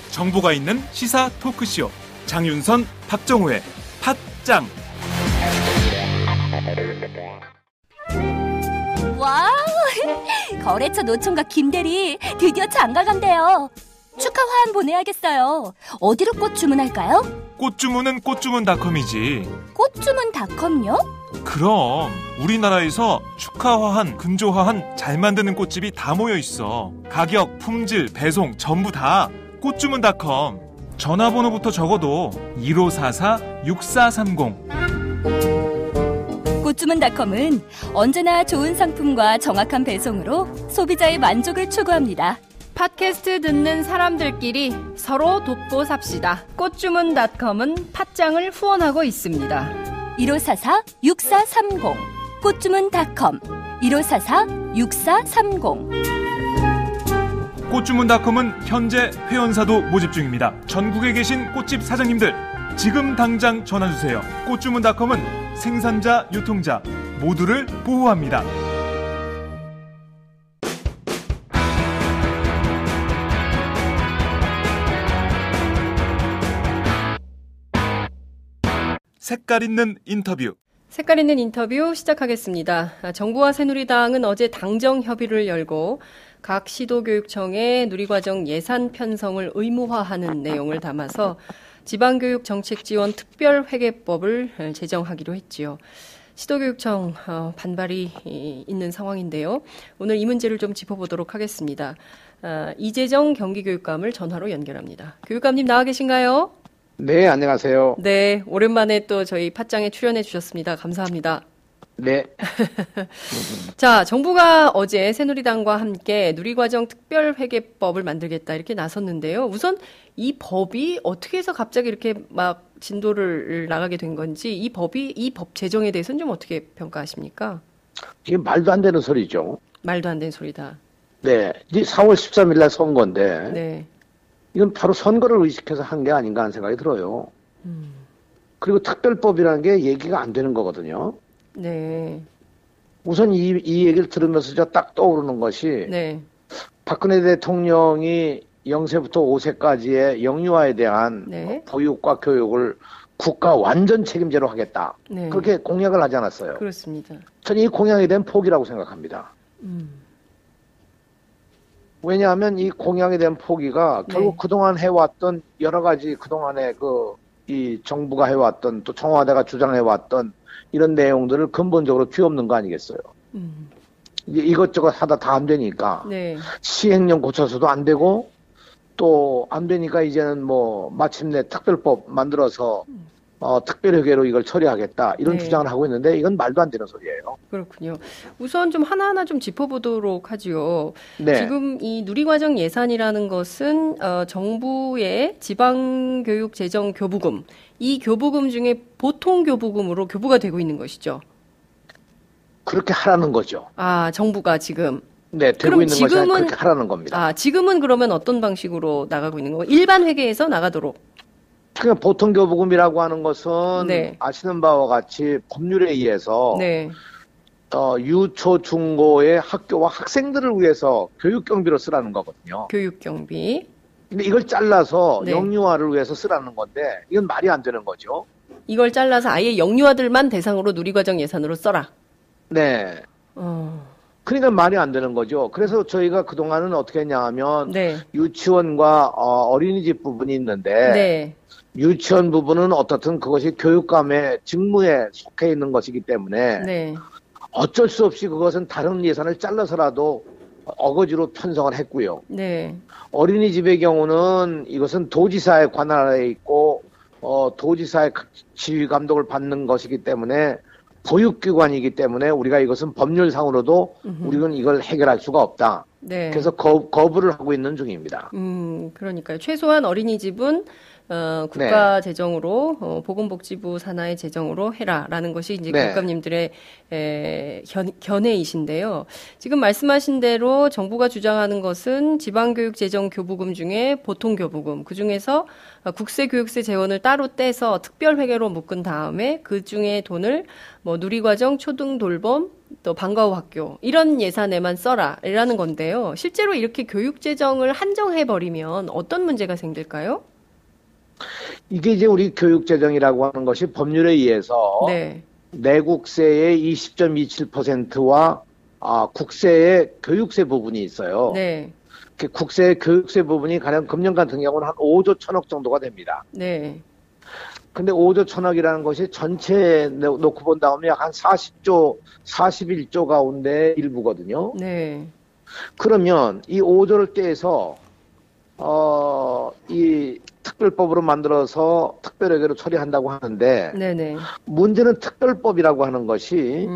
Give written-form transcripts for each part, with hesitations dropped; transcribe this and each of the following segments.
정보가 있는 시사 토크쇼 장윤선, 박정호의 팟짱. 와우! 거래처 노총각 김대리 드디어 장가 간대요. 축하 화한 보내야겠어요. 어디로 꽃 주문할까요? 꽃 주문은 꽃주문닷컴이지. 꽃주문닷컴요? 그럼 우리나라에서 축하 화한, 근조 화한 잘 만드는 꽃집이 다 모여 있어. 가격, 품질, 배송 전부 다 꽃주문닷컴. 전화번호부터 적어도 1544-6430. 꽃주문닷컴은 언제나 좋은 상품과 정확한 배송으로 소비자의 만족을 추구합니다. 팟캐스트 듣는 사람들끼리 서로 돕고 삽시다. 꽃주문닷컴은 팟짱을 후원하고 있습니다. 1544-6430 꽃주문닷컴 1544-6430. 꽃주문닷컴은 현재 회원사도 모집 중입니다. 전국에 계신 꽃집 사장님들 지금 당장 전화주세요. 꽃주문닷컴은 생산자, 유통자 모두를 보호합니다. 색깔 있는 인터뷰. 색깔 있는 인터뷰 시작하겠습니다. 정부와 새누리당은 어제 당정 협의를 열고 각 시도교육청에 누리과정 예산 편성을 의무화하는 내용을 담아서 지방교육정책지원 특별회계법을 제정하기로 했지요. 시도교육청 반발이 있는 상황인데요. 오늘 이 문제를 좀 짚어보도록 하겠습니다. 이재정 경기교육감을 전화로 연결합니다. 교육감님 나와 계신가요? 네, 안녕하세요. 네, 오랜만에 또 저희 팟짱에 출연해 주셨습니다. 감사합니다. 네. 자, 정부가 어제 새누리당과 함께 누리과정 특별회계법을 만들겠다 이렇게 나섰는데요. 우선 이 법이 어떻게 해서 갑자기 이렇게 막 진도를 나가게 된 건지 이 법 제정에 대해서는 좀 어떻게 평가하십니까? 이게 말도 안 되는 소리죠. 말도 안 되는 소리다. 네. 이제 4월 13일 날 선거인데 네. 이건 바로 선거를 의식해서 한 게 아닌가 하는 생각이 들어요. 그리고 특별법이라는 게 얘기가 안 되는 거거든요. 네. 우선 이 얘기를 들으면서 저 딱 떠오르는 것이 네. 박근혜 대통령이 0세부터 5세까지의 영유아에 대한 네. 보육과 교육을 국가 완전 책임제로 하겠다. 네. 그렇게 공약을 하지 않았어요. 그렇습니다. 저는 이 공약에 대한 포기라고 생각합니다. 왜냐하면 이 공약에 대한 포기가 결국 네. 그동안 해왔던 여러 가지 그동안에 이 정부가 해왔던 또 청와대가 주장해왔던 이런 내용들을 근본적으로 뒤엎는 거 아니겠어요. 이제 이것저것 하다 다 안 되니까 네. 시행령 고쳐서도 안 되고 또 안 되니까 이제는 뭐 마침내 특별법 만들어서 특별회계로 이걸 처리하겠다 이런 네. 주장을 하고 있는데 이건 말도 안 되는 소리예요. 그렇군요. 우선 좀 하나하나 좀 짚어보도록 하지요. 네. 지금 이 누리과정 예산이라는 것은 정부의 지방교육재정교부금, 이 교부금 중에 보통교부금으로 교부가 되고 있는 것이죠. 그렇게 하라는 거죠. 아, 정부가 지금. 네, 되고 그럼 있는 것이 아니라 지금은 그렇게 하라는 겁니다. 아, 지금은 그러면 어떤 방식으로 나가고 있는 거예요? 일반 회계에서 나가도록. 그러니까 보통교부금이라고 하는 것은 네. 아시는 바와 같이 법률에 의해서 네. 유초 중고의 학교와 학생들을 위해서 교육경비로 쓰라는 거거든요. 교육경비. 근데 이걸 잘라서 네. 영유아를 위해서 쓰라는 건데 이건 말이 안 되는 거죠. 이걸 잘라서 아예 영유아들만 대상으로 누리과정 예산으로 써라. 네. 그러니까 말이 안 되는 거죠. 그래서 저희가 그동안은 어떻게 했냐 하면 네. 유치원과 어린이집 부분이 있는데 네. 유치원 부분은 어떻든 그것이 교육감의 직무에 속해 있는 것이기 때문에 네. 어쩔 수 없이 그것은 다른 예산을 잘라서라도 어거지로 편성을 했고요. 네. 어린이집의 경우는 이것은 도지사의 관할 아래 있고 도지사의 지휘 감독을 받는 것이기 때문에 보육기관이기 때문에 우리가 이것은 법률상으로도 우리는 이걸 해결할 수가 없다. 네. 그래서 거부를 하고 있는 중입니다. 그러니까요. 최소한 어린이집은 국가 재정으로 보건복지부 산하의 재정으로 해라라는 것이 이제 네. 교육감님들의 견해이신데요. 지금 말씀하신 대로 정부가 주장하는 것은 지방교육재정교부금 중에 보통교부금, 그중에서 국세교육세 재원을 따로 떼서 특별회계로 묶은 다음에 그중에 돈을 뭐 누리과정, 초등돌봄, 또 방과후 학교 이런 예산에만 써라라는 건데요. 실제로 이렇게 교육재정을 한정해버리면 어떤 문제가 생길까요? 이게 이제 우리 교육재정이라고 하는 것이 법률에 의해서 네. 내국세의 20.27%와 국세의 교육세 부분이 있어요. 네. 그 국세의 교육세 부분이 가령 금년 같은 경우는 한 5조 1천억 정도가 됩니다. 네. 근데 5조 1천억이라는 것이 전체에 놓고 본다면 약 한 40조, 41조 가운데 일부거든요. 네. 그러면 이 5조를 떼서 이 특별법으로 만들어서 특별회계로 처리한다고 하는데 네네. 문제는 특별법이라고 하는 것이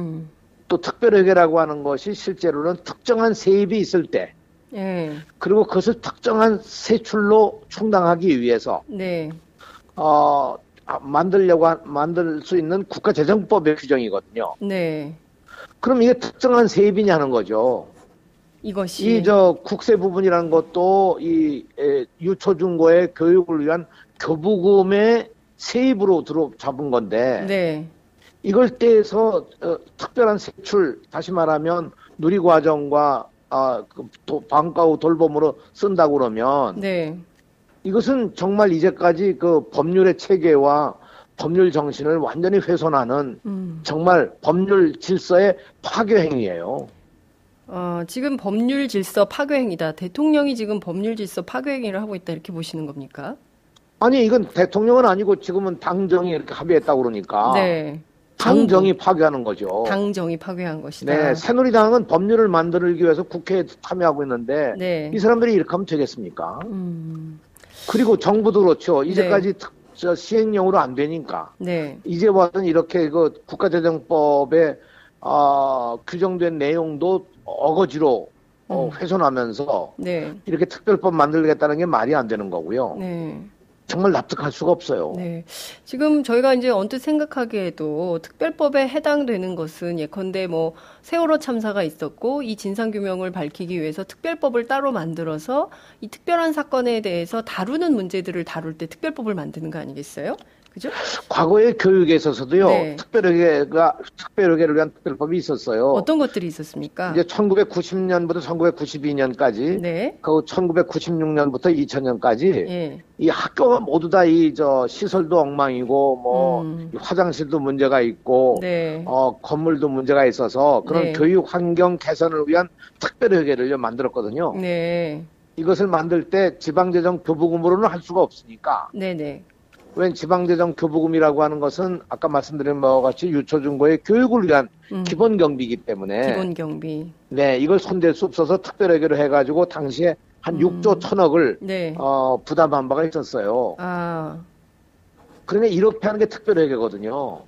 또 특별회계라고 하는 것이 실제로는 특정한 세입이 있을 때 네. 그리고 그것을 특정한 세출로 충당하기 위해서 네. 만들 수 있는 국가재정법의 규정이거든요. 네. 그럼 이게 특정한 세입이냐 하는 거죠. 이것이 국세 부분이라는 것도 유초중고의 교육을 위한 교부금의 세입으로 잡은 건데 네. 이걸 떼서 특별한 세출, 다시 말하면 누리과정과 방과후 돌봄으로 쓴다고 그러면 네. 이것은 정말 이제까지 그 법률의 체계와 법률 정신을 완전히 훼손하는 정말 법률 질서의 파괴 행위예요. 지금 법률 질서 파괴 행위다. 대통령이 지금 법률 질서 파괴 행위를 하고 있다 이렇게 보시는 겁니까? 아니 이건 대통령은 아니고 지금은 당정이 이렇게 합의했다고 그러니까 네. 당정이 파괴하는 거죠. 당정이 파괴한 것이다. 네, 새누리당은 법률을 만들기 위해서 국회에 참여하고 있는데 네. 이 사람들이 이렇게 하면 되겠습니까? 그리고 정부도 그렇죠. 이제까지 시행령으로 안 되니까 네. 이제 와서는 이렇게 그 국가재정법에 규정된 내용도 어거지로 훼손하면서 네. 이렇게 특별법 만들겠다는 게 말이 안 되는 거고요. 네. 정말 납득할 수가 없어요. 네. 지금 저희가 이제 언뜻 생각하기에도 특별법에 해당되는 것은 예컨대 뭐 세월호 참사가 있었고 이 진상규명을 밝히기 위해서 특별법을 따로 만들어서 이 특별한 사건에 대해서 다루는 문제들을 다룰 때 특별법을 만드는 거 아니겠어요? 그죠? 과거의 교육에 있어서도요, 네. 특별회계를 위한 특별법이 있었어요. 어떤 것들이 있었습니까? 이제 1990년부터 1992년까지, 네. 그 1996년부터 2000년까지, 예. 이 학교가 모두 다 시설도 엉망이고, 이 화장실도 문제가 있고, 네. 건물도 문제가 있어서 그런 네. 교육 환경 개선을 위한 특별회계를 만들었거든요. 네. 이것을 만들 때 지방재정 교부금으로는 할 수가 없으니까, 네네. 웬 지방재정 교부금이라고 하는 것은 아까 말씀드린 바와 같이 유초중고의 교육을 위한 기본 경비이기 때문에 기본 경비. 네, 이걸 손댈 수 없어서 특별회계로 해가지고 당시에 한 6조 1천억을 네. 부담한 바가 있었어요. 그러니까 이렇게 하는 게 특별회계거든요.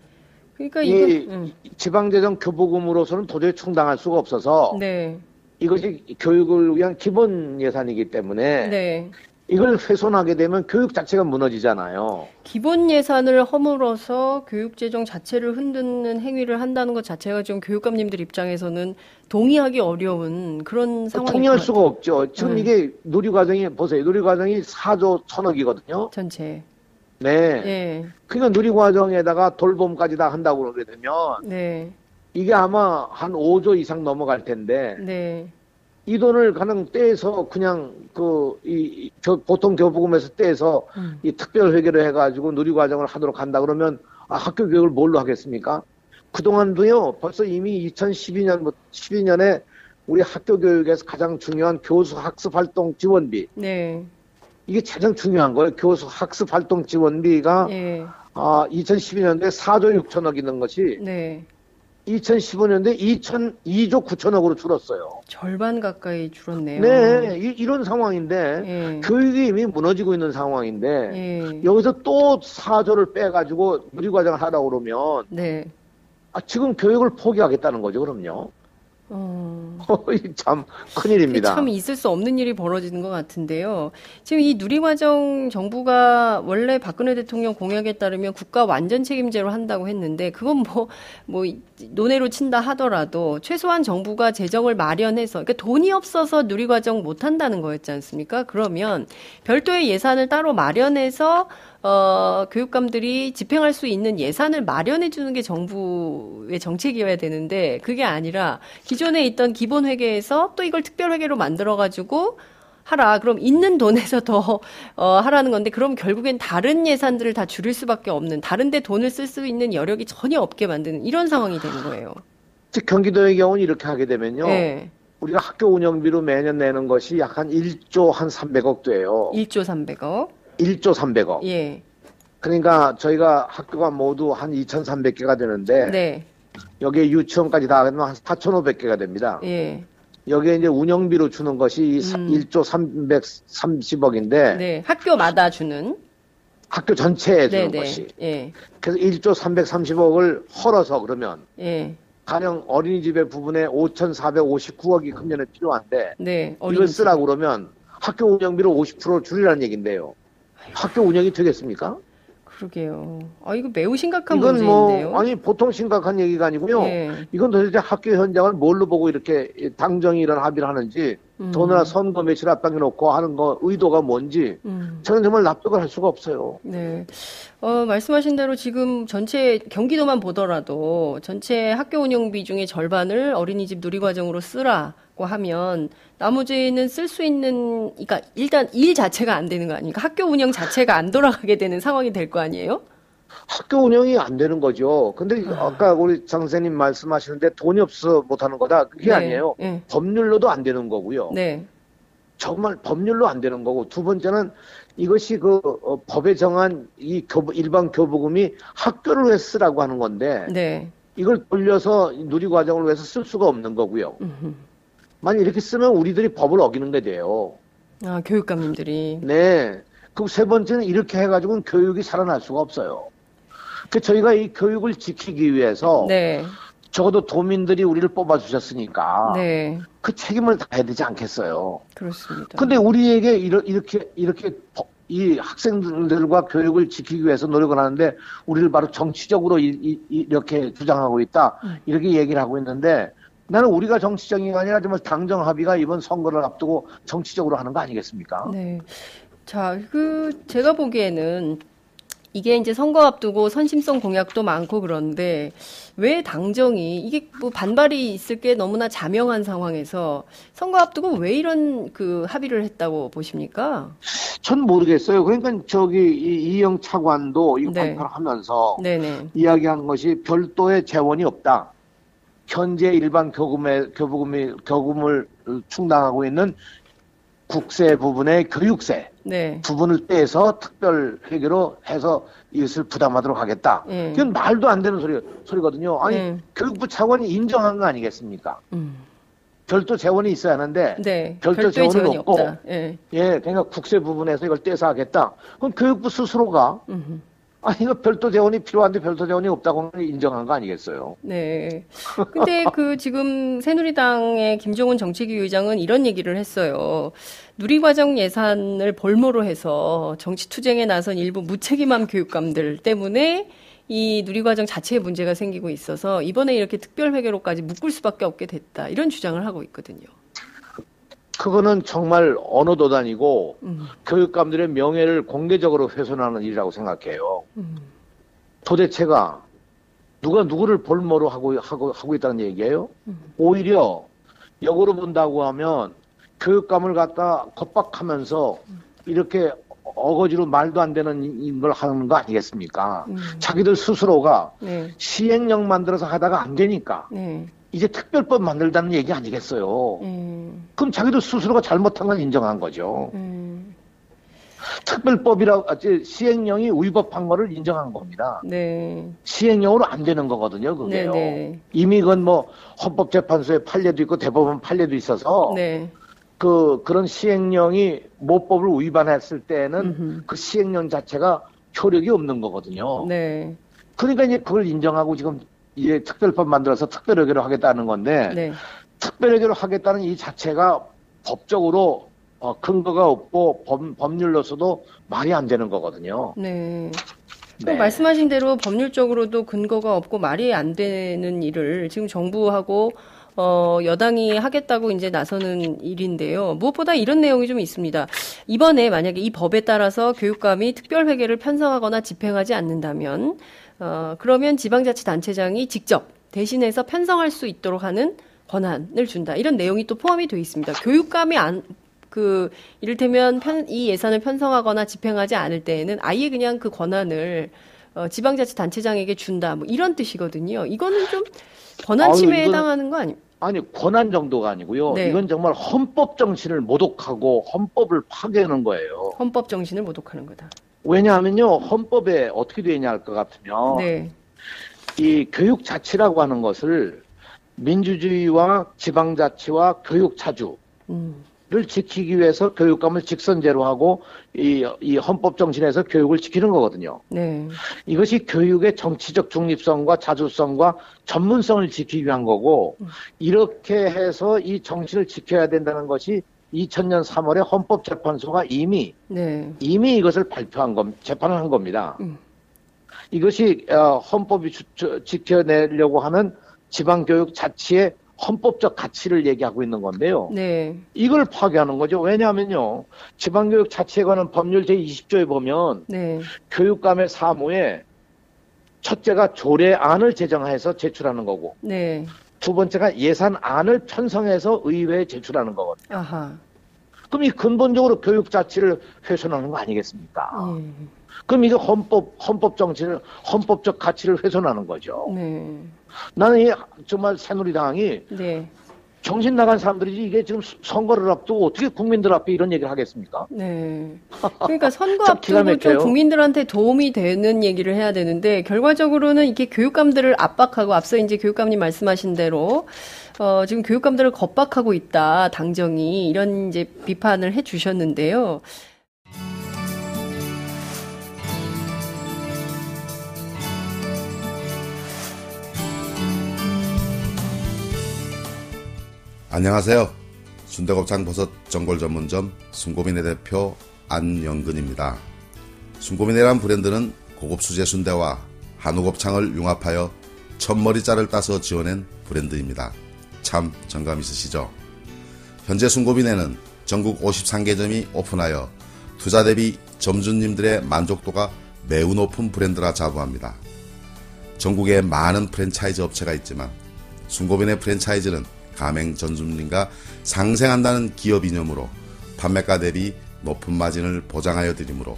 그러니까 이 지방재정 교부금으로서는 도저히 충당할 수가 없어서 네. 이것이 교육을 위한 기본 예산이기 때문에 네. 이걸 훼손하게 되면 교육 자체가 무너지잖아요. 기본 예산을 허물어서 교육재정 자체를 흔드는 행위를 한다는 것 자체가 좀 교육감님들 입장에서는 동의하기 어려운 그런 상황이 통일할 수가 없죠. 지금 이게 누리과정이 보세요. 누리과정이 4조 1천억이거든요. 전체. 네. 예. 그러니까 누리과정에다가 돌봄까지 다 한다고 그러게 되면 네. 이게 아마 한 5조 이상 넘어갈 텐데 네. 이 돈을 가능 떼서 그냥 보통 교부금에서 떼서 이 특별회계를 해가지고 누리과정을 하도록 한다 그러면 학교 교육을 뭘로 하겠습니까? 그동안도요 벌써 이미 2012년에 우리 학교 교육에서 가장 중요한 교수 학습 활동 지원비. 네. 이게 가장 중요한 거예요. 교수 학습 활동 지원비가 예. 2012년도에 4조 6천억 있는 것이 네. 2015년도에 2조 9천억으로 줄었어요. 절반 가까이 줄었네요. 네, 이런 상황인데 예. 교육이 이미 무너지고 있는 상황인데 예. 여기서 또 4조를 빼가지고 누리과정을 하라고 그러면 네. 지금 교육을 포기하겠다는 거죠. 그럼요. 참 큰일입니다. 참 있을 수 없는 일이 벌어지는 것 같은데요. 지금 이 누리과정 정부가 원래 박근혜 대통령 공약에 따르면 국가 완전 책임제로 한다고 했는데 그건 뭐 논외로 친다 하더라도 최소한 정부가 재정을 마련해서 그러니까 돈이 없어서 누리과정 못 한다는 거였지 않습니까? 그러면 별도의 예산을 따로 마련해서 교육감들이 집행할 수 있는 예산을 마련해 주는 게 정부의 정책이어야 되는데 그게 아니라 기존에 있던 기본 회계에서 또 이걸 특별 회계로 만들어 가지고 하라. 그럼 있는 돈에서 더 하라는 건데 그럼 결국엔 다른 예산들을 다 줄일 수밖에 없는 다른 데 돈을 쓸 수 있는 여력이 전혀 없게 만드는 이런 상황이 되는 거예요. 즉 경기도의 경우는 이렇게 하게 되면요. 네. 우리가 학교 운영비로 매년 내는 것이 약 한 1조 한 300억 돼요. 1조 300억. 1조 300억. 예. 그러니까 저희가 학교가 모두 한 2,300개가 되는데 네. 여기에 유치원까지 다 하면 한 4,500개가 됩니다. 예. 여기에 이제 운영비로 주는 것이 1조 330억인데 네. 학교마다 주는 학교 전체에 주는 네네. 것이. 예. 그래서 1조 330억을 헐어서 그러면 예. 가령 어린이집의 부분에 5,459억이 금년에 필요한데 네. 이걸 쓰라고 그러면 학교 운영비를 50% 줄이라는 얘기인데요. 학교 운영이 되겠습니까? 그러게요. 이거 매우 심각한 이건 문제인데요. 아니 보통 심각한 얘기가 아니고요. 예. 이건 도대체 학교 현장을 뭘로 보고 이렇게 당정이 이런 합의를 하는지 돈이나 선거 며칠 앞당겨 놓고 하는 거 의도가 뭔지 저는 정말 납득을 할 수가 없어요. 네. 말씀하신 대로 지금 전체 경기도만 보더라도 전체 학교 운영비 중에 절반을 어린이집 누리과정으로 쓰라고 하면 나머지는 쓸 수 있는, 그러니까 일단 일 자체가 안 되는 거 아닙니까? 학교 운영 자체가 안 돌아가게 되는 상황이 될 거 아니에요? 학교 운영이 안 되는 거죠. 근데 아까 우리 장 선생님 말씀하시는데 돈이 없어서 못하는 거다. 그게 네. 아니에요. 네. 법률로도 안 되는 거고요. 네. 정말 법률로 안 되는 거고 두 번째는 이것이 법에 정한 이 일반 교부금이 학교를 위해서 쓰라고 하는 건데 네. 이걸 돌려서 누리과정을 위해서 쓸 수가 없는 거고요. 만약 이렇게 쓰면 우리들이 법을 어기는 게 돼요. 교육감님들이. 네. 그리고 세 번째는 이렇게 해가지고는 교육이 살아날 수가 없어요. 그 저희가 이 교육을 지키기 위해서 네. 적어도 도민들이 우리를 뽑아주셨으니까 네. 그 책임을 다해야 되지 않겠어요. 그렇습니다. 근데 우리에게 이렇게 이 학생들과 교육을 지키기 위해서 노력을 하는데 우리를 바로 정치적으로 이렇게 주장하고 있다. 이렇게 얘기를 하고 있는데 나는 우리가 정치적인 게 아니라 정말 당정 합의가 이번 선거를 앞두고 정치적으로 하는 거 아니겠습니까? 네. 자, 제가 보기에는 이게 이제 선거 앞두고 선심성 공약도 많고 그런데 왜 당정이 이게 뭐 반발이 있을 게 너무나 자명한 상황에서 선거 앞두고 왜 이런 합의를 했다고 보십니까? 전 모르겠어요. 그러니까 이영 차관도 이 네. 발표를 하면서 네네. 이야기한 것이 별도의 재원이 없다. 현재 일반 교금을 충당하고 있는 국세 부분의 교육세 네. 부분을 떼서 특별 회계로 해서 이것을 부담하도록 하겠다. 그건 말도 안 되는 소리거든요. 아니 교육부 차관이 인정한 거 아니겠습니까? 별도 재원이 있어야 하는데 네. 별도 재원은 없고 없다. 예. 그러니까 국세 부분에서 이걸 떼서 하겠다. 그럼 교육부 스스로가 이거 별도 재원이 필요한데 별도 재원이 없다고 인정한 거 아니겠어요? 네. 근데 지금 새누리당의 김종훈 정책위 의장은 이런 얘기를 했어요. 누리과정 예산을 볼모로 해서 정치 투쟁에 나선 일부 무책임한 교육감들 때문에 이 누리과정 자체에 문제가 생기고 있어서 이번에 이렇게 특별회계로까지 묶을 수밖에 없게 됐다. 이런 주장을 하고 있거든요. 그거는 정말 언어도 다니고 교육감들의 명예를 공개적으로 훼손하는 일이라고 생각해요. 도대체가 누가 누구를 볼모로 하고 있다는 얘기예요? 오히려 역으로 본다고 하면 교육감을 갖다 겁박하면서 이렇게 어거지로 말도 안 되는 걸 하는 거 아니겠습니까? 자기들 스스로가 네. 시행령 만들어서 하다가 안 되니까 네. 이제 특별법 만들다는 얘기 아니겠어요? 그럼 자기도 스스로가 잘못한 건 인정한 거죠. 시행령이 위법한 거를 인정한 겁니다. 네. 시행령으로 안 되는 거거든요, 그게요. 네. 이미 그건 헌법재판소에 판례도 있고 대법원 판례도 있어서 네. 그런 시행령이 모법을 위반했을 때는 그 시행령 자체가 효력이 없는 거거든요. 네. 그러니까 이제 그걸 인정하고 지금 이제 특별법 만들어서 특별회계로 하겠다는 건데 네. 특별회계로 하겠다는 이 자체가 법적으로 근거가 없고 법률로서도 말이 안 되는 거거든요. 네. 네. 말씀하신 대로 법률적으로도 근거가 없고 말이 안 되는 일을 지금 정부하고 여당이 하겠다고 이제 나서는 일인데요. 무엇보다 이런 내용이 좀 있습니다. 이번에 만약에 이 법에 따라서 교육감이 특별회계를 편성하거나 집행하지 않는다면, 그러면 지방자치단체장이 직접 대신해서 편성할 수 있도록 하는 권한을 준다. 이런 내용이 또 포함이 되어 있습니다. 교육감이 이를테면 이 예산을 편성하거나 집행하지 않을 때에는 아예 그냥 그 권한을 지방자치단체장에게 준다. 뭐 이런 뜻이거든요. 이거는 좀 권한 침해에 해당하는 거 아닙니까? 아니, 권한 정도가 아니고요. 네. 이건 정말 헌법 정신을 모독하고 헌법을 파괴하는 거예요. 헌법 정신을 모독하는 거다. 왜냐하면요, 헌법에 어떻게 되어 있냐 할 것 같으면, 네. 이 교육 자치라고 하는 것을 민주주의와 지방자치와 교육차주를 지키기 위해서 교육감을 직선제로 하고 이 헌법 정신에서 교육을 지키는 거거든요. 네. 이것이 교육의 정치적 중립성과 자주성과 전문성을 지키기 위한 거고, 이렇게 해서 이 정신을 지켜야 된다는 것이 2000년 3월에 헌법재판소가 이미 이것을 재판을 한 겁니다. 이것이 헌법이 지켜내려고 하는 지방교육 자치의 헌법적 가치를 얘기하고 있는 건데요. 네. 이걸 파괴하는 거죠. 왜냐하면요, 지방교육 자치에 관한 법률 제20조에 보면 네. 교육감의 사무에 첫째가 조례안을 제정해서 제출하는 거고, 네. 두 번째가 예산안을 편성해서 의회에 제출하는 거거든요. 아하. 그럼 이 근본적으로 교육 자치를 훼손하는 거 아니겠습니까? 네. 그럼 이게 헌법 정신을, 헌법적 가치를 훼손하는 거죠. 네. 나는 정말 새누리당이 네. 정신 나간 사람들이지, 이게 지금 선거를 앞두고 어떻게 국민들 앞에 이런 얘기를 하겠습니까? 네. 그러니까 선거 참 기가 앞두고 좀 막혀요. 국민들한테 도움이 되는 얘기를 해야 되는데, 결과적으로는 이렇게 교육감들을 압박하고, 앞서 이제 교육감님 말씀하신 대로 지금 교육감들을 겁박하고 있다, 당정이, 이런 이제 비판을 해 주셨는데요. 안녕하세요. 순대곱창 버섯 전골 전문점 순고민의 대표 안영근입니다. 순고민이란 브랜드는 고급 수제 순대와 한우 곱창을 융합하여 첫머리자를 따서 지어낸 브랜드입니다. 참 정감 있으시죠? 현재 순고민에는 전국 53개점이 오픈하여 투자 대비 점주님들의 만족도가 매우 높은 브랜드라 자부합니다. 전국에 많은 프랜차이즈 업체가 있지만 순고민의 프랜차이즈는 가맹 전주님과 상생한다는 기업 이념으로 판매가 대비 높은 마진을 보장하여 드리므로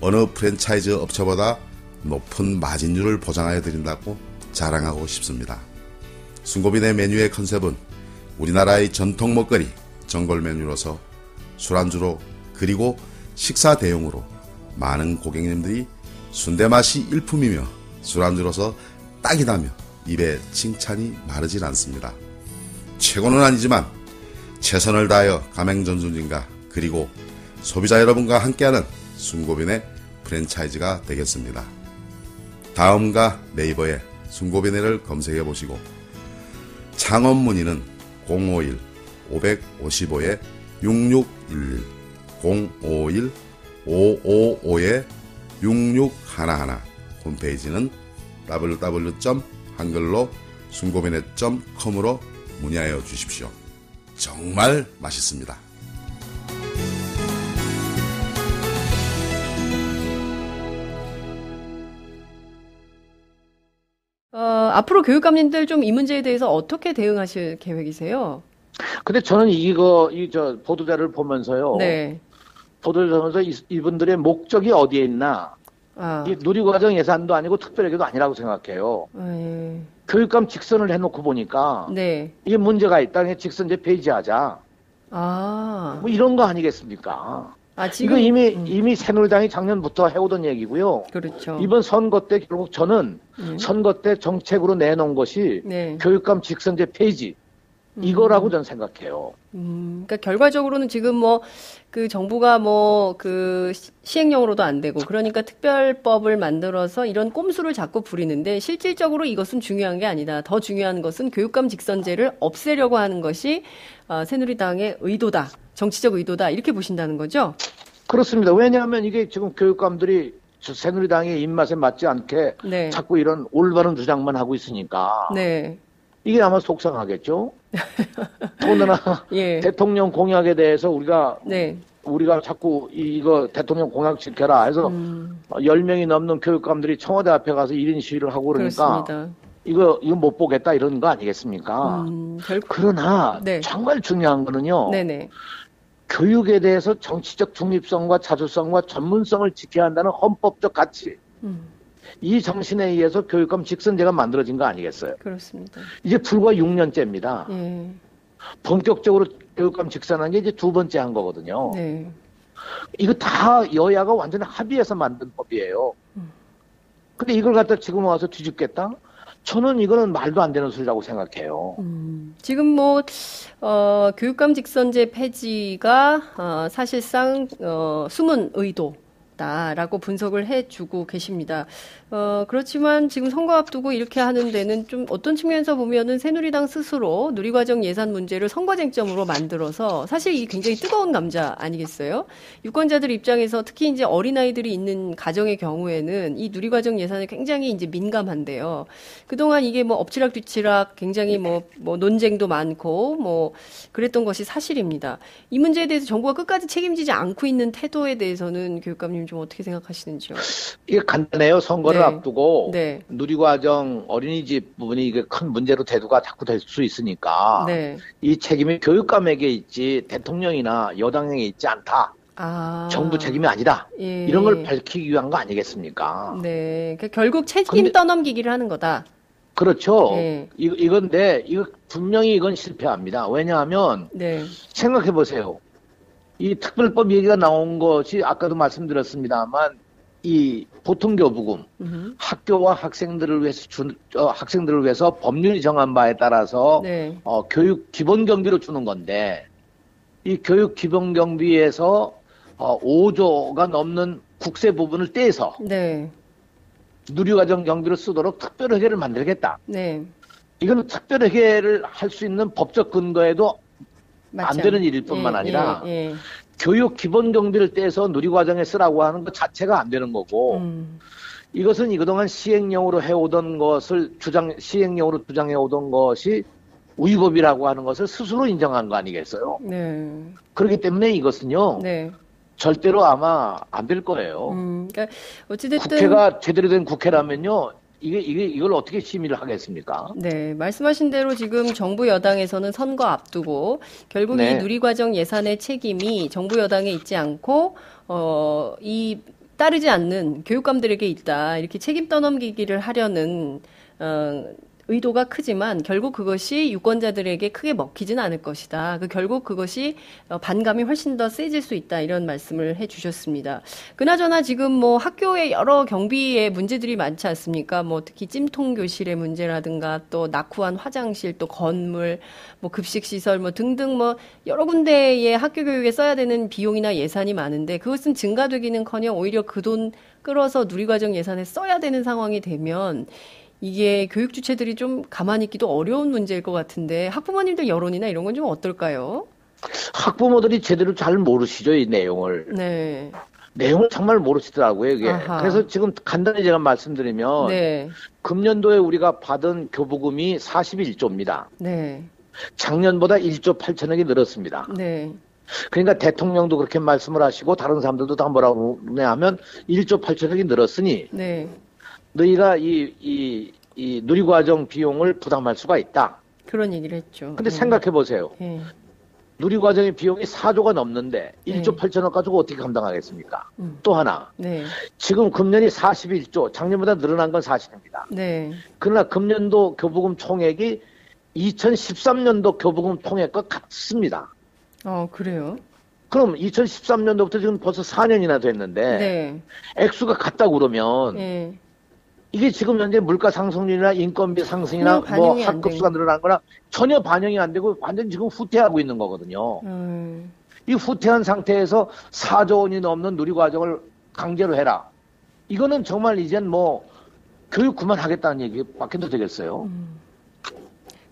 어느 프랜차이즈 업체보다 높은 마진율을 보장하여 드린다고 자랑하고 싶습니다. 순고빈의 메뉴의 컨셉은 우리나라의 전통 먹거리 전골 메뉴로서 술안주로 그리고 식사 대용으로 많은 고객님들이 순대 맛이 일품이며 술안주로서 딱이다며 입에 칭찬이 마르질 않습니다. 최고는 아니지만 최선을 다하여 가맹전순진과 그리고 소비자 여러분과 함께하는 순고빈의 프랜차이즈가 되겠습니다. 다음과 네이버에 순고빈회를 검색해 보시고 창업 문의는 051-555-6611 051-555-6611 홈페이지는 www.한글로 순고빈회.com으로 문의하여 주십시오. 정말 맛있습니다. 앞으로 교육감님들 좀 이 문제에 대해서 어떻게 대응하실 계획이세요? 근데 저는 보도자를 보면서요. 네. 보도를 보면서 이분들의 목적이 어디에 있나. 이 누리과정 예산도 아니고 특별회계도 아니라고 생각해요. 교육감 직선을 해놓고 보니까 네. 이게 문제가 있다. 그냥 직선제 폐지하자. 뭐 이런 거 아니겠습니까? 지금 이거 이미 새누리당이 작년부터 해오던 얘기고요. 그렇죠. 이번 선거 때 결국 저는 선거 때 정책으로 내놓은 것이 네. 교육감 직선제 폐지. 이거라고 저는 생각해요. 그러니까 결과적으로는 지금 뭐 그 정부가 뭐 그 시행령으로도 안 되고 그러니까 특별법을 만들어서 이런 꼼수를 자꾸 부리는데 실질적으로 이것은 중요한 게 아니다. 더 중요한 것은 교육감 직선제를 없애려고 하는 것이 새누리당의 의도다. 정치적 의도다. 이렇게 보신다는 거죠? 그렇습니다. 왜냐하면 이게 지금 교육감들이 새누리당의 입맛에 맞지 않게 네. 자꾸 이런 올바른 주장만 하고 있으니까 네. 이게 아마 속상하겠죠. 더군다나 예. 대통령 공약에 대해서 네. 우리가 자꾸 이거 대통령 공약 지켜라 해서 10명이 넘는 교육감들이 청와대 앞에 가서 1인 시위를 하고 그러니까 그렇습니다. 이거 못 보겠다 이런 거 아니겠습니까? 그러나 네. 정말 중요한 거는요. 네네. 교육에 대해서 정치적 중립성과 자주성과 전문성을 지켜야 한다는 헌법적 가치. 이 정신에 의해서 교육감 직선제가 만들어진 거 아니겠어요? 그렇습니다. 이제 불과 6년째입니다. 예. 본격적으로 교육감 직선한 게 이제 두 번째 한 거거든요. 네. 이거 다 여야가 완전히 합의해서 만든 법이에요. 근데 이걸 갖다 지금 와서 뒤집겠다? 저는 이거는 말도 안 되는 소리라고 생각해요. 지금 뭐 교육감 직선제 폐지가 사실상 숨은 의도다라고 분석을 해주고 계십니다. 그렇지만 지금 선거 앞두고 이렇게 하는 데는 좀 어떤 측면에서 보면은 새누리당 스스로 누리과정 예산 문제를 선거 쟁점으로 만들어서 사실 이게 굉장히 뜨거운 감자 아니겠어요? 유권자들 입장에서 특히 이제 어린아이들이 있는 가정의 경우에는 이 누리과정 예산에 굉장히 이제 민감한데요. 그동안 이게 뭐 엎치락뒤치락 굉장히 뭐 논쟁도 많고 뭐 그랬던 것이 사실입니다. 이 문제에 대해서 정부가 끝까지 책임지지 않고 있는 태도에 대해서는 교육감님 좀 어떻게 생각하시는지요? 이게 간단해요. 선거를 네. 앞두고 네. 누리과정 어린이집 부분이 이게 큰 문제로 대두가 자꾸 될 수 있으니까 네. 이 책임이 교육감에게 있지 대통령이나 여당에게 있지 않다. 정부 책임이 아니다. 예. 이런 걸 밝히기 위한 거 아니겠습니까? 네. 그러니까 결국 책임 떠넘기기를 하는 거다. 그렇죠. 네. 이건데 이거 분명히 이건 실패합니다. 왜냐하면 네. 생각해 보세요. 이 특별법 얘기가 나온 것이 아까도 말씀드렸습니다만 이 보통교부금 학교와 학생들을 위해서 법률이 정한 바에 따라서 네. 교육 기본 경비로 주는 건데 이 교육 기본 경비에서 5조가 넘는 국세 부분을 떼서 네. 누리과정 경비로 쓰도록 특별회계를 만들겠다. 네. 이건 특별회계를 할 수 있는 법적 근거에도 안 맞죠. 되는 일일 뿐만 아니라 예. 교육 기본 경비를 떼서 누리과정에 쓰라고 하는 것 자체가 안 되는 거고 이것은 그동안 시행령으로 해오던 것을 시행령으로 주장해오던 것이 위법이라고 하는 것을 스스로 인정한 거 아니겠어요? 네. 그렇기 때문에 이것은요 네. 절대로 아마 안 될 거예요. 그러니까 어찌됐든 국회가 제대로 된 국회라면요 이걸 어떻게 심의를 하겠습니까? 네, 말씀하신 대로 지금 정부 여당에서는 선거 앞두고 결국 네. 이 누리과정 예산의 책임이 정부 여당에 있지 않고 이 따르지 않는 교육감들에게 있다. 이렇게 책임 떠넘기기를 하려는 의도가 크지만 결국 그것이 유권자들에게 크게 먹히지는 않을 것이다. 결국 그것이 반감이 훨씬 더 세질 수 있다. 이런 말씀을 해주셨습니다. 그나저나 지금 뭐 학교에 여러 경비의 문제들이 많지 않습니까? 뭐 특히 찜통 교실의 문제라든가 또 낙후한 화장실, 또 건물, 뭐 급식 시설 뭐 등등 뭐 여러 군데의 학교 교육에 써야 되는 비용이나 예산이 많은데 그것은 증가되기는커녕 오히려 그 돈 끌어서 누리과정 예산에 써야 되는 상황이 되면 이게 교육 주체들이 좀 가만히 있기도 어려운 문제일 것 같은데 학부모님들 여론이나 이런 건 좀 어떨까요? 학부모들이 제대로 잘 모르시죠, 이 내용을. 네. 내용을 정말 모르시더라고요, 이게. 아하. 그래서 지금 간단히 제가 말씀드리면 네. 금년도에 우리가 받은 교부금이 41조입니다. 네. 작년보다 1조 8천억이 늘었습니다. 네. 그러니까 대통령도 그렇게 말씀을 하시고 다른 사람들도 다 뭐라고 하면 1조 8천억이 늘었으니 네. 너희가 이 누리과정 비용을 부담할 수가 있다. 그런 얘기를 했죠. 근데 생각해 보세요. 네. 누리과정의 비용이 4조가 넘는데 네. 1조 8천억 가지고 어떻게 감당하겠습니까? 또 하나. 네. 지금 금년이 41조, 작년보다 늘어난 건 사실입니다. 네. 그러나 금년도 교부금 총액이 2013년도 교부금 총액과 같습니다. 그래요? 그럼 2013년도부터 지금 벌써 4년이나 됐는데 네. 액수가 같다고 그러면 네. 이게 지금 현재 물가 상승률이나 인건비 상승이나 전혀 뭐 반영이 안 학급수가 늘어난 거나 전혀 반영이 안 되고 완전 지금 후퇴하고 있는 거거든요. 이 후퇴한 상태에서 4조 원이 넘는 누리과정을 강제로 해라. 이거는 정말 이젠 뭐 교육 그만하겠다는 얘기밖에 더 되겠어요.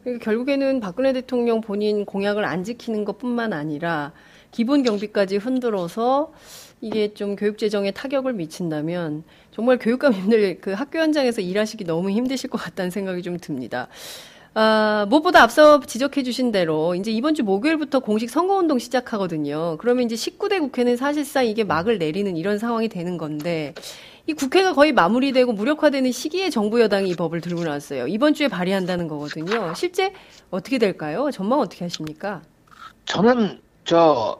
그러니까 결국에는 박근혜 대통령 본인 공약을 안 지키는 것뿐만 아니라 기본 경비까지 흔들어서 이게 좀 교육 재정에 타격을 미친다면 정말 교육감님들 그 학교 현장에서 일하시기 너무 힘드실 것 같다는 생각이 좀 듭니다. 무엇보다 앞서 지적해 주신 대로 이제 이번 주 목요일부터 공식 선거운동 시작하거든요. 그러면 이제 19대 국회는 사실상 이게 막을 내리는 이런 상황이 되는 건데 이 국회가 거의 마무리되고 무력화되는 시기에 정부 여당이 이 법을 들고 나왔어요. 이번 주에 발의한다는 거거든요. 실제 어떻게 될까요? 전망 어떻게 하십니까? 저는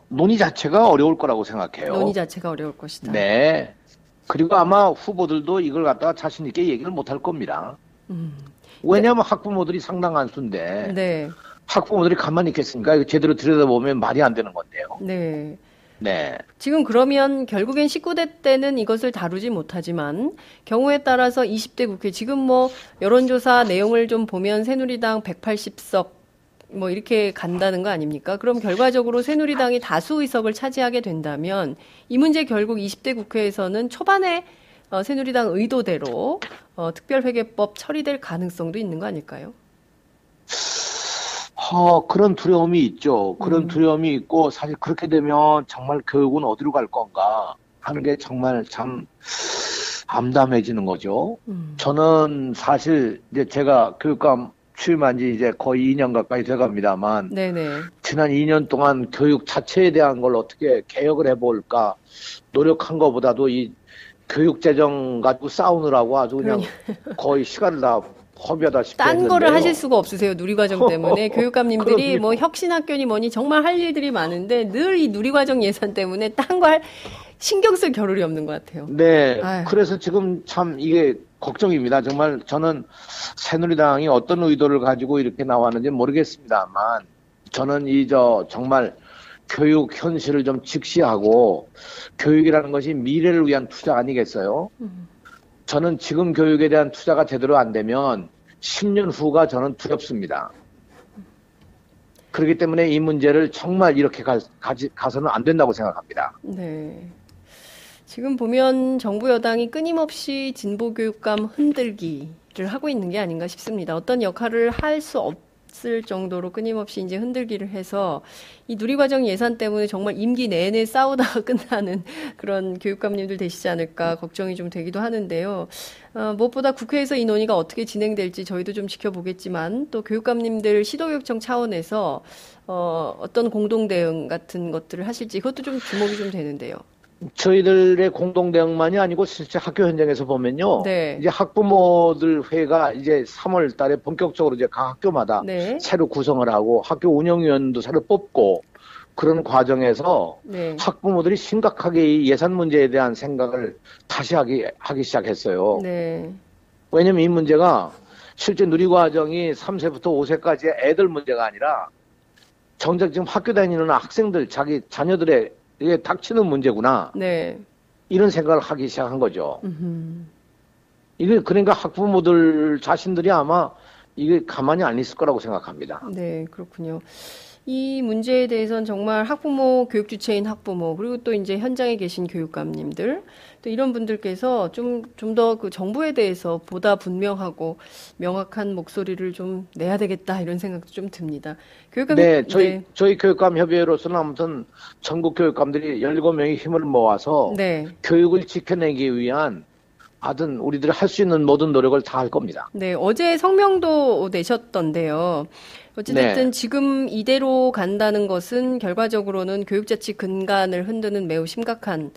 논의 자체가 어려울 거라고 생각해요. 논의 자체가 어려울 것이다. 네. 그리고 아마 후보들도 이걸 갖다가 자신 있게 얘기를 못 할 겁니다. 왜냐하면 학부모들이 상당한 수인데 네. 학부모들이 가만히 있겠습니까? 이거 제대로 들여다보면 말이 안 되는 건데요. 네. 네. 지금 그러면 결국엔 19대 때는 이것을 다루지 못하지만 경우에 따라서 20대 국회 지금 뭐 여론조사 내용을 좀 보면 새누리당 180석 뭐 이렇게 간다는 거 아닙니까? 그럼 결과적으로 새누리당이 다수 의석을 차지하게 된다면 이 문제 결국 20대 국회에서는 초반에 새누리당 의도대로 특별회계법 처리될 가능성도 있는 거 아닐까요? 그런 두려움이 있죠. 그런 두려움이 있고 사실 그렇게 되면 정말 교육은 어디로 갈 건가 하는 게 정말 참 암담해지는 거죠. 저는 사실 이제 제가 교육감 취임한 지 이제 거의 2년 가까이 돼갑니다만 네네. 지난 2년 동안 교육 자체에 대한 걸 어떻게 개혁을 해볼까 노력한 것보다도 이 교육 재정 가지고 싸우느라고 아주 그냥 거의 시간을 다 허비하다시피 딴 했는데요. 거를 하실 수가 없으세요. 누리과정 때문에. 교육감님들이 그럼요. 뭐 혁신학교니 뭐니 정말 할 일들이 많은데 늘 이 누리과정 예산 때문에 딴 거 할 신경 쓸 겨를이 없는 것 같아요. 네. 아유. 그래서 지금 참 이게 걱정입니다. 정말 저는 새누리당이 어떤 의도를 가지고 이렇게 나왔는지 모르겠습니다만 저는 정말 교육 현실을 좀 직시하고 교육이라는 것이 미래를 위한 투자 아니겠어요? 저는 지금 교육에 대한 투자가 제대로 안 되면 10년 후가 저는 두렵습니다. 그렇기 때문에 이 문제를 정말 이렇게 가서는 안 된다고 생각합니다. 네. 지금 보면 정부 여당이 끊임없이 진보교육감 흔들기를 하고 있는 게 아닌가 싶습니다. 어떤 역할을 할 수 없을 정도로 끊임없이 이제 흔들기를 해서 이 누리과정 예산 때문에 정말 임기 내내 싸우다가 끝나는 그런 교육감님들 되시지 않을까 걱정이 좀 되기도 하는데요. 무엇보다 국회에서 이 논의가 어떻게 진행될지 저희도 좀 지켜보겠지만 또 교육감님들 시도교육청 차원에서 어떤 공동 대응 같은 것들을 하실지 그것도 좀 주목이 좀 되는데요. 저희들의 공동 대응만이 아니고 실제 학교 현장에서 보면요. 네. 이제 학부모들 회가 이제 3월 달에 본격적으로 이제 각 학교마다 네. 새로 구성을 하고 학교 운영위원도 새로 뽑고 그런 과정에서 네. 학부모들이 심각하게 이 예산 문제에 대한 생각을 다시 하기 시작했어요. 네. 왜냐면 이 문제가 실제 누리과정이 3세부터 5세까지의 애들 문제가 아니라 정작 지금 학교 다니는 학생들 자기 자녀들의 이게 닥치는 문제구나. 네. 이런 생각을 하기 시작한 거죠. 이게 그러니까 학부모들 자신들이 아마 이게 가만히 안 있을 거라고 생각합니다. 네, 그렇군요. 이 문제에 대해서는 정말 학부모, 교육 주체인 학부모, 그리고 또 이제 현장에 계신 교육감님들, 또 이런 분들께서 좀 더 그 정부에 대해서 보다 분명하고 명확한 목소리를 좀 내야 되겠다 이런 생각도 좀 듭니다. 교육감님, 네, 저희 교육감 협의회로서는 아무튼 전국 교육감들이 17명이 힘을 모아서 네. 교육을 지켜내기 위한 하여튼 우리들이 할 수 있는 모든 노력을 다 할 겁니다. 네, 어제 성명도 내셨던데요. 어찌됐든 네. 지금 이대로 간다는 것은 결과적으로는 교육자치 근간을 흔드는 매우 심각한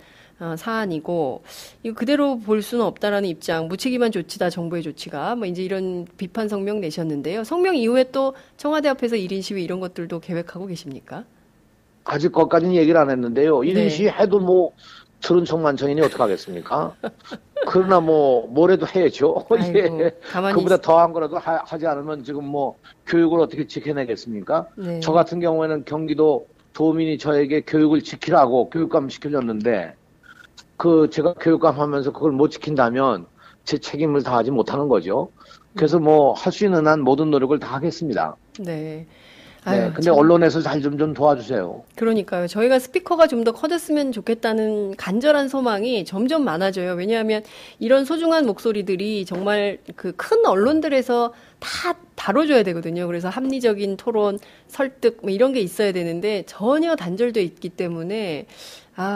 사안이고 이거 그대로 볼 수는 없다라는 입장, 무책임한 조치다 정부의 조치가 뭐 이제 이런 비판 성명 내셨는데요. 성명 이후에 또 청와대 앞에서 1인 시위 이런 것들도 계획하고 계십니까? 아직 거기까지는 얘기를 안 했는데요. 네. 1인 시위 해도 뭐 들은 척만청이니 어떡하겠습니까? 그러나 뭐 뭐래도 해야죠. 아이고, 예. 가만히 그보다 더한 거라도 하지 않으면 지금 뭐 교육을 어떻게 지켜내겠습니까? 네. 저 같은 경우에는 경기도 도민이 저에게 교육을 지키라고 교육감 시켜줬는데 제가 교육감 하면서 그걸 못 지킨다면 제 책임을 다하지 못하는 거죠. 그래서 뭐 할 수 있는 한 모든 노력을 다 하겠습니다. 네. 네, 아유, 근데 참. 언론에서 잘 좀 도와주세요. 그러니까요. 저희가 스피커가 좀 더 커졌으면 좋겠다는 간절한 소망이 점점 많아져요. 왜냐하면 이런 소중한 목소리들이 정말 그 큰 언론들에서 다 다뤄줘야 되거든요. 그래서 합리적인 토론, 설득 뭐 이런 게 있어야 되는데 전혀 단절돼 있기 때문에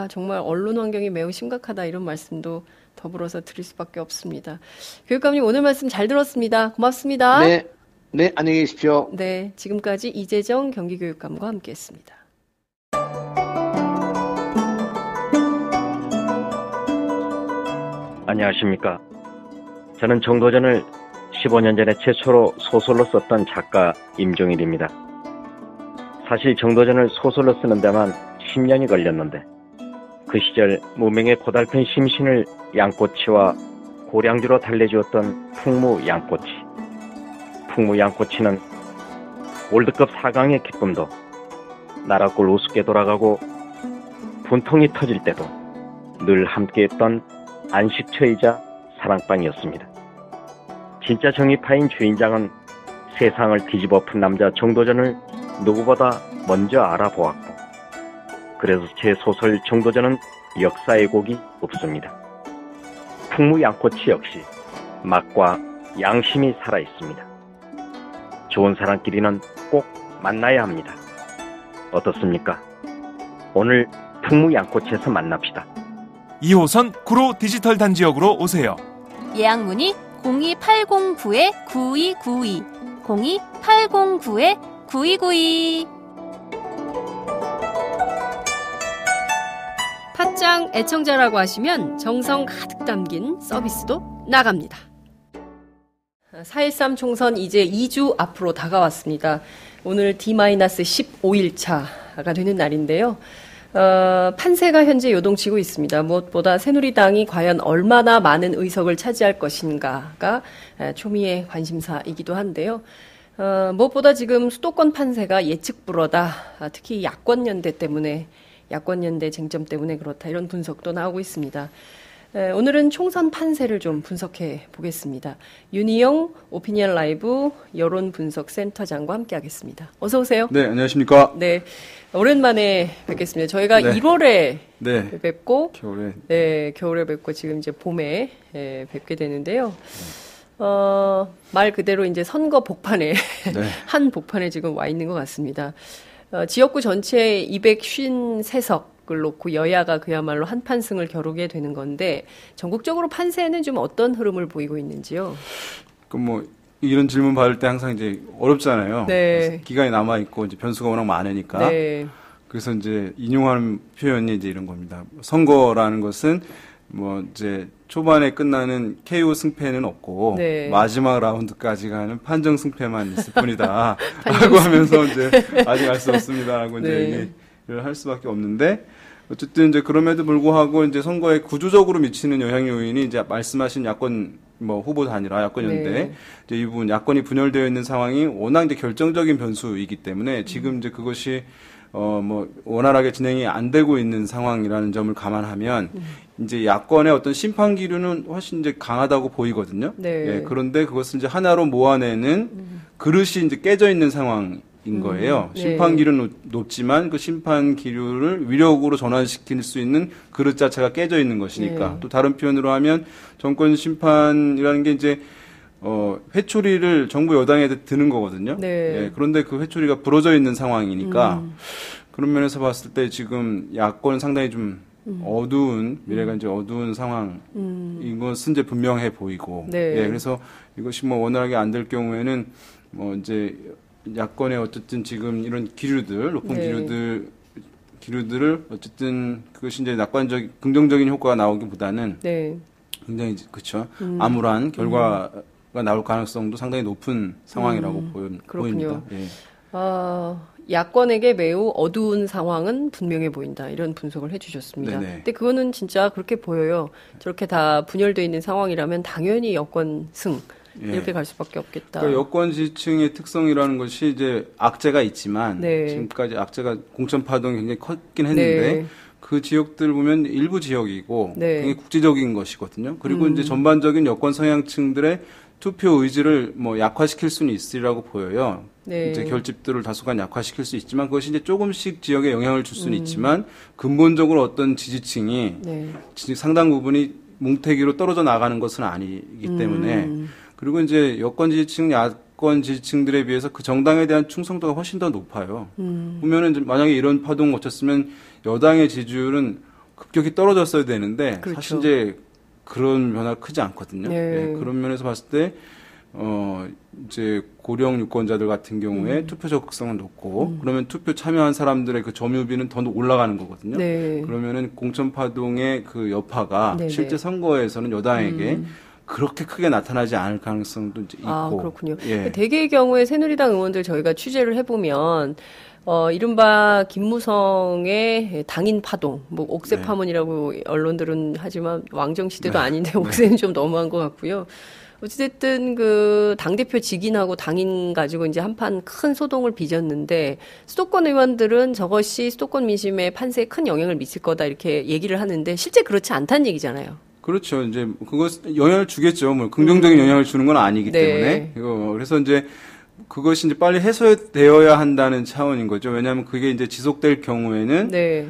정말 언론 환경이 매우 심각하다 이런 말씀도 더불어서 드릴 수밖에 없습니다. 교육감님 오늘 말씀 잘 들었습니다. 고맙습니다. 네, 네, 안녕히 계십시오. 네, 지금까지 이재정 경기교육감과 함께했습니다. 안녕하십니까. 저는 정도전을 15년 전에 최초로 소설로 썼던 작가 임종일입니다. 사실 정도전을 소설로 쓰는 데만 10년이 걸렸는데 그 시절 무명의 고달픈 심신을 양꼬치와 고량주로 달래주었던 풍무양꼬치. 풍무양꼬치는 월드컵 4강의 기쁨도 나라골 우습게 돌아가고 분통이 터질 때도 늘 함께했던 안식처이자 사랑방이었습니다. 진짜 정의파인 주인장은 세상을 뒤집어 푼 남자 정도전을 누구보다 먼저 알아보았고 그래서 제 소설 정도전은 역사의 곡이 없습니다. 풍무양꼬치 역시 맛과 양심이 살아있습니다. 좋은 사람끼리는 꼭 만나야 합니다. 어떻습니까? 오늘 풍무양꼬치에서 만납시다. 2호선 구로 디지털 단지역으로 오세요. 예약 문의 02809-9292 02809-9292. 팟짱 애청자라고 하시면 정성 가득 담긴 서비스도 나갑니다. 4.13 총선 이제 2주 앞으로 다가왔습니다. 오늘 D-15일차가 되는 날인데요. 판세가 현재 요동치고 있습니다. 무엇보다 새누리당이 과연 얼마나 많은 의석을 차지할 것인가가 초미의 관심사이기도 한데요. 무엇보다 지금 수도권 판세가 예측 불허다. 특히 야권연대 쟁점 때문에 그렇다. 이런 분석도 나오고 있습니다. 오늘은 총선 판세를 좀 분석해 보겠습니다. 윤희영 오피니언 라이브 여론분석센터장과 함께하겠습니다. 어서 오세요. 네, 안녕하십니까. 네, 오랜만에 뵙겠습니다. 저희가 네. 1월에 네. 뵙고 겨울에. 네, 겨울에 뵙고 지금 이제 봄에 뵙게 되는데요. 말 그대로 이제 선거 복판에 네. 한 복판에 지금 와 있는 것 같습니다. 지역구 전체 253석을 놓고 여야가 그야말로 한판승을 겨루게 되는 건데 전국적으로 판세는 좀 어떤 흐름을 보이고 있는지요? 이런 질문 받을 때 항상 이제 어렵잖아요. 네. 기간이 남아 있고 이제 변수가 워낙 많으니까. 네. 그래서 이제 인용하는 표현이 이제 이런 겁니다. 선거라는 것은 이제 초반에 끝나는 KO 승패는 없고 네. 마지막 라운드까지 가는 판정 승패만 있을 뿐이다. 라고 하면서 이제 아직 알 수 없습니다라고 이제 네. 얘기를 할 수밖에 없는데 어쨌든 이제 그럼에도 불구하고 이제 선거에 구조적으로 미치는 영향 요인이 이제 말씀하신 야권 후보도 아니라 야권 연대 네. 이제 이 부분 야권이 분열되어 있는 상황이 워낙 이제 결정적인 변수이기 때문에 지금 이제 그것이 원활하게 진행이 안 되고 있는 상황이라는 점을 감안하면 이제 야권의 어떤 심판 기류는 훨씬 이제 강하다고 보이거든요. 네. 예, 그런데 그것을 이제 하나로 모아내는 그릇이 이제 깨져 있는 상황인 거예요. 네. 심판 기류는 높지만 그 심판 기류를 위력으로 전환시킬 수 있는 그릇 자체가 깨져 있는 것이니까. 네. 또 다른 표현으로 하면 정권 심판이라는 게 이제 회초리를 정부 여당에 드는 거거든요. 네. 예, 그런데 그 회초리가 부러져 있는 상황이니까 그런 면에서 봤을 때 지금 야권은 상당히 좀 어두운 미래가 이제 어두운 상황인 것은 이제 분명해 보이고. 네. 예, 그래서 이것이 원활하게 안 될 경우에는 이제 야권의 어쨌든 지금 이런 기류들 높은 네. 기류들을 어쨌든 그것이 이제 긍정적인 효과가 나오기보다는 네. 굉장히 그렇죠. 암울한 결과가 나올 가능성도 상당히 높은 상황이라고 보입니다. 예. 야권에게 매우 어두운 상황은 분명해 보인다. 이런 분석을 해주셨습니다. 네네. 근데 그거는 진짜 그렇게 보여요. 저렇게 다 분열되어 있는 상황이라면 당연히 여권 승 예. 이렇게 갈 수밖에 없겠다. 그러니까 여권 지층의 특성이라는 것이 이제 악재가 있지만 네. 지금까지 악재가 공천 파동이 굉장히 컸긴 했는데 네. 그 지역들 보면 일부 지역이고 네. 굉장히 국지적인 것이거든요. 그리고 이제 전반적인 여권 성향층들의 투표 의지를 뭐 약화시킬 수는 있으리라고 보여요. 네. 이제 결집들을 다소간 약화시킬 수 있지만 그것이 이제 조금씩 지역에 영향을 줄 수는 있지만 근본적으로 어떤 지지층이 네. 상당 부분이 뭉태기로 떨어져 나가는 것은 아니기 때문에 그리고 이제 여권 지지층, 야권 지지층들에 비해서 그 정당에 대한 충성도가 훨씬 더 높아요. 보면은 이제 만약에 이런 파동을 거쳤으면 여당의 지지율은 급격히 떨어졌어야 되는데 그렇죠. 사실 이제 그런 변화가 크지 않거든요. 네. 예, 그런 면에서 봤을 때 이제 고령 유권자들 같은 경우에 투표 적극성은 높고 그러면 투표 참여한 사람들의 그 점유비는 더 올라가는 거거든요. 네. 그러면은 공천 파동의 그 여파가 네네. 실제 선거에서는 여당에게 그렇게 크게 나타나지 않을 가능성도 이제 있고. 아, 그렇군요. 예. 대개의 경우에 새누리당 의원들 저희가 취재를 해보면 이른바 김무성의 당인 파동, 뭐 옥새 네. 파문이라고 언론들은 하지만 왕정 시대도 네. 아닌데 옥새는 좀 너무한 것 같고요. 어찌됐든 그 당대표 직인하고 당인 가지고 이제 한판 큰 소동을 빚었는데 수도권 의원들은 저것이 수도권 민심의 판세에 큰 영향을 미칠 거다 이렇게 얘기를 하는데 실제 그렇지 않다는 얘기잖아요. 그렇죠. 이제 그것 영향을 주겠죠. 뭐 긍정적인 영향을 주는 건 아니기 네. 때문에. 그래서 이제 그것이 이제 빨리 해소되어야 한다는 차원인 거죠. 왜냐하면 그게 이제 지속될 경우에는 네.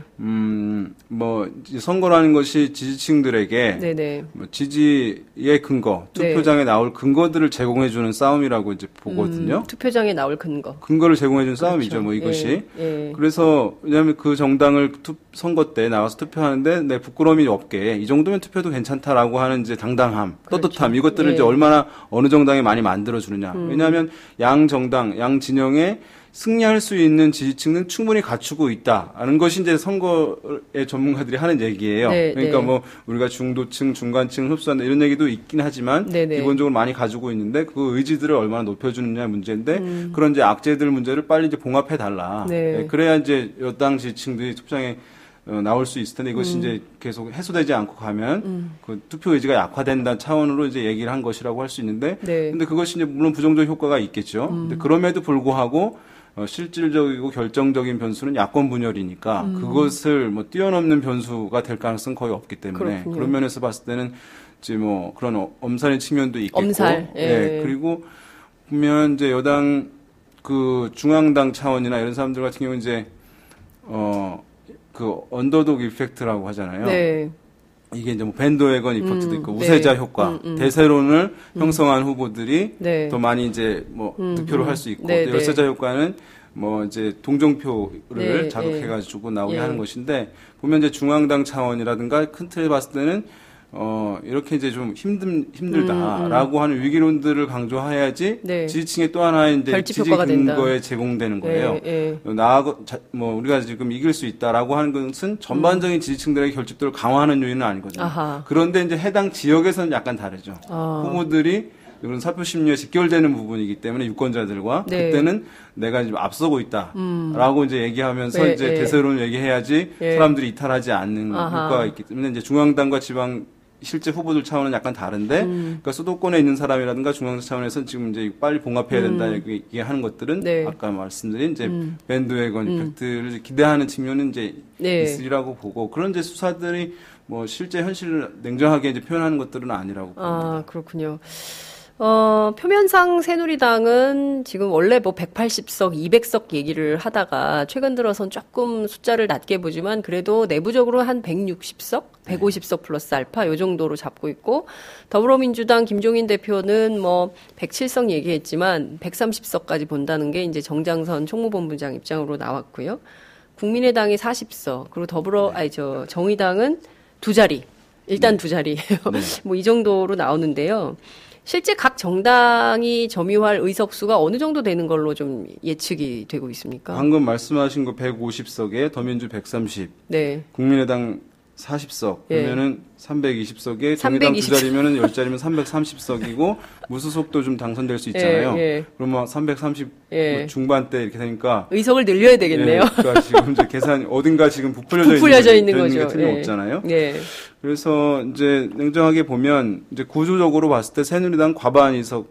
뭐 이제 선거라는 것이 지지층들에게 네네. 뭐 지지의 근거, 네. 투표장에 나올 근거들을 제공해 주는 싸움이라고 이제 보거든요. 투표장에 나올 근거. 근거를 제공해 주는 싸움이죠. 뭐 이것이. 예. 그래서 왜냐하면 그 정당을 선거 때 나와서 투표하는데 내 부끄러움이 없게 이 정도면 투표도 괜찮다라고 하는 이제 당당함, 그렇죠. 떳떳함 이것들을 예. 이제 얼마나 어느 정당에 많이 만들어 주느냐. 왜냐하면 양 정당, 양 진영에 승리할 수 있는 지지층은 충분히 갖추고 있다라는 것이 이제 선거의 전문가들이 하는 얘기예요. 네, 그러니까 네. 뭐 우리가 중도층, 중간층을 흡수한다 이런 얘기도 있긴 하지만 네, 네. 기본적으로 많이 가지고 있는데 그 의지들을 얼마나 높여주느냐 문제인데 그런 이제 악재들 문제를 빨리 이제 봉합해 달라. 네. 그래야 이제 여당 지지층들이 투표장에 나올 수 있을 텐데 이것이 이제 계속 해소되지 않고 가면 그 투표 의지가 약화된다는 차원으로 이제 얘기를 한 것이라고 할 수 있는데 네. 근데 그것이 이제 물론 부정적 효과가 있겠죠. 근데 그럼에도 불구하고 실질적이고 결정적인 변수는 야권 분열이니까 그것을 뭐 뛰어넘는 변수가 될 가능성은 거의 없기 때문에 그렇군요. 그런 면에서 봤을 때는 이제 뭐 그런 엄살의 측면도 있겠고 엄살, 예. 그리고 보면 이제 여당 그 중앙당 차원이나 이런 사람들 같은 경우는 이제 그 언더독 이펙트라고 하잖아요. 네. 이게 이제 뭐 밴드웨건 이펙트도 있고 네. 우세자 효과, 대세론을 형성한 후보들이 네. 더 많이 이제 뭐 득표를 할 수 있고 네, 또 네. 열세자 효과는 뭐 이제 동정표를 네, 자극해가지고 나오게 예. 하는 것인데 보면 이제 중앙당 차원이라든가 큰 틀에 봤을 때는 이렇게 이제 좀 힘들다라고 하는 위기론들을 강조해야지 네. 지지층의 또 하나의 이제 지지 결집효과가 된다. 근거에 제공되는 거예요. 예. 뭐 우리가 지금 이길 수 있다라고 하는 것은 전반적인 지지층들의 결집도를 강화하는 요인은 아니거든요. 아하. 그런데 이제 해당 지역에서는 약간 다르죠. 아. 후보들이 그런 사표 심리에 직결되는 부분이기 때문에 유권자들과 네. 그때는 내가 지금 앞서고 있다라고 이제 얘기하면서 네, 이제 네. 대세론을 얘기해야지 예. 사람들이 이탈하지 않는 아하. 효과가 있기 때문에 이제 중앙당과 지방 실제 후보들 차원은 약간 다른데, 그러니까 수도권에 있는 사람이라든가 중앙 차원에서 지금 이제 빨리 봉합해야 된다 이렇게 하는 것들은 네. 아까 말씀드린 이제 밴드웨건 이펙트를 기대하는 측면은 이제 네. 있으리라고 보고 그런 이제 수사들이 뭐 실제 현실을 냉정하게 이제 표현하는 것들은 아니라고 봅니다. 아, 그렇군요. 표면상 새누리당은 지금 원래 뭐 180석, 200석 얘기를 하다가 최근 들어선 조금 숫자를 낮게 보지만 그래도 내부적으로 한 160석, 150석 플러스 알파 요 정도로 잡고 있고 더불어민주당 김종인 대표는 뭐 107석 얘기했지만 130석까지 본다는 게 이제 정장선 총무본부장 입장으로 나왔고요. 국민의당이 40석, 그리고 정의당은 두 자리. 일단 두 자리예요. 뭐 이 정도로 나오는데요. 실제 각 정당이 점유할 의석수가 어느 정도 되는 걸로 좀 예측이 되고 있습니까? 방금 말씀하신 거 150석에 더민주 130, 네. 국민의당 40석, 예. 그러면은 320석에 정의당 두 320. 자리면은 10자리면 330석이고 무소속도 좀 당선될 수 있잖아요. 예. 그러면 330 예. 뭐 중반대 이렇게 되니까 의석을 늘려야 되겠네요. 예, 그러니까 지금 이제 계산이 어딘가 지금 부풀려져 있는 게 거죠. 틀림없잖아요. 예. 그래서 이제 냉정하게 보면 이제 구조적으로 봤을 때 새누리당 과반 의석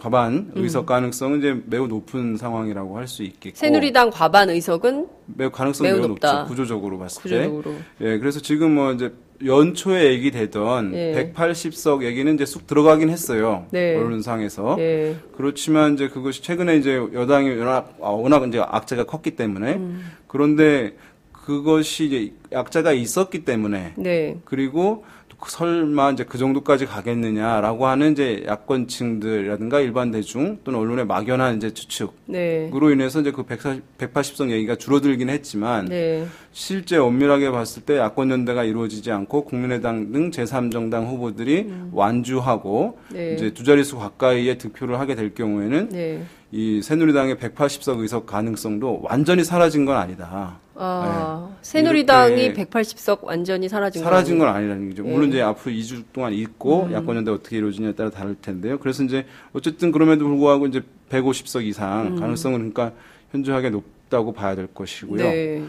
과반 의석 가능성은 이제 매우 높은 상황이라고 할 수 있겠고. 새누리당 과반 의석은 매우 가능성이 매우 높다. 높죠. 구조적으로 봤을 구조적으로. 때. 예, 그래서 지금 뭐 이제 연초에 얘기되던 예. 180석 얘기는 이제 쑥 들어가긴 했어요. 네. 언론상에서. 예. 그렇지만 이제 그것이 최근에 이제 여당이 워낙 이제 악재가 컸기 때문에 그런데 그것이 이제 약자가 있었기 때문에 네. 그리고 또 설마 이제 그 정도까지 가겠느냐라고 하는 이제 야권층들이라든가 일반 대중 또는 언론의 막연한 이제 추측으로 네. 인해서 이제 그 180석 얘기가 줄어들긴 했지만 네. 실제 엄밀하게 봤을 때 야권 연대가 이루어지지 않고 국민의당 등 제3정당 후보들이 완주하고 네. 이제 두 자릿수 가까이의 득표를 하게 될 경우에는 네. 이 새누리당의 180석 의석 가능성도 완전히 사라진 건 아니다. 아, 네. 새누리당이 이렇게 180석 완전히 사라진 건 아니라는 거죠. 예. 물론 이제 앞으로 2주 동안 있고 야권 연대 어떻게 이루어지냐에 따라 다를 텐데요. 그래서 이제 어쨌든 그럼에도 불구하고 이제 150석 이상 가능성은 그러니까 현저하게 높다고 봐야 될 것이고요. 네.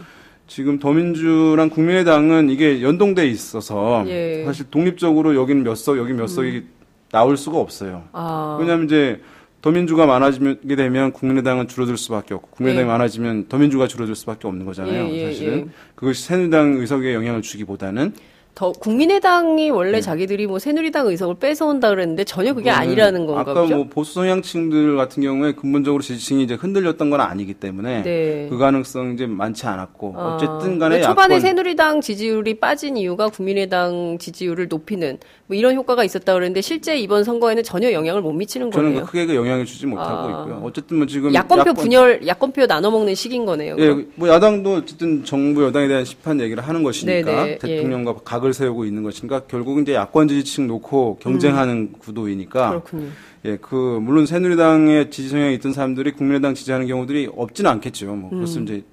지금 더민주랑 국민의당은 이게 연동돼 있어서 예. 사실 독립적으로 여기는 몇 석, 여기 몇 석이 나올 수가 없어요. 아. 왜냐하면 이제 더민주가 많아지게 되면 국민의당은 줄어들 수밖에 없고 국민의당이 예. 많아지면 더민주가 줄어들 수밖에 없는 거잖아요. 예, 예, 사실은 예. 그것이 새누리당 의석에 영향을 주기보다는 더 국민의당이 원래 네. 자기들이 뭐 새누리당 의석을 뺏어온다 그랬는데 전혀 그게 아니라는 건가 아까 보죠? 뭐 보수 성향층들 같은 경우에 근본적으로 지지층이 이제 흔들렸던 건 아니기 때문에 네. 그 가능성 이제 많지 않았고 아, 어쨌든 간에 그러니까 초반에 야권 새누리당 지지율이 빠진 이유가 국민의당 지지율을 높이는 뭐 이런 효과가 있었다 그랬는데 실제 이번 선거에는 전혀 영향을 못 미치는 저는 거네요. 크게 그 영향을 주지 못하고 있고요. 어쨌든 뭐 지금 야권표 나눠 먹는 시기인 거네요. 예, 그럼. 뭐 야당도 어쨌든 정부 여당에 대한 심판 얘기를 하는 것이니까 네네, 대통령과 각을 세우고 있는 것이니까 결국 이제 야권 지지층 놓고 경쟁하는 구도이니까 그렇군요. 예, 물론 새누리당의 지지 성향이 있던 사람들이 국민의당 지지하는 경우들이 없지는 않겠죠. 뭐 그것은 이제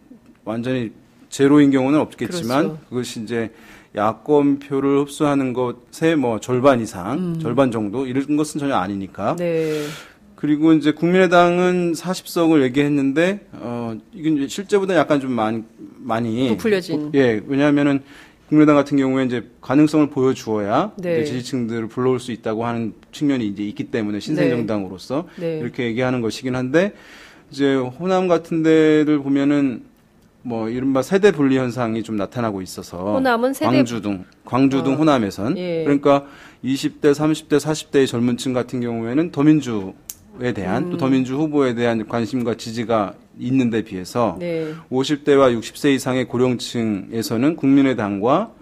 완전히 제로인 경우는 없겠지만 그렇죠. 그것이 이제 야권 표를 흡수하는 것의 뭐 절반 이상, 절반 정도 이런 것은 전혀 아니니까. 네. 그리고 이제 국민의당은 40석을 얘기했는데 이건 이제 실제보다 약간 좀 많이 부풀려진. 예, 왜냐하면은 국민의당 같은 경우에 이제 가능성을 보여주어야 네. 이제 지지층들을 불러올 수 있다고 하는 측면이 이제 있기 때문에 신생정당으로서 네. 이렇게 얘기하는 것이긴 한데 이제 호남 같은 데를 보면은 뭐 이른바 세대 분리 현상이 좀 나타나고 있어서 호남은 세대 광주 등 호남에선 예. 그러니까 20대, 30대, 40대의 젊은층 같은 경우에는 더민주에 대한 또 더민주 후보에 대한 관심과 지지가 있는데 비해서 네. 50대와 60세 이상의 고령층에서는 국민의당과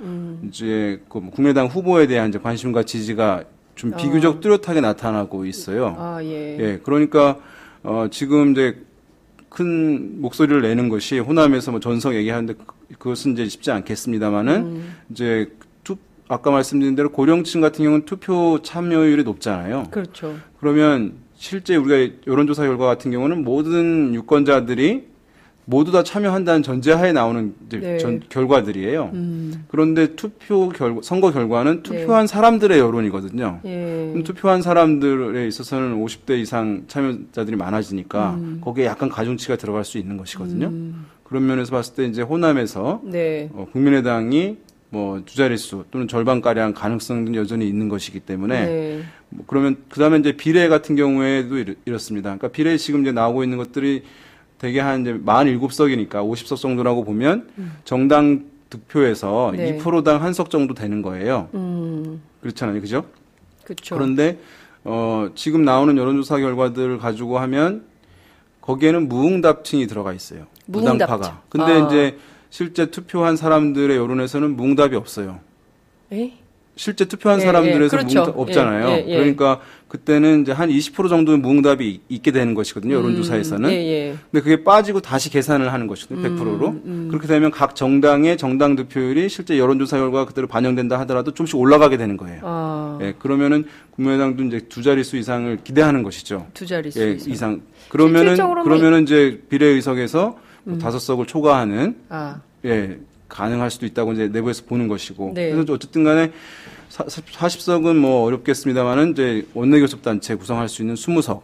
이제 그 국민의당 후보에 대한 이제 관심과 지지가 좀 비교적 뚜렷하게 나타나고 있어요. 아, 예. 예, 그러니까 지금 이제 큰 목소리를 내는 것이 호남에서 뭐 전석 얘기하는데 그것은 이제 쉽지 않겠습니다만은 이제 아까 말씀드린 대로 고령층 같은 경우는 투표 참여율이 높잖아요. 그렇죠. 그러면 실제 우리가 여론조사 결과 같은 경우는 모든 유권자들이 모두 다 참여한다는 전제하에 나오는 이제 네. 결과들이에요. 그런데 선거 결과는 투표한 사람들의 여론이거든요. 예. 그럼 투표한 사람들에 있어서는 50대 이상 참여자들이 많아지니까 거기에 약간 가중치가 들어갈 수 있는 것이거든요. 그런 면에서 봤을 때 이제 호남에서 네. 국민의당이 뭐 두 자릿수 또는 절반가량 가능성은 여전히 있는 것이기 때문에 네. 뭐 그러면 그다음에 이제 비례 같은 경우에도 이렇습니다. 그러니까 비례 지금 이제 나오고 있는 것들이 대개 한 이제 47석이니까 50석 정도라고 보면 정당 득표에서 네. 2%당 한 석 정도 되는 거예요. 그렇잖아요. 그죠? 그렇죠. 그런데 지금 나오는 여론조사 결과들을 가지고 하면 거기에는 무응답층이 들어가 있어요. 무응답층. 무당파가. 근데 이제 실제 투표한 사람들의 여론에서는 무응답이 없어요. 에? 실제 투표한 예, 사람들에서 예, 그렇죠. 무응답 없잖아요. 예, 예, 예. 그러니까 그때는 이제 한 20% 정도의 무응답이 있게 되는 것이거든요. 여론조사에서는. 예, 예. 근데 그게 빠지고 다시 계산을 하는 것이거든요. 100%로. 그렇게 되면 각 정당의 정당 득표율이 실제 여론조사 결과가 그대로 반영된다 하더라도 좀씩 올라가게 되는 거예요. 아, 예, 그러면은 국민의당도 이제 두 자릿수 이상을 기대하는 것이죠. 두 자릿수 예, 이상. 그러면은 이제 비례의석에서 5석을 초과하는 예, 가능할 수도 있다고 이제 내부에서 보는 것이고. 네. 그래서 어쨌든 간에 40석은 뭐 어렵겠습니다만은 이제 원내교섭단체 구성할 수 있는 20석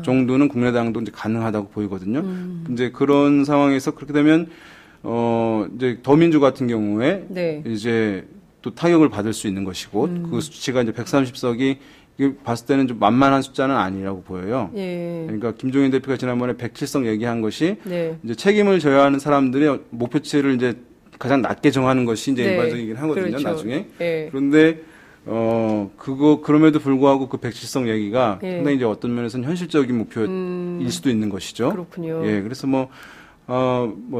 정도는 국민의당도 이제 가능하다고 보이거든요. 이제 그런 상황에서 그렇게 되면 이제 더민주 같은 경우에 네. 이제 또 타격을 받을 수 있는 것이고 그 수치가 이제 130석이 그게 봤을 때는 좀 만만한 숫자는 아니라고 보여요. 예. 그러니까 김종인 대표가 지난번에 107석 얘기한 것이 네. 이제 책임을 져야 하는 사람들의 목표치를 이제 가장 낮게 정하는 것이 이제 네. 일반적이긴 하거든요. 그렇죠. 나중에. 예. 그런데 그럼에도 불구하고 그 107석 얘기가 예. 상당히 이제 어떤 면에서는 현실적인 목표일 수도 있는 것이죠. 그렇군요. 예, 그래서 뭐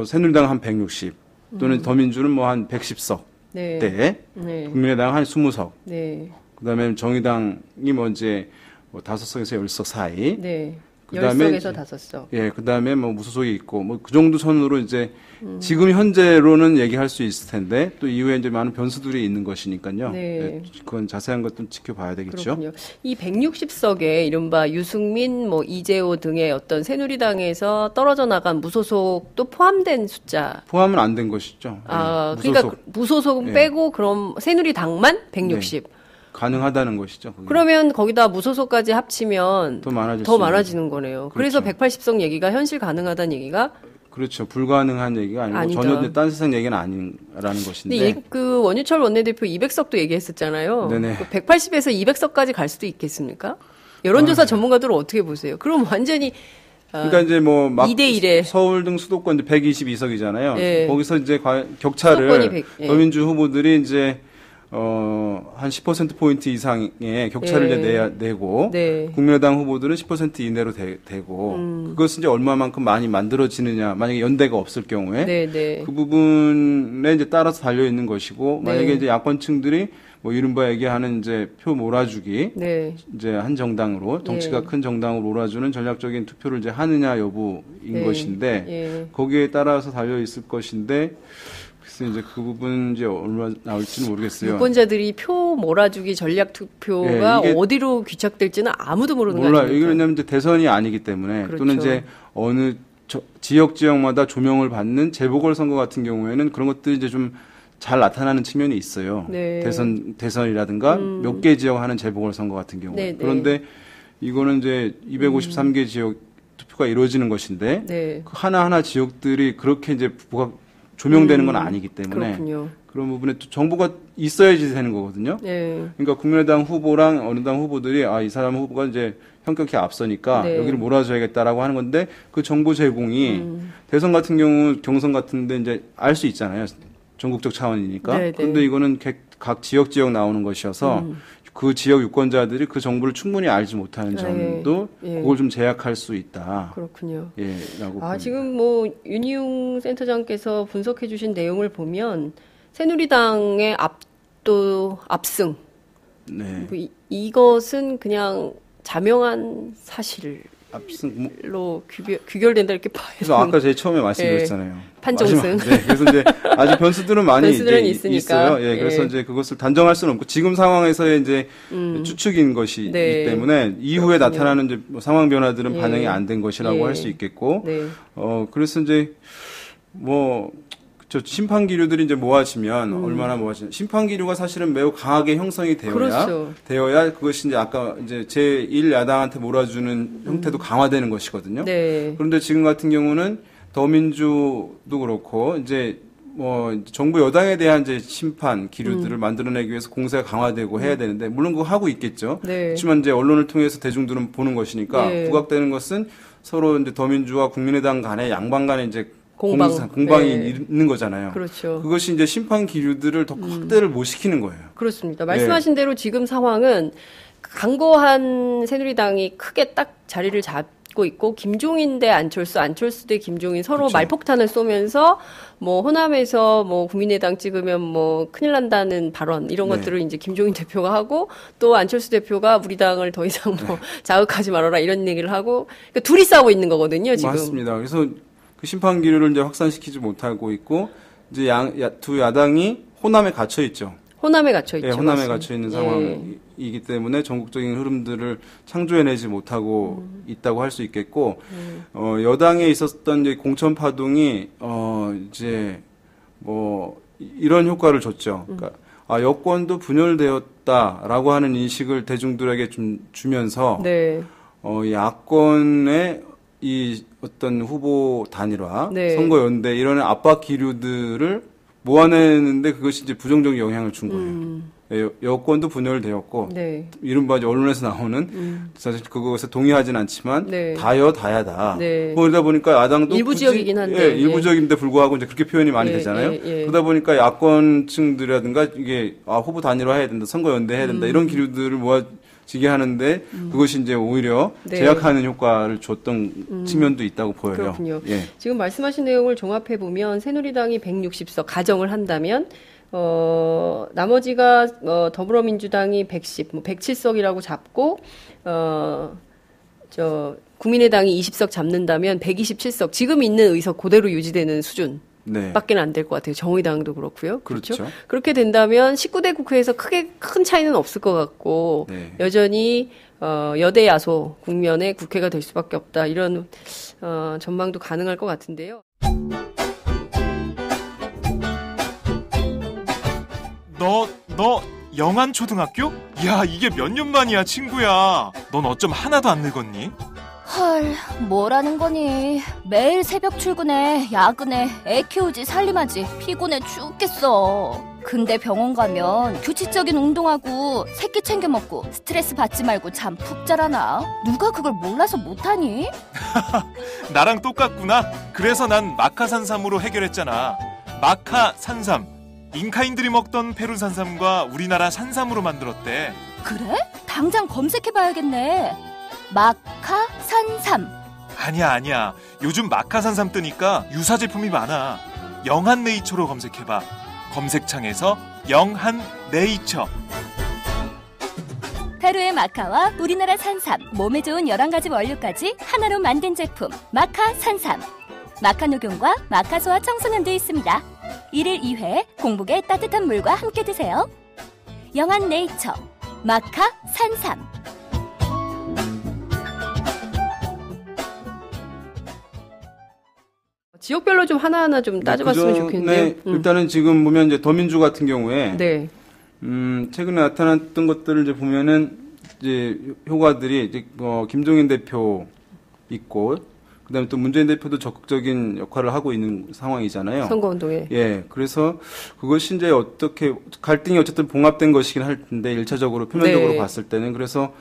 새누리당 한 160 또는 더민주는 뭐 한 110석 네. 대 네. 국민의당 한 20석 네. 그다음에 정의당이 뭐 이제 5석에서 10석 사이 네. 그다음에 10석에서 5석. 예, 그다음에 뭐 무소속이 있고 뭐 그 정도 선으로 이제 지금 현재로는 얘기할 수 있을 텐데 또 이후에 이제 많은 변수들이 있는 것이니까요. 네. 예, 그건 자세한 것도 지켜봐야 되겠죠. 그렇군요. 이 160석에 이른바 유승민, 뭐 이재호 등의 어떤 새누리당에서 떨어져 나간 무소속도 포함된 숫자. 포함은 안 된 것이죠. 아, 예, 그러니까 무소속은 예. 빼고 그럼 새누리당만 160. 가능하다는 것이죠. 그게. 그러면 거기다 무소속까지 합치면 더 많아질 더 수 있는 많아지는 거네요. 그래서 그렇죠. 180석 얘기가 현실 가능하다는 얘기가. 그렇죠. 불가능한 얘기가 아니고 아니다. 전혀 이제 딴 세상 얘기는 아니라는 것인데. 근데 그 원유철 원내대표 200석도 얘기했었잖아요. 네네. 180에서 200석까지 갈 수도 있겠습니까? 여론조사 전문가들은 어떻게 보세요? 그럼 완전히 그러니까 이제 뭐 막 2대1에 서울 등 수도권 122석이잖아요. 예. 거기서 이제 수도권이 격차를 100, 예. 더민주 후보들이 이제 한 10% 포인트 이상의 격차를 예. 이제 내고 네. 국민의당 후보들은 10% 이내로 되고 그것은 이제 얼마만큼 많이 만들어지느냐 만약에 연대가 없을 경우에 네. 그 부분에 이제 따라서 달려 있는 것이고 만약에 네. 이제 야권층들이 뭐 이른바 얘기하는 이제 표 몰아주기 네. 이제 한 정당으로 덩치가 예. 큰 정당으로 몰아주는 전략적인 투표를 이제 하느냐 여부인 네. 것인데 예. 거기에 따라서 달려 있을 것인데 글쎄 이제 그 부분 이제 얼마 나올지는 모르겠어요. 유권자들이 표 몰아주기 전략 투표가 예, 이게 어디로 귀착될지는 아무도 모르는 거 몰라. 아닙니까? 이게 왜냐하면 이제 대선이 아니기 때문에 그렇죠. 또는 이제 어느 지역마다 조명을 받는 재보궐 선거 같은 경우에는 그런 것들이 이제 좀 잘 나타나는 측면이 있어요. 네. 대선이라든가 몇 개 지역 하는 재보궐 선거 같은 경우에. 네, 네. 그런데 이거는 이제 253개 지역 투표가 이루어지는 것인데 네. 그 하나하나 지역들이 그렇게 이제 조명되는 건 아니기 때문에 그렇군요. 그런 부분에 또 정보가 있어야지 되는 거거든요. 네. 그러니까 국민의당 후보랑 어느 당 후보들이 이 사람 후보가 이제 현격히 앞서니까 네. 여기를 몰아줘야겠다라고 하는 건데 그 정보 제공이 대선 같은 경우 경선 같은데 이제 알 수 있잖아요. 전국적 차원이니까. 네, 네. 그런데 이거는 각 지역 나오는 것이어서 그 지역 유권자들이 그 정보를 충분히 알지 못하는 점도 예. 그걸 좀 제약할 수 있다. 그렇군요. 예, 라고 봅니다. 지금 뭐 윤희용 센터장께서 분석해 주신 내용을 보면 새누리당의 압승. 네. 뭐 이것은 그냥 자명한 사실로 앞선 귀결된다 이렇게 봐야 그래서 아까 제일 처음에 말씀드렸잖아요. 판정승. 네, 그래서 이제 아직 변수들은 많이 변수들은 이제 있으니까. 있어요. 예, 그래서 예. 이제 그것을 단정할 수는 없고 지금 상황에서의 이제 추측인 것이기 네. 때문에 이후에 그렇군요. 나타나는 이제 뭐 상황 변화들은 예. 반영이 안 된 것이라고 예. 할 수 있겠고, 네. 그래서 이제 심판 기류들이 이제 모아지면 얼마나 모아지냐. 심판 기류가 사실은 매우 강하게 형성이 그렇죠. 되어야 그것이 이제 아까 이제 제1야당한테 몰아주는 형태도 강화되는 것이거든요. 네. 그런데 지금 같은 경우는 더민주도 그렇고 이제 정부 여당에 대한 이제 심판 기류들을 만들어내기 위해서 공세가 강화되고 해야 되는데 물론 그거 하고 있겠죠. 네. 그렇지만 이제 언론을 통해서 대중들은 보는 것이니까 네. 부각되는 것은 서로 이제 더민주와 국민의당 간의 양방 간의 이제 네. 공방이 있는 거잖아요. 그렇죠. 그것이 이제 심판 기류들을 더 확대를 못 시키는 거예요. 그렇습니다. 말씀하신 대로 지금 상황은 강고한 새누리당이 크게 딱 자리를 잡고 있고 김종인 대 안철수 대 김종인 서로 그렇죠. 말폭탄을 쏘면서 뭐 호남에서 뭐 국민의당 찍으면 뭐 큰일 난다는 발언 이런 네. 것들을 이제 김종인 대표가 하고 또 안철수 대표가 우리 당을 더 이상 뭐 자극하지 말아라 이런 얘기를 하고 그러니까 둘이 싸우고 있는 거거든요, 지금. 맞습니다. 그래서 그 심판 기류를 이제 확산시키지 못하고 있고 이제 두 야당이 호남에 갇혀 있죠. 호남에 갇혀 있죠. 예, 호남에 맞습니다. 갇혀 있는 예. 상황이기 때문에 전국적인 흐름들을 창조해내지 못하고 있다고 할 수 있겠고, 여당에 있었던 이제 공천 파동이 이제 이런 효과를 줬죠. 그러니까 여권도 분열되었다라고 하는 인식을 대중들에게 좀 주면서 네. 야권의 이 어떤 후보 단일화, 네. 선거 연대 이런 압박 기류들을 모아내는데 그것이 이제 부정적 영향을 준 거예요. 여권도 분열되었고 네. 이른바 이제 언론에서 나오는 사실 그것에 동의하진 않지만 네. 다야다. 네. 그러다 보니까 야당도 일부지역이긴 한데 일부지역인데 불구하고 이제 그렇게 표현이 많이 되잖아요. 그러다 보니까 야권층들이라든가 이게 후보 단일화해야 된다, 선거 연대해야 된다 이런 기류들을 모아지게 하는데 그것이 이제 오히려 네. 제약하는 효과를 줬던 측면도 있다고 보여요. 그렇군요. 예. 지금 말씀하신 내용을 종합해 보면 새누리당이 160석 가정을 한다면 나머지가 더불어민주당이 110, 107석이라고 잡고 국민의당이 20석 잡는다면 127석 지금 있는 의석 그대로 유지되는 수준. 네. 밖에는 안 될 것 같아요. 정의당도 그렇고요. 그렇죠. 그렇게 된다면 19대 국회에서 큰 차이는 없을 것 같고 네. 여전히 여대 야소 국면의 국회가 될 수밖에 없다. 이런 전망도 가능할 것 같은데요. 너 영안초등학교? 야, 이게 몇 년 만이야, 친구야. 넌 어쩜 하나도 안 늙었니? 헐, 뭐라는 거니. 매일 새벽 출근해, 야근해, 애 키우지, 살림하지, 피곤해 죽겠어. 근데 병원 가면 규칙적인 운동하고 새끼 챙겨 먹고 스트레스 받지 말고 잠 푹 자라나? 누가 그걸 몰라서 못하니? 나랑 똑같구나. 그래서 난 마카산삼으로 해결했잖아. 마카산삼. 잉카인들이 먹던 페루 산삼과 우리나라 산삼으로 만들었대. 그래? 당장 검색해봐야겠네. 마카산삼. 아니야. 요즘 마카산삼 뜨니까 유사 제품이 많아. 영한네이처로 검색해봐. 검색창에서 영한네이처. 페루의 마카와 우리나라 산삼, 몸에 좋은 11가지 원료까지 하나로 만든 제품 마카산삼. 마카 녹용과 마카소와 청소년도 있습니다. 1일 2회 공복에 따뜻한 물과 함께 드세요. 영한네이처 마카산삼. 지역별로 좀 하나하나 좀 따져봤으면 좋겠는데요. 일단은 지금 보면 이제 더민주 같은 경우에 네. 최근에 나타났던 것들을 이제 보면은 이제 효과들이 이제 김종인 대표 있고 그다음에 또 문재인 대표도 적극적인 역할을 하고 있는 상황이잖아요. 선거운동에. 예. 그래서 그것이 이제 어떻게 긍정이 어쨌든 봉합된 것이긴 할 텐데 1차적으로 표면적으로 네. 봤을 때는 그래서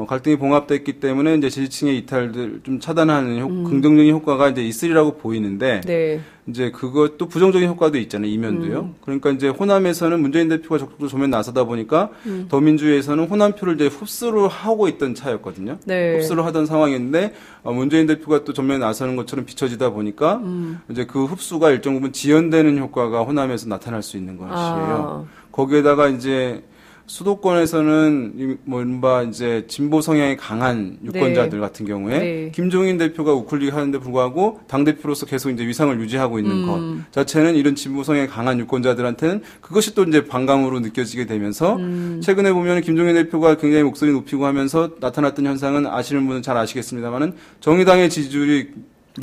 갈등이 봉합됐기 때문에 이제 지지층의 이탈들 좀 차단하는 긍정적인 효과가 이제 있으리라고 보이는데 네. 이제 그것도 부정적인 효과도 있잖아요. 이면도요. 그러니까 이제 호남에서는 문재인 대표가 적극적으로 조면 나서다 보니까 더민주에서는 호남표를 이제 흡수를 하고 있던 차였거든요. 네. 흡수를 하던 상황인데 문재인 대표가 또 전면에 나서는 것처럼 비춰지다 보니까 이제 그 흡수가 일정 부분 지연되는 효과가 호남에서 나타날 수 있는 것이에요. 거기에다가 이제 수도권에서는 이른바 이제 진보 성향이 강한 유권자들 네. 같은 경우에 네. 김종인 대표가 우클릭 하는데 불구하고 당 대표로서 계속 이제 위상을 유지하고 있는 것 자체는 이런 진보 성향이 강한 유권자들한테는 그것이 또 이제 반감으로 느껴지게 되면서 최근에 보면 김종인 대표가 굉장히 목소리 높이고 하면서 나타났던 현상은 아시는 분은 잘 아시겠습니다만은 정의당의 지지율이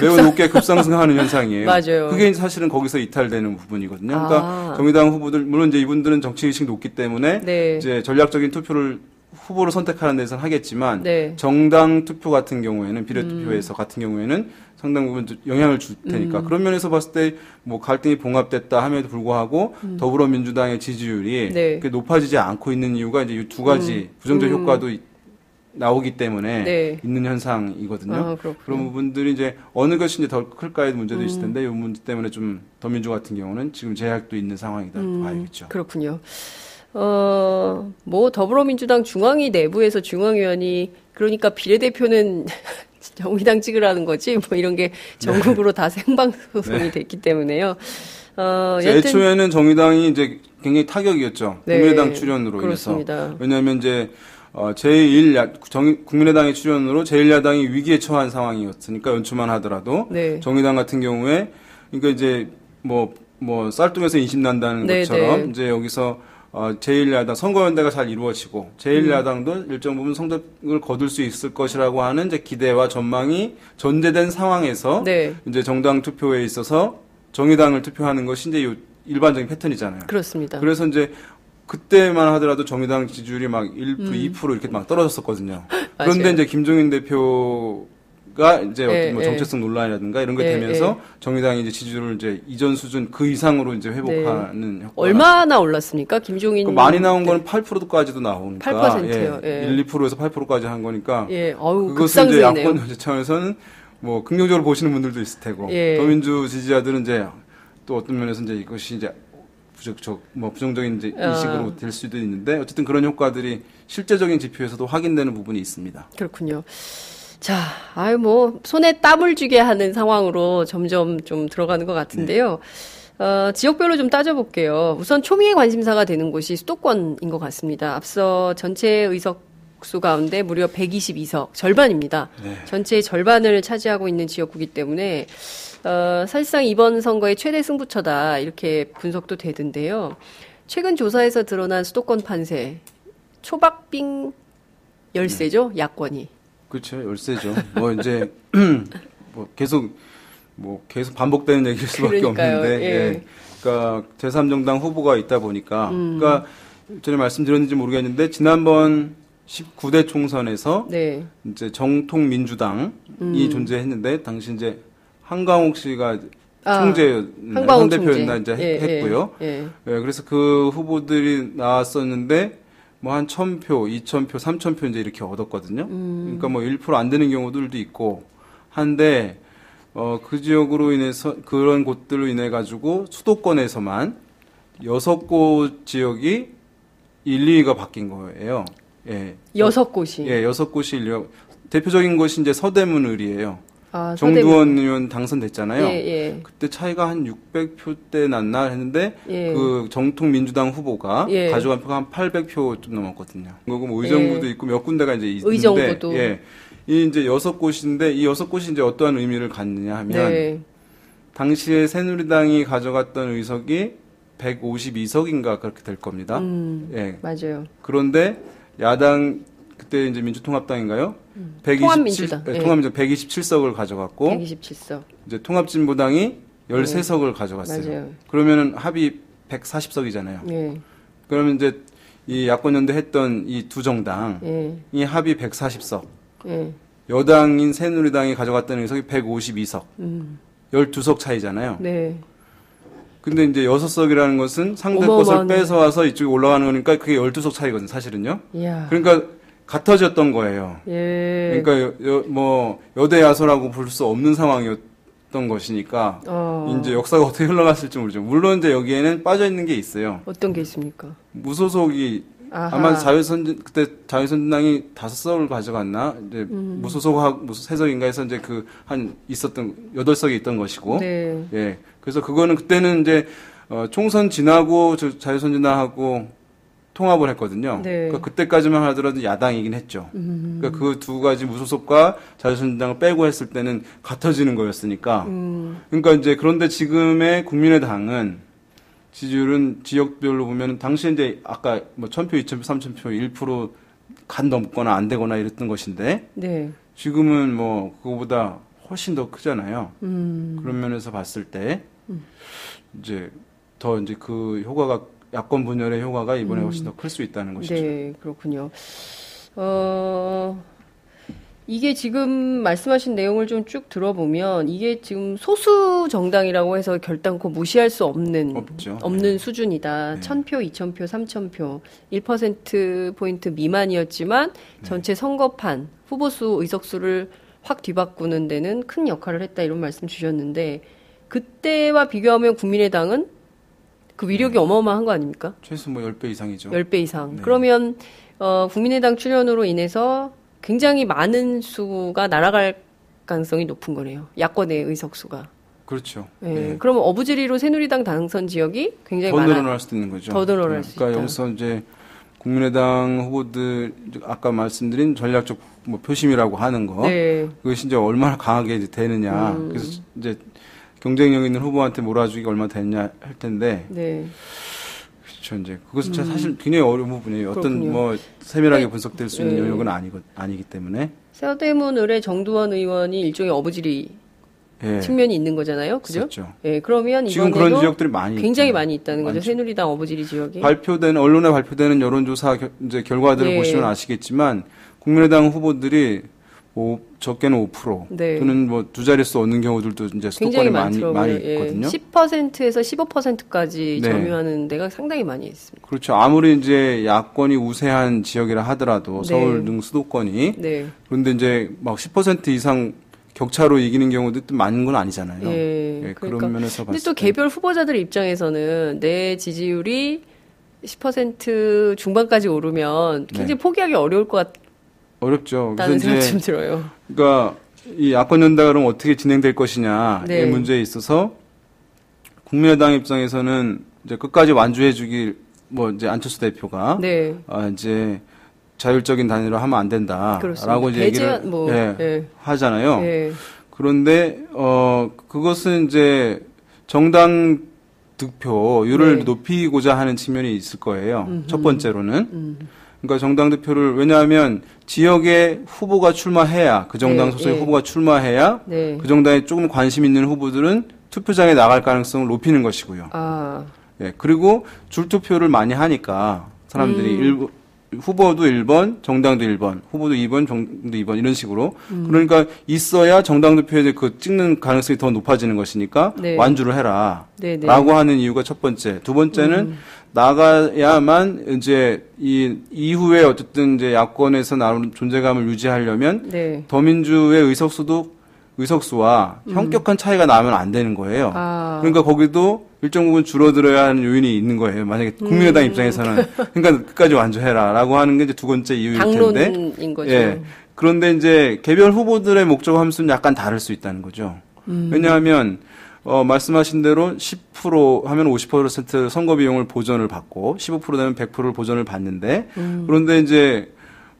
매우 높게 급상승하는 현상이에요. 맞아요. 그게 사실은 거기서 이탈되는 부분이거든요. 그러니까 정의당 후보들 물론 이제 이분들은 정치 의식이 높기 때문에 네. 이제 전략적인 투표를 후보를 선택하는 데서는 하겠지만 네. 정당 투표 같은 경우에는 비례 투표에서 같은 경우에는 상당 부분 영향을 줄 테니까 그런 면에서 봤을 때 뭐 갈등이 봉합됐다 함에도 불구하고 더불어민주당의 지지율이 네. 그렇게 높아지지 않고 있는 이유가 이제 이 두 가지 부정적 효과도 나오기 때문에 네. 있는 현상이거든요. 그렇군요. 그런 부분들이 이제 어느 것이 이제 더 클까의 문제도 있을 텐데 이 문제 때문에 좀 더민주 같은 경우는 지금 제약도 있는 상황이다 봐야겠죠. 그렇군요. 뭐 더불어민주당 중앙위 내부에서 중앙위원이 그러니까 비례대표는 정의당 찍으라는 거지 뭐 이런 게 전국으로 다 생방송이 됐기 때문에요. 애초에는 정의당이 이제 굉장히 타격이었죠. 네. 국민의당 출연으로 그렇습니다. 인해서. 왜냐하면 이제 국민의당의 출연으로 제1야당이 위기에 처한 상황이었으니까 연초만 하더라도 네. 정의당 같은 경우에 그러니까 이제 뭐 쌀뚱에서 인심 난다는 네, 것처럼 네. 이제 여기서 제1야당 선거연대가 잘 이루어지고 제1야당도 일정 부분 성적을 거둘 수 있을 것이라고 하는 이제 기대와 전망이 전제된 상황에서 네. 이제 정당 투표에 있어서 정의당을 투표하는 것이 이제 일반적인 패턴이잖아요. 그렇습니다. 그래서 이제 그때만 하더라도 정의당 지지율이 막 1%, 2% 이렇게 막 떨어졌었거든요. 그런데 이제 김종인 대표가 이제 어떤 뭐 정체성 논란이라든가 이런 게 되면서 정의당이 이제 지지율을 이제 이전 수준 그 이상으로 이제 회복하는 효과가 얼마나 올랐습니까? 김종인 많이 나온 거는 8%까지도 나오니까 8%요. 1, 2%에서 8%까지 한 거니까 그것은 이제 야권 차원에서는 뭐 긍정적으로 보시는 분들도 있을 테고 더민주 지지자들은 이제 또 어떤 면에서 이제 이것이 이제 부정적인 이제 인식으로 될 수도 있는데 어쨌든 그런 효과들이 실제적인 지표에서도 확인되는 부분이 있습니다. 그렇군요. 자, 뭐 손에 땀을 쥐게 하는 상황으로 점점 좀 들어가는 것 같은데요. 지역별로 좀 따져볼게요. 우선 초미의 관심사가 되는 곳이 수도권인 것 같습니다. 앞서 전체 의석수 가운데 무려 122석, 절반입니다. 전체의 절반을 차지하고 있는 지역구이기 때문에 사실상 이번 선거의 최대 승부처다 이렇게 분석도 되던데요. 최근 조사에서 드러난 수도권 판세, 초박빙 열세죠, 야권이. 그렇죠, 열세죠. 뭐 이제 계속 반복되는 얘기일 수밖에 그러니까요. 없는데, 그러니까 제3정당 후보가 있다 보니까, 그러니까 전에 말씀드렸는지 모르겠는데 지난번 19대 총선에서 이제 정통민주당이 존재했는데 당시 이제 한강옥 씨가 현 대표였나 이제 했고요. 그래서 그 후보들이 나왔었는데 뭐 한 1,000표, 2,000표, 3,000표 이제 이렇게 얻었거든요. 그러니까 뭐 1% 안 되는 경우들도 있고 한데 그 지역으로 인해서 그런 곳들로 인해 가지고 수도권에서만 6곳 지역이 1, 2위가 바뀐 거예요. 6곳이. 6곳이 1위가 대표적인 것이 이제 서대문을이에요. 정두원 의원 당선됐잖아요. 그때 차이가 한 600표대 났나 했는데 그 정통민주당 후보가 가져간 표가 한 800표 좀 넘었거든요. 그리고 뭐 의정부도 있고 몇 군데가 이제 있는데 의정부도. 이 이제 6곳인데 이 6곳이 이제 어떠한 의미를 갖느냐 하면 당시에 새누리당이 가져갔던 의석이 152석인가 그렇게 될 겁니다. 맞아요. 그런데 야당 그때 이제 민주통합당인가요? 통합민주당. 통합민주당 127석을 가져갔고 127석. 이제 통합진보당이 13석을 가져갔어요. 맞아요. 그러면은 합이 140석이잖아요. 그러면 이제 이 야권연대 했던 이 두 정당이 합이 140석. 여당인 새누리당이 가져갔던 의석이 152석. 12석 차이잖아요. 근데 이제 6석이라는 것은 상대 것을 뺏어와서 이쪽에 올라가는 거니까 그게 12석 차이거든요, 사실은요. 그러니까 같아졌던 거예요. 그러니까 뭐 여대 야소라고 부를 수 없는 상황이었던 것이니까 이제 역사가 어떻게 흘러갔을지 모르죠. 물론 이제 여기에는 빠져 있는 게 있어요. 어떤 게 있습니까? 무소속이 아마 그때 자유선진당이 5석을 가져갔나? 이제 무소속인가 해서 이제 있었던 8석이 있던 것이고. 그래서 그거는 그때는 이제 총선 지나고 자유선진당하고 통합을 했거든요. 그러니까 그때까지만 하더라도 야당이긴 했죠. 그러니까 그 두 가지 무소속과 자유선진당을 빼고 했을 때는 같아지는 거였으니까. 그러니까 이제 그런데 지금의 국민의당은 지지율은 지역별로 보면 당시에 이제 아까 뭐 1,000표, 2,000표, 3,000표 1% 간 넘거나 안 되거나 이랬던 것인데 지금은 뭐 그거보다 훨씬 더 크잖아요. 그런 면에서 봤을 때 이제 더 이제 그 효과가 야권 분열의 효과가 이번에 훨씬 더 클 수 있다는 것이죠. 네, 그렇군요. 이게 지금 말씀하신 내용을 좀 쭉 들어보면 이게 지금 소수 정당이라고 해서 결단코 무시할 수 없는 수준이다. 1,000표, 2,000표, 3,000표, 1%포인트 미만이었지만 전체 선거판, 후보수, 의석수를 확 뒤바꾸는 데는 큰 역할을 했다 이런 말씀 주셨는데 그때와 비교하면 국민의당은 그 위력이 어마어마한 거 아닙니까? 최소 뭐 10배 이상이죠. 10배 이상. 그러면 국민의당 출연으로 인해서 굉장히 많은 수가 날아갈 가능성이 높은 거네요. 야권의 의석수가. 그렇죠. 그러면 어부지리로 새누리당 당선 지역이 굉장히 더 늘어날 수도 있는 거죠. 더 늘어날 수 있다. 그러니까 여기서 이제 국민의당 후보들 아까 말씀드린 전략적 뭐 표심이라고 하는 거 그것이 이제 얼마나 강하게 이제 되느냐. 그래서 이제 경쟁력 있는 후보한테 몰아주기가 얼마나 되느냐 할 텐데. 그렇죠. 이제 그것은 사실 굉장히 어려운 부분이에요. 그렇군요. 어떤 뭐 세밀하게 분석될 수 있는 영역은 아니기 때문에. 서대문 을의 정두원 의원이 일종의 어부지리 측면이 있는 거잖아요. 그죠? 그렇죠. 그러면 지금 그런 지역들이 굉장히 있잖아요. 많이 있다는 거죠. 새누리당 어부지리 지역이. 언론에 발표되는 여론조사 이제 결과들을 보시면 아시겠지만 국민의당 후보들이 적게는 5%. 네. 또는 뭐 두 자릿수 얻는 경우들도 이제 수도권에 많이 있거든요. 10%에서 15%까지 네. 점유하는 데가 상당히 많이 있습니다. 그렇죠. 아무리 이제 야권이 우세한 지역이라 하더라도 네. 서울 등 수도권이 네. 그런데 이제 막 10% 이상 격차로 이기는 경우도 또 많은 건 아니잖아요. 예, 그런 그러니까. 면에서 근데 봤을 또 때. 개별 후보자들 입장에서는 내 지지율이 10% 중반까지 오르면 굉장히 네. 포기하기 어려울 것 어렵죠. 같다는 그래서 생각이 이제 좀 들어요. 그러니까 이 야권 연대가 어떻게 진행될 것이냐의 네. 문제에 있어서 국민의당 입장에서는 이제 끝까지 완주해주길 뭐 이제 안철수 대표가 네. 이제 자율적인 단일화 하면 안 된다라고 그렇습니다. 이제 얘기를 배제한 뭐, 예. 하잖아요. 예. 그런데 그것은 이제 정당 득표율을 네. 높이고자 하는 측면이 있을 거예요. 첫 번째로는. 그러니까 정당 득표를 왜냐하면 지역에 후보가 출마해야 그 정당 네, 소속의 예. 후보가 출마해야 네. 그 정당에 조금 관심 있는 후보들은 투표장에 나갈 가능성을 높이는 것이고요. 아, 예, 그리고 줄투표를 많이 하니까 사람들이 후보도 1번, 정당도 1번, 후보도 2번, 정당도 2번 이런 식으로 그러니까 있어야 정당 득표에 그 찍는 가능성이 더 높아지는 것이니까 네. 완주를 해라. 네, 네. 라고 하는 이유가 첫 번째. 두 번째는 나가야만 이제 이 이후에 어쨌든 이제 야권에서 나오는 존재감을 유지하려면 네. 더민주의 의석수와 현격한 차이가 나면 안 되는 거예요. 아. 그러니까 거기도 일정 부분 줄어들어야 하는 요인이 있는 거예요. 만약에 국민의당 입장에서는 그러니까 끝까지 완주해라라고 하는 게 이제 두 번째 이유일 텐데. 당론인 거죠. 예. 그런데 이제 개별 후보들의 목적 함수는 약간 다를 수 있다는 거죠. 왜냐하면 말씀하신 대로 10% 하면 50% 선거 비용을 보전을 받고 15% 되면 100%를 보전을 받는데 그런데 이제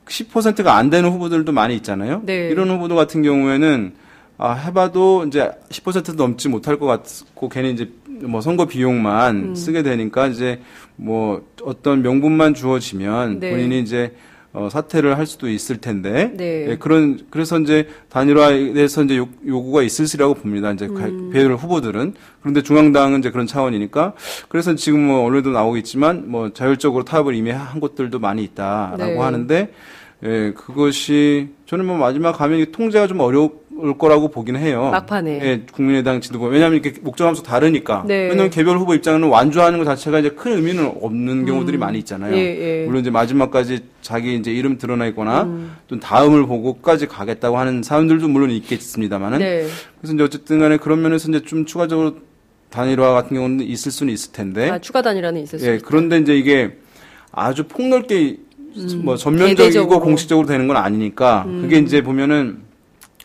10%가 안 되는 후보들도 많이 있잖아요. 네. 이런 후보들 같은 경우에는 해봐도 이제 10%도 넘지 못할 것 같고 괜히 이제 뭐 선거 비용만 쓰게 되니까 이제 뭐 어떤 명분만 주어지면 네. 본인이 이제 사퇴를 할 수도 있을 텐데 네. 예, 그래서 이제 단일화에 대해서 이제 요구가 있으시라고 봅니다. 이제 배열 후보들은 그런데 중앙당은 이제 그런 차원이니까 그래서 지금 뭐 언론에도 나오고 있지만 뭐 자율적으로 타협을 이미 한 곳들도 많이 있다라고 네. 하는데 예, 그것이 저는 뭐 마지막 가면 통제가 좀 어려울 거라고 보긴 해요. 막판에. 예, 국민의당 지도부. 왜냐하면 이렇게 목적함수 다르니까. 네. 왜냐하면 개별 후보 입장은 완주하는 것 자체가 이제 큰 의미는 없는 경우들이 많이 있잖아요. 예, 예. 물론 이제 마지막까지 자기 이제 이름 드러나 있거나 또 다음을 보고까지 가겠다고 하는 사람들도 물론 있겠습니다만은. 네. 그래서 이제 어쨌든 간에 그런 면에서 이제 좀 추가적으로 단일화 같은 경우는 있을 수는 있을 텐데. 추가 단일화는 있을 수 예, 있다. 그런데 이제 이게 아주 폭넓게 뭐 전면적이고 대대적으로. 공식적으로 되는 건 아니니까 그게 이제 보면은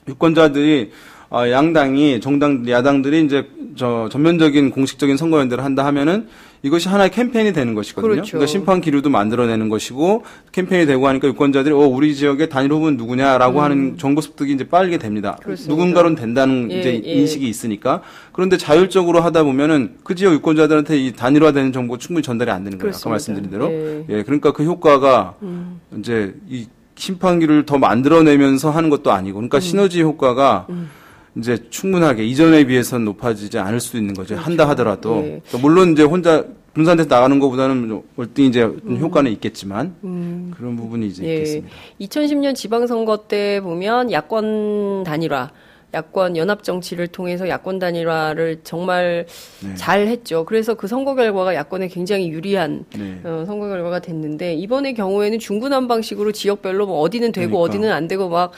유권자들이 양당이 정당 야당들이 이제 전면적인 공식적인 선거연대를 한다 하면은 이것이 하나의 캠페인이 되는 것이거든요. 그렇죠. 그러니까 심판 기류도 만들어내는 것이고 캠페인이 되고 하니까 유권자들이 우리 지역의 단일 후보는 누구냐라고 하는 정보 습득이 이제 빠르게 됩니다. 그렇습니다. 누군가로는 된다는 예, 이제 예. 인식이 있으니까 그런데 자율적으로 하다 보면은 그 지역 유권자들한테 이 단일화되는 정보 충분히 전달이 안 되는 거예요. 아까 그렇습니다. 말씀드린 대로. 예. 예, 그러니까 그 효과가 이제 이 심판기를 더 만들어내면서 하는 것도 아니고, 그러니까 시너지 효과가 이제 충분하게 이전에 비해서는 높아지지 않을 수 있는 거죠. 한다 하더라도. 예. 그러니까 물론 이제 혼자 분산돼서 나가는 것보다는 월등히 이제 효과는 있겠지만 그런 부분이 이제 예. 있겠습니다. 2010년 지방선거 때 보면 야권 단일화, 야권 연합 정치를 통해서 야권 단일화를 정말 네. 잘 했죠. 그래서 그 선거 결과가 야권에 굉장히 유리한 네. 선거 결과가 됐는데 이번의 경우에는 중구난방식으로 지역별로 뭐 어디는 되고 그러니까. 어디는 안 되고 막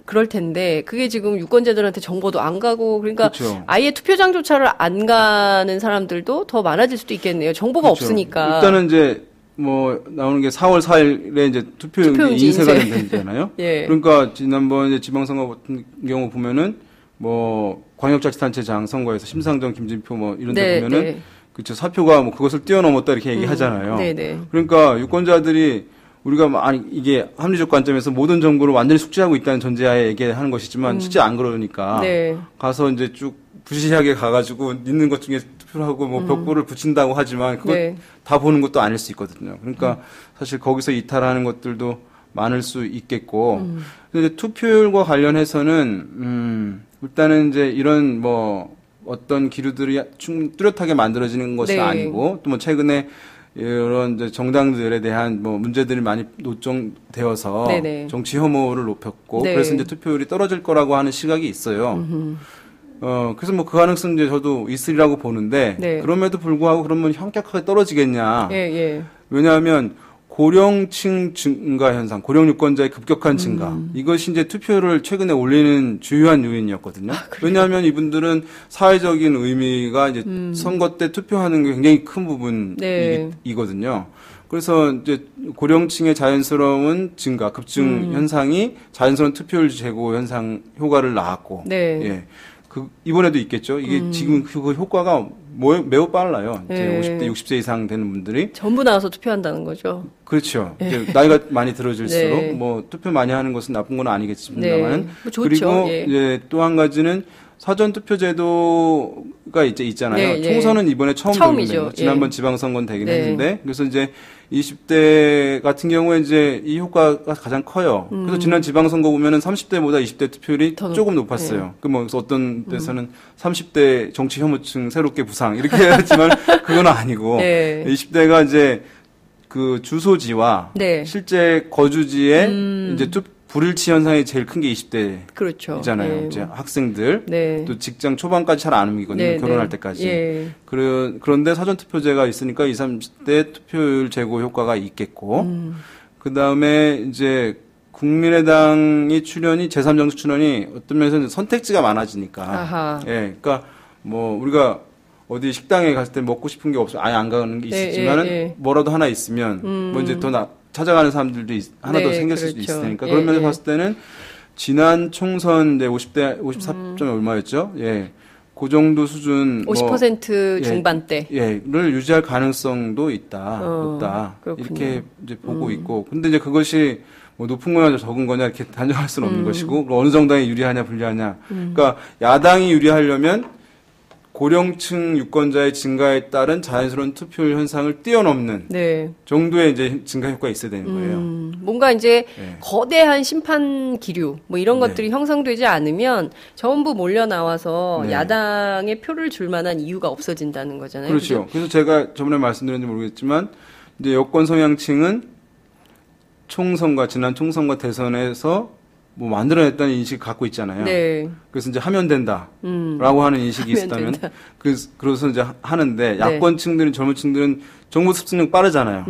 그럴 텐데 그게 지금 유권자들한테 정보도 안 가고 그러니까 그렇죠. 아예 투표장조차를 안 가는 사람들도 더 많아질 수도 있겠네요. 정보가 그렇죠. 없으니까. 일단은 이제 뭐 나오는 게 4월 4일에 이제 투표용지 인쇄가 된다잖아요. 예. 그러니까 지난번 이제 지방선거 같은 경우 보면은 뭐 광역자치단체장 선거에서 심상정, 김진표 뭐 이런 데 네, 보면은 네. 그쵸 사표가 뭐 그것을 뛰어넘었다 이렇게 얘기하잖아요. 네네. 그러니까 유권자들이 우리가 아니 이게 합리적 관점에서 모든 정보를 완전히 숙지하고 있다는 전제하에 얘기하는 것이지만 실제 안 그러니까 네. 가서 이제 쭉 부시시하게 가가지고 있는 것 중에 투표를 하고 뭐 벽보를 붙인다고 하지만 그거 네. 다 보는 것도 아닐 수 있거든요. 그러니까 사실 거기서 이탈하는 것들도 많을 수 있겠고 근데 투표율과 관련해서는 일단은 이제 이런 뭐 어떤 기류들이 뚜렷하게 만들어지는 것이 네. 아니고 또 뭐 최근에 이런 이제 정당들에 대한 뭐 문제들이 많이 노정되어서 네네. 정치 혐오를 높였고 네. 그래서 이제 투표율이 떨어질 거라고 하는 시각이 있어요. 그래서 뭐 그 가능성 이제 저도 있으리라고 보는데 네. 그럼에도 불구하고 그러면 현격하게 떨어지겠냐? 예, 예. 왜냐하면 고령층 증가 현상, 고령 유권자의 급격한 증가 이것이 이제 투표를 최근에 올리는 주요한 요인이었거든요. 왜냐하면 이분들은 사회적인 의미가 이제 선거 때 투표하는 게 굉장히 큰 부분이거든요. 그래서 이제 고령층의 자연스러운 증가, 급증 현상이 자연스러운 투표율 제고 현상 효과를 낳았고, 네. 예. 이번에도 있겠죠. 이게 지금 그 효과가 매우 빨라요. 이제 네. 50대, 60세 이상 되는 분들이. 전부 나와서 투표한다는 거죠. 그렇죠. 이제 나이가 많이 들어질수록 네. 뭐 투표 많이 하는 것은 나쁜 건 아니겠습니다만. 네. 뭐 좋죠. 그리고 예. 이제 또 한 가지는 사전 투표 제도가 이제 있잖아요. 네, 총선은 이번에 처음이죠. 적용돼요. 지난번 예. 지방선거는 되긴 네. 했는데 그래서 이제 20대 같은 경우에 이제 이 효과가 가장 커요. 그래서 지난 지방선거 보면은 30대보다 20대 투표율이 더 조금 높았어요. 그 뭐 어떤 데서는 30대 정치 혐오층 새롭게 부상 이렇게 했지만 그건 아니고 네. 20대가 이제 그 주소지와 네. 실제 거주지에 이제 불일치 현상이 제일 큰 게 20대잖아요. 그렇죠. 예. 이제 학생들 네. 또 직장 초반까지 잘 안 옮기거든요. 네, 결혼할 네. 때까지. 예. 그런데 사전투표제가 있으니까 20, 30대 투표율 제고 효과가 있겠고 그 다음에 이제 국민의당이 출연이 제3정치 출연이 어떤 면에서는 선택지가 많아지니까. 아하. 예, 그러니까 뭐 우리가 어디 식당에 갔을 때 먹고 싶은 게 없으면 아예 안 가는 게 네, 있지만은 예. 뭐라도 하나 있으면 뭐 이제 더 찾아가는 사람들도 하나 더 네, 생길 그렇죠. 수도 있으니까 예, 그런 면에서 예. 봤을 때는 지난 총선 이제 54점 얼마였죠? 예. 그 정도 수준 50% 예, 중반대. 를 유지할 가능성도 있다. 높다. 그렇군요. 이렇게 이제 보고 있고. 근데 이제 그것이 뭐 높은 거냐 적은 거냐 이렇게 단정할 수는 없는 것이고 어느 정당이 유리하냐 불리하냐. 그러니까 야당이 유리하려면 고령층 유권자의 증가에 따른 자연스러운 투표율 현상을 뛰어넘는 네. 정도의 이제 증가 효과가 있어야 되는 거예요. 뭔가 이제 네. 거대한 심판 기류 뭐 이런 네. 것들이 형성되지 않으면 전부 몰려 나와서 네. 야당에 표를 줄 만한 이유가 없어진다는 거잖아요. 그렇죠. 그죠? 그래서 제가 저번에 말씀드렸는지 모르겠지만 이제 여권 성향층은 총선과 지난 총선과 대선에서 뭐 만들어냈다는 인식을 갖고 있잖아요. 네. 그래서 이제 하면 된다라고 하는 인식이 하면 있다면 된다. 그래서 이제 하는데 네. 야권층들은 젊은 층들은 정보 습득력 빠르잖아요.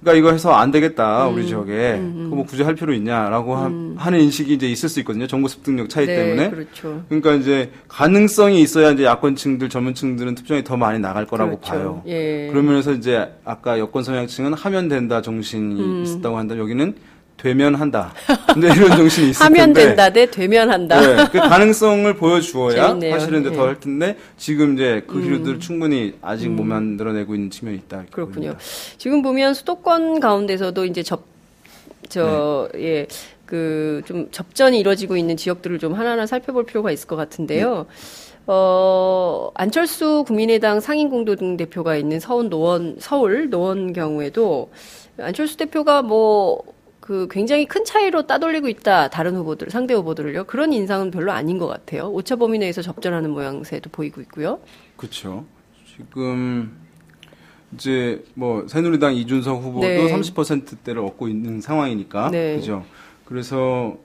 그러니까 이거 해서 안 되겠다 우리 지역에 그거 뭐 굳이 할 필요 있냐라고 하는 인식이 이제 있을 수 있거든요. 정보 습득력 차이 네, 때문에. 그렇죠. 그러니까 이제 가능성이 있어야 이제 야권층들 젊은층들은 투표에 더 많이 나갈 거라고 그렇죠. 봐요. 예. 그러면서 이제 아까 여권 성향층은 하면 된다 정신이 있었다고 한다. 여기는 되면 한다. 근데 이런 정신이 있을 하면 텐데. 된다 대 되면 한다. 네, 그 가능성을 보여주어야 재밌네요. 사실은 이제 예. 더 할 텐데 지금 이제 그 기류들 충분히 아직 못 만들어내고 있는 측면이 있다. 이렇게 그렇군요. 보입니다. 지금 보면 수도권 가운데서도 이제 좀 접전이 이루어지고 있는 지역들을 좀 하나하나 살펴볼 필요가 있을 것 같은데요. 안철수 국민의당 상임공동 대표가 있는 서울 노원 경우에도 안철수 대표가 굉장히 큰 차이로 따돌리고 있다. 다른 후보들, 상대 후보들을요. 그런 인상은 별로 아닌 것 같아요. 오차 범위 내에서 접전하는 모양새도 보이고 있고요. 그렇죠. 지금 이제 새누리당 이준석 후보도 네. 30%대를 얻고 있는 상황이니까. 네. 그죠. 그래서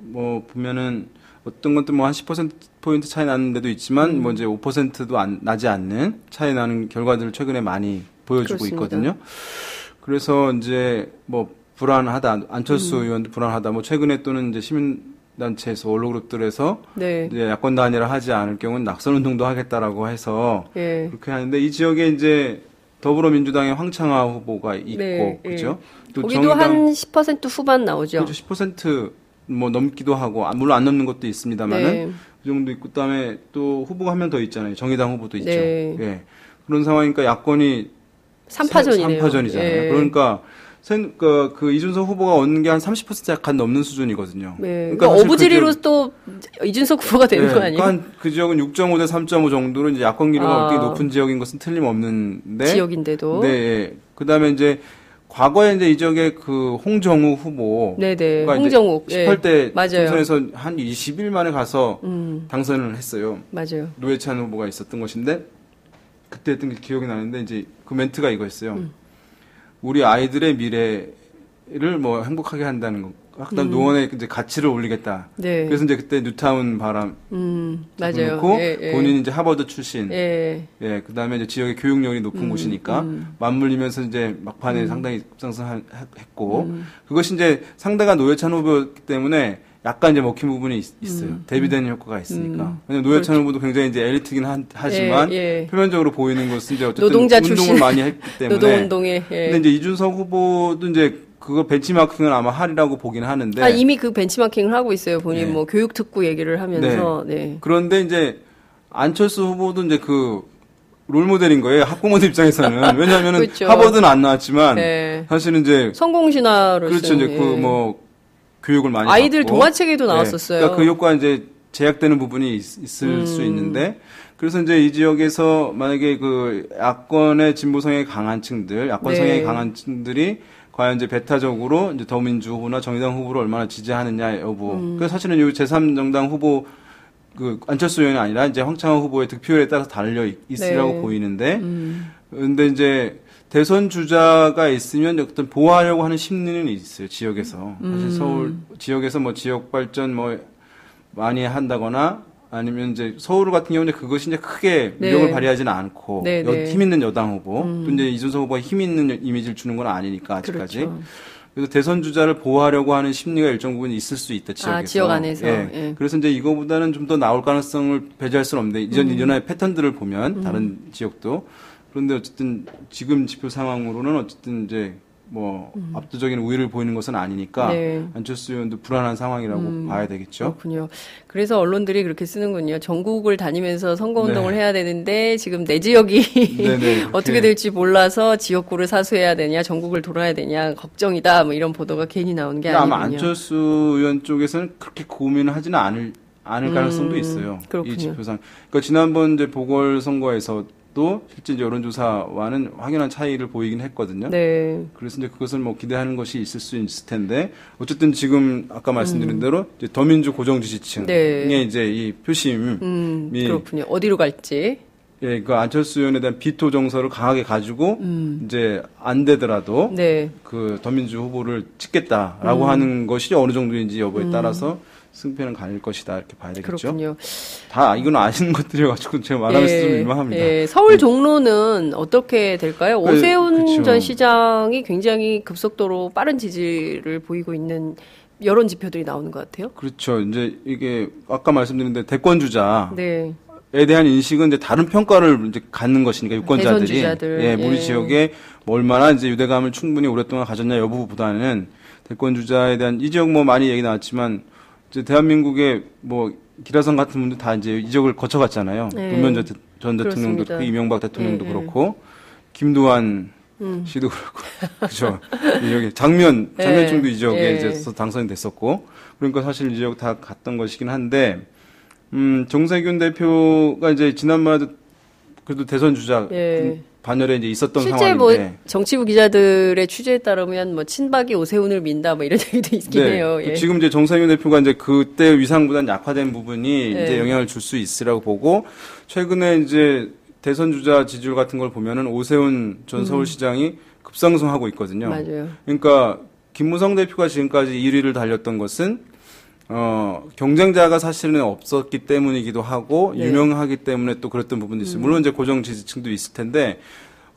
보면은 어떤 것도 한 10%포인트 차이 나는 데도 있지만 이제 5%도 나지 않는 차이 나는 결과들을 최근에 많이 보여주고 그렇습니다. 있거든요. 그래서 이제 불안하다. 안철수 의원도 불안하다. 최근에 또는 이제 시민단체에서 원로그룹들에서 네. 이제 야권 단일화 하지 않을 경우는 낙선운동도 하겠다라고 해서 예. 그렇게 하는데 이 지역에 이제 더불어민주당의 황창화 후보가 있고 네, 그죠? 예. 또 거기도 한 10% 후반 나오죠. 그렇죠. 10% 넘기도 하고 물론 안 넘는 것도 있습니다만은 네. 그 정도 있고 그다음에 또 후보가 한 명 더 있잖아요. 정의당 후보도 있죠. 네. 예. 그런 상황이니까 야권이 3파전이네요. 3파전이잖아요. 예. 그러니까 그 이준석 후보가 얻는 게 한 30% 약간 넘는 수준이거든요. 네. 그러니까 그러니까 사실 어부지리로 그 지역- 또 이준석 후보가 되는 네, 거 아니에요? 그러니까 그 지역은 6.5 대 3.5 정도로 이제 야권 기류가 굉장히 높은 지역인 것은 틀림없는데. 지역인데도. 네. 예. 그다음에 이제 과거에 이제 이 지역에 그 홍정우 후보. 네네. 가 이제 홍정욱. 예. 18대 맞아요. 총선에서 한 20일 만에 가서 당선을 했어요. 맞아요. 노회찬 후보가 있었던 것인데 그때 했던 게 기억이 나는데 이제 그 멘트가 이거였어요. 우리 아이들의 미래를 뭐 행복하게 한다는 거. 그다음 노원의 이제 가치를 올리겠다. 네. 그래서 이제 그때 뉴타운 바람 맞아요. 놓고 예. 본인이 이제 하버드 출신. 예. 예. 그다음에 이제 지역의 교육열이 높은 곳이니까 맞물리면서 이제 막판에 상당히 급상승했고 그것이 이제 상대가 노회찬 후보였기 때문에 약간 이제 먹힌 부분이 있어요. 대비되는 효과가 있으니까. 왜냐면 노회찬 후보도 굉장히 이제 엘리트긴 하지만 예. 표면적으로 보이는 것은 이제 어쨌든 노동자 운동을 출신. 많이 했기 때문에. 노동운동에. 예. 근데 이제 이준석 후보도 이제 그거 벤치마킹을 아마 하리라고 보긴 하는데. 이미 그 벤치마킹을 하고 있어요. 본인 네. 뭐 교육특구 얘기를 하면서. 네. 그런데 이제 안철수 후보도 이제 그 롤모델인 거예요. 학부모들 입장에서는. 왜냐하면은 그렇죠. 하버드는 안 나왔지만 네. 사실은 이제 성공신화로서. 그렇죠. 이제 그 뭐 교육을 많이 아이들 받고. 동화책에도 나왔었어요. 그러니까 그 효과 이제 제약되는 부분이 있을 수 있는데 그래서 이제 이 지역에서 만약에 그 야권의 진보 성향이 강한 층들, 야권 네. 성향이 강한 층들이 과연 이제 배타적으로 이제 더민주 후보나 정의당 후보를 얼마나 지지하느냐 여부. 그래서 사실은 이 제3정당 후보 그 안철수 의원이 아니라 이제 황창호 후보의 득표율에 따라서 달려 있으라고 네. 보이는데, 근데 이제 대선 주자가 있으면 어떤 보호하려고 하는 심리는 있어요 지역에서. 사실 서울 지역에서 뭐 지역 발전 뭐 많이 한다거나. 아니면 이제 서울 같은 경우는 그것이 이제 크게 위력을 네. 발휘하지는 않고 네, 네. 힘 있는 여당 후보 또 이제 이준석 후보가 힘 있는 이미지를 주는 건 아니니까 아직까지. 그렇죠. 그래서 대선 주자를 보호하려고 하는 심리가 일정 부분 있을 수 있다 지역에서. 지역 안에서. 예. 예. 그래서 이제 이거보다는 좀 더 나올 가능성을 배제할 수는 없는데 이전의 패턴들을 보면 다른 지역도 그런데 어쨌든 지금 지표 상황으로는 어쨌든 이제 뭐 압도적인 우위를 보이는 것은 아니니까 네. 안철수 의원도 불안한 상황이라고 봐야 되겠죠. 그렇군요. 그래서 언론들이 그렇게 쓰는군요. 전국을 다니면서 선거운동을 네. 해야 되는데 지금 내 지역이 네네, 어떻게 될지 몰라서 지역구를 사수해야 되냐, 전국을 돌아야 되냐 걱정이다. 뭐 이런 보도가 괜히 나오는 게 아니군요. 아마 안철수 의원 쪽에서는 그렇게 고민을 하지는 않을 가능성도 있어요. 그렇군요. 이 지표상. 그러니까 지난번 이제 보궐선거에서도 실제 이제 여론조사와는 확연한 차이를 보이긴 했거든요. 네. 그래서 이제 그것을 뭐 기대하는 것이 있을 수 있을 텐데 어쨌든 지금 아까 말씀드린 대로 이제 더민주 고정 지지층의 네. 이제 이 표심이 그렇군요. 어디로 갈지. 예, 그 안철수 의원에 대한 비토 정서를 강하게 가지고 이제 안 되더라도 네. 그 더민주 후보를 찍겠다라고 하는 것이 어느 정도인지 여부에 따라서 승패는 갈릴 것이다 이렇게 봐야 되겠죠. 그렇군요. 다 이건 아시는 것들이어가지고 제가 말하면서 좀 민망합니다. 예, 서울 종로는 어떻게 될까요? 오세훈 그렇죠. 전 시장이 굉장히 급속도로 빠른 지지를 보이고 있는 여론 지표들이 나오는 것 같아요. 그렇죠. 이제 이게 아까 말씀드린 대로 대권 주자에 네. 대한 인식은 이제 다른 평가를 이제 갖는 것이니까 유권자들이 대선 주자들. 예, 우리 예. 지역에 뭐 얼마나 이제 유대감을 충분히 오랫동안 가졌냐 여부보다는 대권 주자에 대한 이 지역 뭐 많이 얘기 나왔지만 이제 대한민국의 뭐 기라성 같은 분들 다 이제 이 지역을 거쳐갔잖아요. 네. 노무현 전 대통령도 그렇습니다. 그렇고 이명박 대통령도 네, 그렇고 김두한 씨도 그렇고 그렇죠. 여기 장면총도 이 지역에 네. 이제 당선이 됐었고 그러니까 사실 이 지역 다 갔던 것이긴 한데 정세균 대표가 이제 지난번에도 그래도 대선 주자 예. 반열에 이제 있었던 실제 상황인데 뭐 정치부 기자들의 취재에 따르면 뭐 친박이 오세훈을 민다 뭐 이런 얘기도 있긴 해요. 예. 지금 이제 정세균 대표가 이제 그때 위상보다는 약화된 부분이 이제 영향을 줄 수 있으라고 보고 최근에 이제 대선 주자 지지율 같은 걸 보면은 오세훈 전 서울시장이 급상승하고 있거든요. 맞아요. 그러니까 김무성 대표가 지금까지 1위를 달렸던 것은 경쟁자가 사실은 없었기 때문이기도 하고 네. 유명하기 때문에 또 그랬던 부분도 있어요. 물론 이제 고정 지지층도 있을 텐데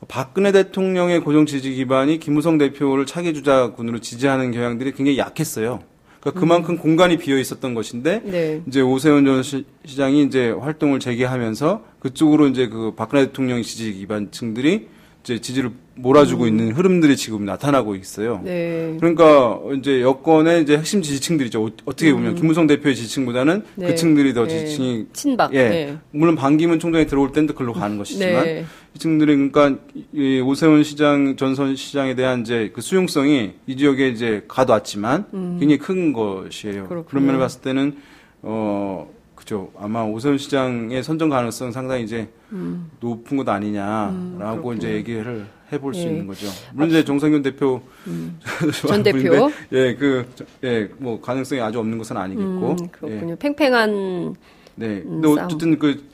박근혜 대통령의 고정 지지 기반이 김무성 대표를 차기 주자군으로 지지하는 경향들이 굉장히 약했어요. 그러니까 그만큼 공간이 비어 있었던 것인데 네. 이제 오세훈 전 시장이 이제 활동을 재개하면서 그쪽으로 이제 그 박근혜 대통령 지지 기반층들이 이제 지지를 몰아주고 있는 흐름들이 지금 나타나고 있어요. 네. 그러니까 이제 여권의 이제 핵심 지지층들이죠. 어떻게 보면 김무성 대표의 지지층보다는 네. 그 층들이 더 네. 지지층이 친박. 예. 네. 물론 반기문 총장이 들어올 때는 또 글로 가는 것이지만 네. 이 층들이 그러니까 이 오세훈 시장 전선 시장에 대한 이제 그 수용성이 이 지역에 이제 가둬왔지만 굉장히 큰 것이에요. 그렇군요. 그런 면을 봤을 때는 그죠. 아마 오세훈 시장의 선정 가능성 상당히 이제 높은 것 아니냐라고 이제 얘기를 해볼 수 예. 있는 거죠. 물론 이제 정세균 대표 전 대표. 뭐 가능성이 아주 없는 것은 아니겠고. 그렇군요. 팽팽한 네. 근데 싸움. 어쨌든 그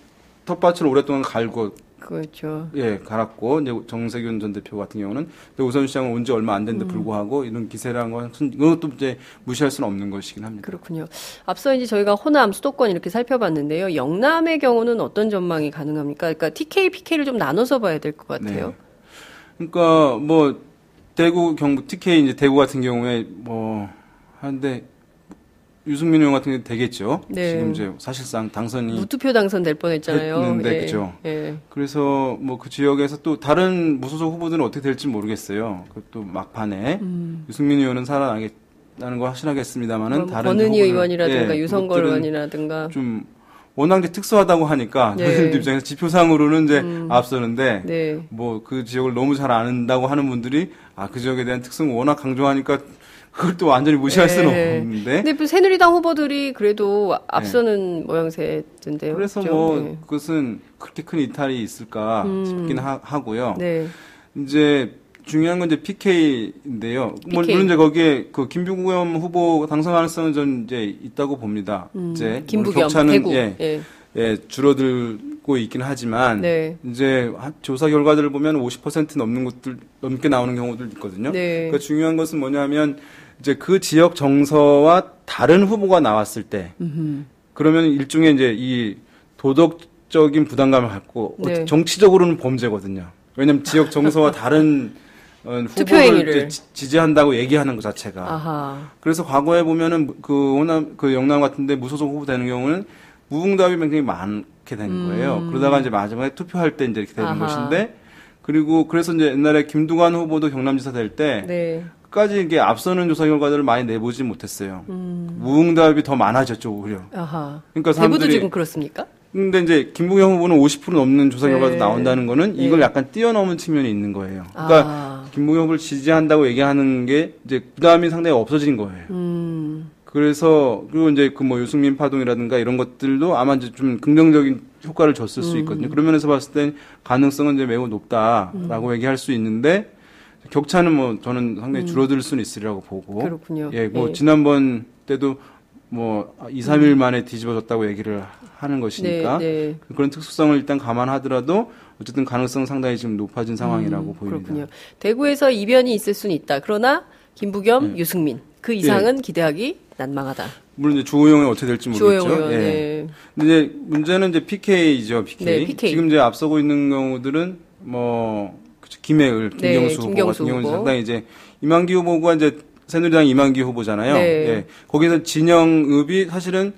텃밭을 오랫동안 갈고 그렇죠. 예, 갈았고, 이제 정세균 전 대표 같은 경우는 우선시장은 온 지 얼마 안 됐는데 불구하고 이런 기세라는 것은 이것도 이제 무시할 수는 없는 것이긴 합니다. 그렇군요. 앞서 이제 저희가 호남, 수도권 이렇게 살펴봤는데요. 영남의 경우는 어떤 전망이 가능합니까? 그러니까 TK, PK를 좀 나눠서 봐야 될 것 같아요. 네. 그러니까 뭐 대구, 경북, TK 이제 대구 같은 경우에 뭐 한데 유승민 의원 같은 경우 되겠죠. 네. 지금 이제 사실상 당선이 무투표 당선될 뻔했잖아요. 했는데 예. 그죠. 예. 그래서 뭐 그 지역에서 또 다른 무소속 후보들은 어떻게 될지 모르겠어요. 그것도 막판에 유승민 의원은 살아나겠다는 거 확신하겠습니다만은 다른 권은희 후보들, 의원이라든가 예, 유성걸 그것들은 의원이라든가 좀 워낙 이제 특수하다고 하니까 네. 저희들 입장에서 지표상으로는 이제 앞서는데 네. 뭐 그 지역을 너무 잘 안다고 하는 분들이 그 지역에 대한 특성을 워낙 강조하니까 그걸 또 완전히 무시할 수는 없는데. 근데 새누리당 후보들이 그래도 앞서는 모양새던데요. 그래서 그렇죠? 뭐 네. 그것은 그렇게 큰 이탈이 있을까 싶긴 하고요. 네. 이제 중요한 건 이제 PK인데요. PK. 물론 이제 거기에 그 김부겸 후보 당선 가능성은 전 이제 있다고 봅니다. 이제 김부겸 격차는 대구. 예, 줄어들고 있긴 하지만 네. 이제 조사 결과들을 보면 50% 넘게 나오는 경우도 있거든요. 네. 그러니까 중요한 것은 뭐냐면 이제 그 지역 정서와 다른 후보가 나왔을 때 그러면 일종의 이제 이 도덕적인 부담감을 갖고 네. 정치적으로는 범죄거든요. 왜냐하면 지역 정서와 다른 후보를 투표행위를 지지한다고 얘기하는 것 자체가. 아하. 그래서 과거에 보면은 그 영남 같은데 무소속 후보 되는 경우는 무응답이 굉장히 많게 되는 거예요. 그러다가 이제 마지막에 투표할 때 이제 이렇게 되는 아하. 것인데 그리고 그래서 이제 옛날에 김두관 후보도 경남지사 될 때 네. 끝까지 이게 앞서는 조사 결과들을 많이 내보지 못했어요. 무응답이 더 많아졌죠, 오히려. 아하. 그러니까 대구도 사람들이 지금 그렇습니까? 근데 이제 김부겸 후보는 50% 넘는 조사 결과도 네. 나온다는 거는 이걸 네. 약간 뛰어넘은 측면이 있는 거예요. 그러니까 김부겸 후보를 지지한다고 얘기하는 게 이제 부담이 상당히 없어진 거예요. 그래서 그리고 이제 그 뭐 유승민 파동이라든가 이런 것들도 아마 이제 좀 긍정적인 효과를 줬을 수 있거든요. 그런 면에서 봤을 땐 가능성은 이제 매우 높다라고 얘기할 수 있는데 격차는 뭐 저는 상당히 줄어들 수는 있으리라고 보고. 그렇군요. 예, 뭐 예. 지난번 때도 뭐 2, 3일 만에 뒤집어졌다고 얘기를 하는 것이니까 네. 그런 특수성을 일단 감안하더라도 어쨌든 가능성은 상당히 지금 높아진 상황이라고 보입니다. 그렇군요. 대구에서 이변이 있을 수는 있다. 그러나 김부겸, 유승민 그 이상은 기대하기 난망하다. 물론 이제 주호영이 어떻게 될지 모르겠죠. 주호영 의원. 예. 네. 근데 이제 문제는 이제 PK죠, PK. 네, PK. 지금 이제 앞서고 있는 경우들은 뭐 그쵸, 김해을, 네, 김경수 후보 김경수 같은 경우는 후보. 상당히 이제 이만기 후보가 이제 새누리당 이만기 후보잖아요. 네. 예. 거기서 진영읍이 사실은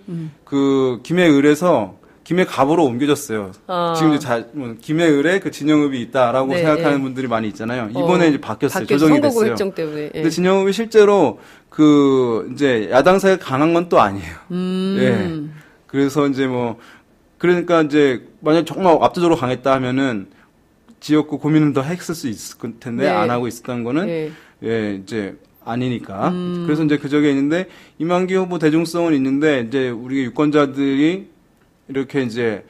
그 김해을에서 김해갑으로 옮겨졌어요. 지금 이제 김해을에 그 진영읍이 있다라고 네, 생각하는 네. 분들이 많이 있잖아요. 이번에 이제 바뀌었어요. 조정이 선거구 됐어요. 획정 때문에. 예. 근데 진영읍이 실제로 그 이제 야당 사이가 강한 건 또 아니에요. 예. 그래서 이제 뭐 그러니까 이제 만약 정말 압도적으로 강했다 하면은 지역구 고민은 더 했을 수 있을 텐데 네. 안 하고 있었던 거는 예. 예 이제 아니니까. 그래서 이제 그 적에 있는데 이만기 후보 대중성은 있는데 이제 우리 유권자들이 이렇게 이제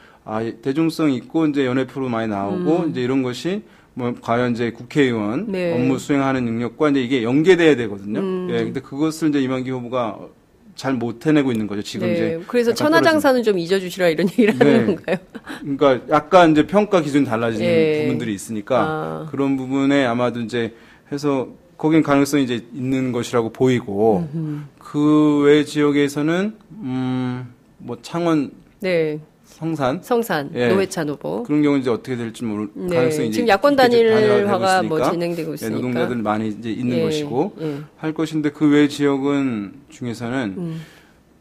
대중성 있고 이제 연예표로 많이 나오고 이제 이런 것이 뭐 과연 이제 국회의원 네. 업무 수행하는 능력과 이제 이게 연계돼야 되거든요. 예, 근데 그것을 이제 이만기 후보가 잘 못 해내고 있는 거죠. 지금 네. 이제 그래서 약간 천하장사는 좀 잊어주시라 이런 얘기를 네. 하는 건가요? 그러니까 약간 이제 평가 기준이 달라지는 예. 부분들이 있으니까 그런 부분에 아마도 이제 해서 거긴 가능성이 이제 있는 것이라고 보이고 그 외 지역에서는 뭐 창원 네. 성산 성산 노회찬 후보. 그런 경우는 이제 어떻게 될지 모를 네. 가능성이 이제 지금 야권 단일화가 단일화되고 뭐 있으니까. 진행되고 있으니까. 노동자들 많이 이제 있는 예, 것이고 예. 할 것인데 그 외 지역은 중에서는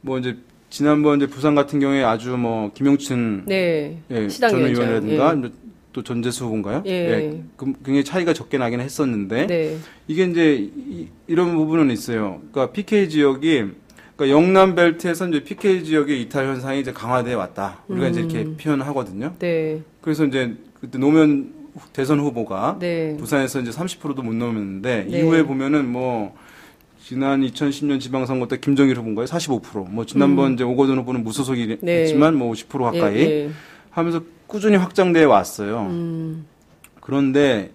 뭐 이제 지난번 이제 부산 같은 경우에 아주 뭐 김용춘 네. 전 시당위원장. 의원이라든가 또 전재수 후보인가요? 예. 굉장히 차이가 적게 나긴 했었는데 네. 이게 이제 이런 부분은 있어요. 그러니까 PK 지역이 그러니까 영남 벨트에서 이제 PK 지역의 이탈 현상이 이제 강화돼 왔다. 우리가 이제 이렇게 표현을 하거든요. 네. 그래서 이제 그때 노무현 대선 후보가 네. 부산에서 이제 30%도 못 넘었는데 네. 이후에 보면은 뭐 지난 2010년 지방선거 때 김정일 후보인가요? 45%. 뭐 지난번 이제 오거돈 후보는 무소속이지만 뭐 50% 가까이 예. 하면서 꾸준히 확장돼 왔어요. 그런데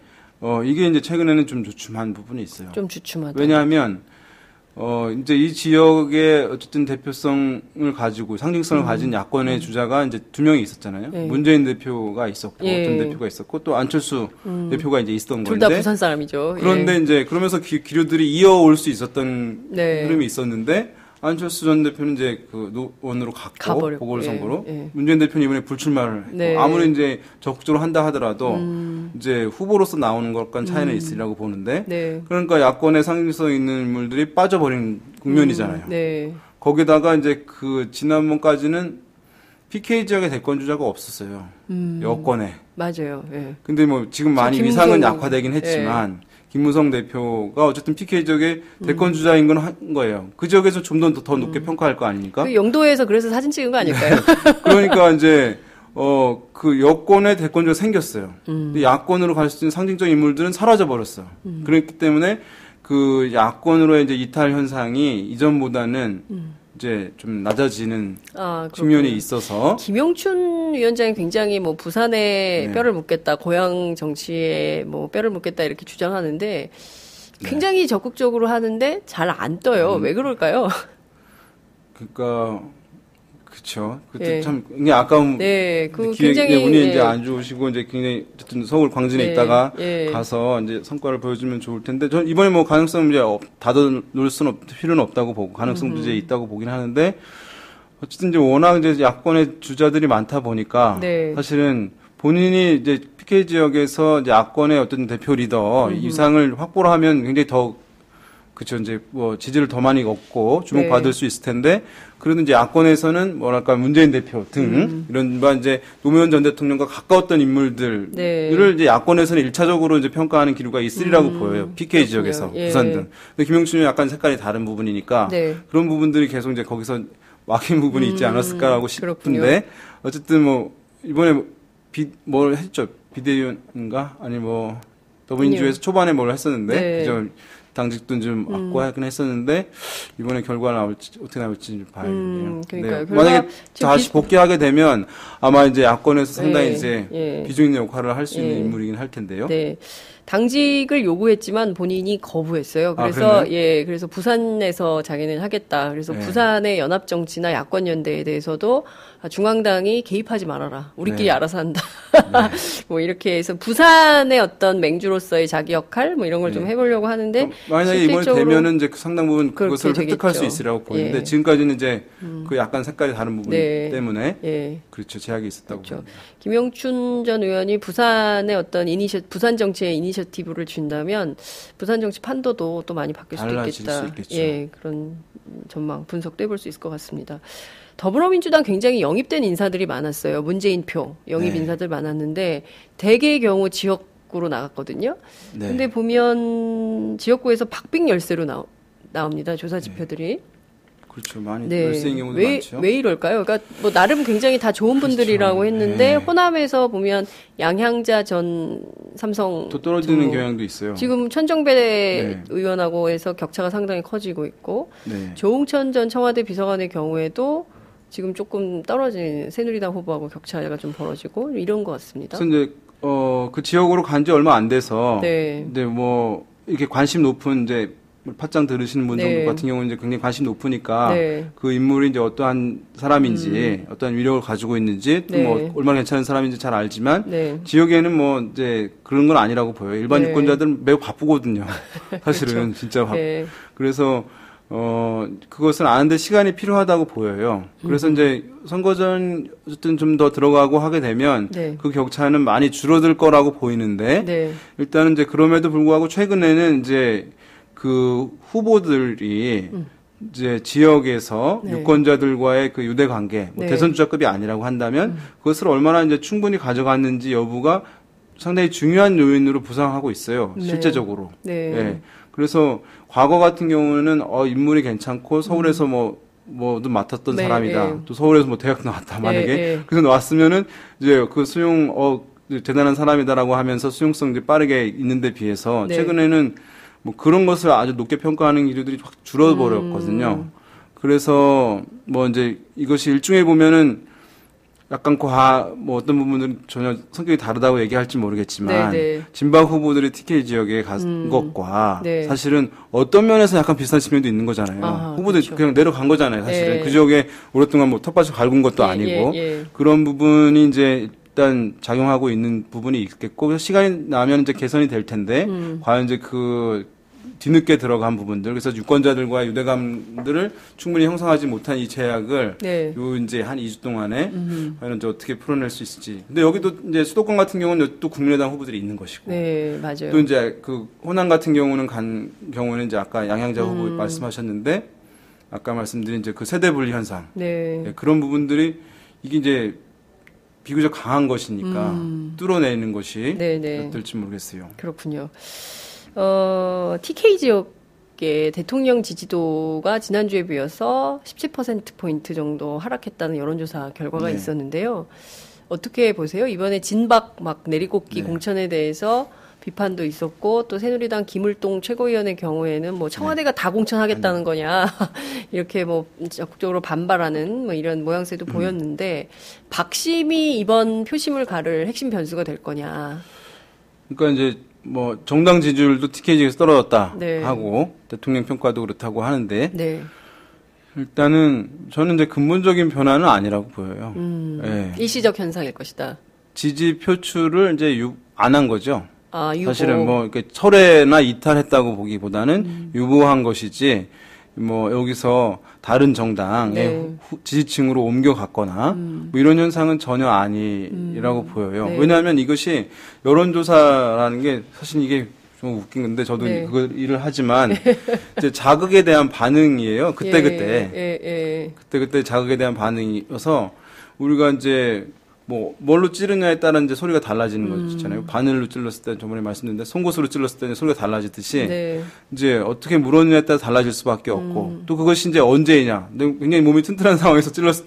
이게 이제 최근에는 좀 주춤한 부분이 있어요. 좀 주춤하다. 왜냐하면 이제 이 지역의 어쨌든 대표성을 가지고 상징성을 가진 야권의 주자가 이제 두 명이 있었잖아요. 네. 문재인 대표가 있었고, 예. 전 대표가 있었고, 또 안철수 대표가 이제 있었던 둘 건데. 다 부산 사람이죠. 그런데 예. 이제 그러면서 기류들이 이어올 수 있었던 네. 흐름이 있었는데, 안철수 전 대표는 이제 그 노원으로 갔고, 가버렸고, 보궐선거로. 예, 예. 문재인 대표는 이번에 불출마를 했고, 네. 아무리 이제 적극적으로 한다 하더라도, 이제 후보로서 나오는 것과는 차이는 있으리라고 보는데, 네. 그러니까 야권의 상징성 있는 인물들이 빠져버린 국면이잖아요. 네. 거기다가 이제 그 지난번까지는 PK 지역의 대권 주자가 없었어요. 여권에. 맞아요. 예. 근데 뭐 지금 많이 김무성, 위상은 약화되긴 했지만 김무성 대표가 어쨌든 PK 지역의 대권 주자인 건 한 거예요. 그 지역에서 좀 더 높게 평가할 거 아닙니까? 그 영도에서 그래서 사진 찍은 거 아닐까요? 그러니까 이제 그 여권의 대권주가 생겼어요. 근데 야권으로 갈 수 있는 상징적 인물들은 사라져 버렸어. 그렇기 때문에 그 야권으로의 이제 이탈 현상이 이전보다는 이제 좀 낮아지는 측면이 있어서 김영춘 위원장이 굉장히 뭐 부산에 네. 뼈를 묻겠다, 고향 정치에 뭐 뼈를 묻겠다 이렇게 주장하는데 굉장히 적극적으로 하는데 잘 안 떠요. 왜 그럴까요? 그러니까 그렇죠. 그때 예. 참 굉장히 아까운 네, 그 기획 굉장히 운이 이제 안 좋으시고 이제 굉장히 어쨌든 서울 광진에 네, 있다가 예. 가서 이제 성과를 보여주면 좋을 텐데 전 이번에 뭐 가능성 이제 닫아놓을 수는 필요는 없다고 보고 가능성도 이제 있다고 보긴 하는데 어쨌든 이제 워낙 이제 야권의 주자들이 많다 보니까 네. 사실은 본인이 이제 PK 지역에서 이제 야권의 어떤 대표 리더 이상을 확보를 하면 굉장히 더 그쵸 이제 뭐 지지를 더 많이 얻고 주목받을 네. 수 있을 텐데 그래도 이제 야권에서는 뭐랄까 문재인 대표 등 이런 바 이제 노무현 전 대통령과 가까웠던 인물들을 네. 이제 야권에서는 일차적으로 이제 평가하는 기류가 있으리라고 보여요. PK 지역에서 예. 부산 등. 근데 김영춘은 약간 색깔이 다른 부분이니까 네. 그런 부분들이 계속 이제 거기서 막힌 부분이 있지 않았을까라고 그렇군요. 싶은데 어쨌든 뭐 이번에 뭘 했죠 비대위원인가 아니 뭐 더불어민주에서 초반에 뭘 했었는데 네. 그죠. 당직도 좀 확고하긴 했었는데 이번에 결과 나올지 어떻게 나올지 좀 봐야겠네요. 그러니까요. 네. 만약에 지금 다시 복귀하게 되면 아마 이제 야권에서 상당히 네. 이제 예. 비중 있는 역할을 할 수 있는 예. 인물이긴 할 텐데요. 네. 당직을 요구했지만 본인이 거부했어요. 그래서 그랬나요? 그래서 부산에서 자기는 하겠다. 그래서 네. 부산의 연합 정치나 야권 연대에 대해서도 중앙당이 개입하지 말아라. 우리끼리 네. 알아서 한다. 뭐 이렇게 해서 부산의 어떤 맹주로서의 자기 역할 뭐 이런 걸 좀 해보려고 하는데 만약에 이번에 실질적으로 되면은 이제 상당 부분 그렇게 그것을 획득할 되겠죠. 수 있으라고 보이는데 예. 지금까지는 이제 그 약간 색깔이 다른 부분 네. 때문에 예. 그렇죠 제약이 있었다고 그렇죠. 봅니다. 김영춘 전 의원이 부산의 어떤 부산 정치의 이니셔티브를 준다면 부산 정치 판도도 또 많이 바뀔 수도 달라질 있겠다. 수 있겠죠. 예, 그런 전망 분석도 해볼 수 있을 것 같습니다. 더불어민주당 굉장히 영입된 인사들이 많았어요. 문재인 표 영입 네. 인사들 많았는데 대개의 경우 지역구로 나갔거든요. 네. 근데 보면 지역구에서 박빙 열세로 나옵니다. 조사 지표들이. 그렇죠 많이 네. 열세인 경우도 왜, 많죠. 왜 이럴까요? 그러니까 뭐 나름 굉장히 다 좋은 분들이라고 그렇죠. 했는데 네. 호남에서 보면 양향자 전 삼성 또 떨어지는 전무, 경향도 있어요. 지금 천정배 네. 의원하고 해서 격차가 상당히 커지고 있고 네. 조홍천 전 청와대 비서관의 경우에도 지금 조금 떨어진 새누리당 후보하고 격차가 좀 벌어지고 이런 것 같습니다. 그래서 이제 그 지역으로 간 지 얼마 안 돼서 네. 근데 뭐 이렇게 관심 높은 이제 팟짱 들으시는 분들 네. 같은 경우는 이제 굉장히 관심 높으니까 네. 그 인물이 이제 어떠한 사람인지 어떠한 위력을 가지고 있는지 또 네. 뭐 얼마나 괜찮은 사람인지 잘 알지만 네. 지역에는 뭐 이제 그런 건 아니라고 보여요. 일반 네. 유권자들은 매우 바쁘거든요. 사실은 진짜 네. 그래서 그것은 아는데 시간이 필요하다고 보여요. 그래서 이제 선거 전 어쨌든 좀 더 들어가고 하게 되면 네. 그 격차는 많이 줄어들 거라고 보이는데 네. 일단은 이제 그럼에도 불구하고 최근에는 이제 그 후보들이 이제 지역에서 네. 유권자들과의 그 유대 관계, 뭐 네. 대선 주자급이 아니라고 한다면 그것을 얼마나 이제 충분히 가져갔는지 여부가 상당히 중요한 요인으로 부상하고 있어요. 네. 실제적으로. 네. 예. 그래서 과거 같은 경우는 인물이 괜찮고 서울에서 뭐도 맡았던 네, 사람이다. 네. 또 서울에서 뭐 대학 나왔다 만약에. 네. 그래서 나왔으면은 이제 그 수용 대단한 사람이다라고 하면서 수용성이 빠르게 있는데 비해서 네. 최근에는 뭐 그런 것을 아주 높게 평가하는 기류들이 확 줄어버렸거든요. 그래서 뭐 이제 이것이 일종의 보면은 약간 뭐 어떤 부분들은 전혀 성격이 다르다고 얘기할지 모르겠지만 네네. 진박 후보들이 TK 지역에 간 것과 네. 사실은 어떤 면에서 약간 비슷한 측면도 있는 거잖아요. 아하, 후보들 그렇죠. 그냥 내려간 거잖아요. 사실은 네. 그 지역에 오랫동안 뭐 텃밭을 갈군 것도 예, 아니고 예. 그런 부분이 이제 일단 작용하고 있는 부분이 있겠고 그래서 시간이 나면 이제 개선이 될 텐데 과연 이제 그 뒤늦게 들어간 부분들 그래서 유권자들과 유대감들을 충분히 형성하지 못한 이 제약을 네. 요 이제 한 2주 동안에 과연 이제 어떻게 풀어낼 수 있을지. 근데 여기도 이제 수도권 같은 경우는 또 국민의당 후보들이 있는 것이고. 네, 맞아요. 또 이제 그 호남 같은 경우는 이제 아까 양향자 후보 말씀하셨는데 아까 말씀드린 이제 그 세대 분리 현상. 네. 네, 그런 부분들이 이게 이제 비교적 강한 것이니까 뚫어내는 것이 네네. 어떨지 모르겠어요. 그렇군요. TK 지역의 대통령 지지도가 지난주에 비해서 17%포인트 정도 하락했다는 여론조사 결과가 네. 있었는데요. 어떻게 보세요? 이번에 진박 막 내리꽂기 네. 공천에 대해서 비판도 있었고 또 새누리당 김을동 최고위원의 경우에는 뭐 청와대가 다 공천하겠다는 거냐 이렇게 뭐 적극적으로 반발하는 뭐 이런 모양새도 보였는데 박심이 이번 표심을 가를 핵심 변수가 될 거냐. 그러니까 이제 뭐 정당 지지율도 TK 지역에서 떨어졌다 네. 하고 대통령 평가도 그렇다고 하는데 네. 일단은 저는 이제 근본적인 변화는 아니라고 보여요. 예. 일시적 현상일 것이다. 지지 표출을 이제 안 한 거죠. 아, 유보. 사실은 뭐 이렇게 철회나 이탈했다고 보기보다는 유보한 것이지 뭐 여기서 다른 정당의 네. 지지층으로 옮겨갔거나 뭐 이런 현상은 전혀 아니라고 보여요. 네. 왜냐하면 이것이 여론조사라는 게 사실 이게 좀 웃긴 건데 저도 네. 그 일을 하지만 이제 자극에 대한 반응이에요. 그때 그때 자극에 대한 반응이어서 우리가 이제 뭐 뭘로 찌르냐에 따라 이제 소리가 달라지는 거 있잖아요. 바늘로 찔렀을 때 저번에 말씀드렸는데 송곳으로 찔렀을 때 소리가 달라지듯이 네. 이제 어떻게 물었냐에 따라 달라질 수밖에 없고 또 그것이 이제 언제이냐 굉장히 몸이 튼튼한 상황에서 찔렀을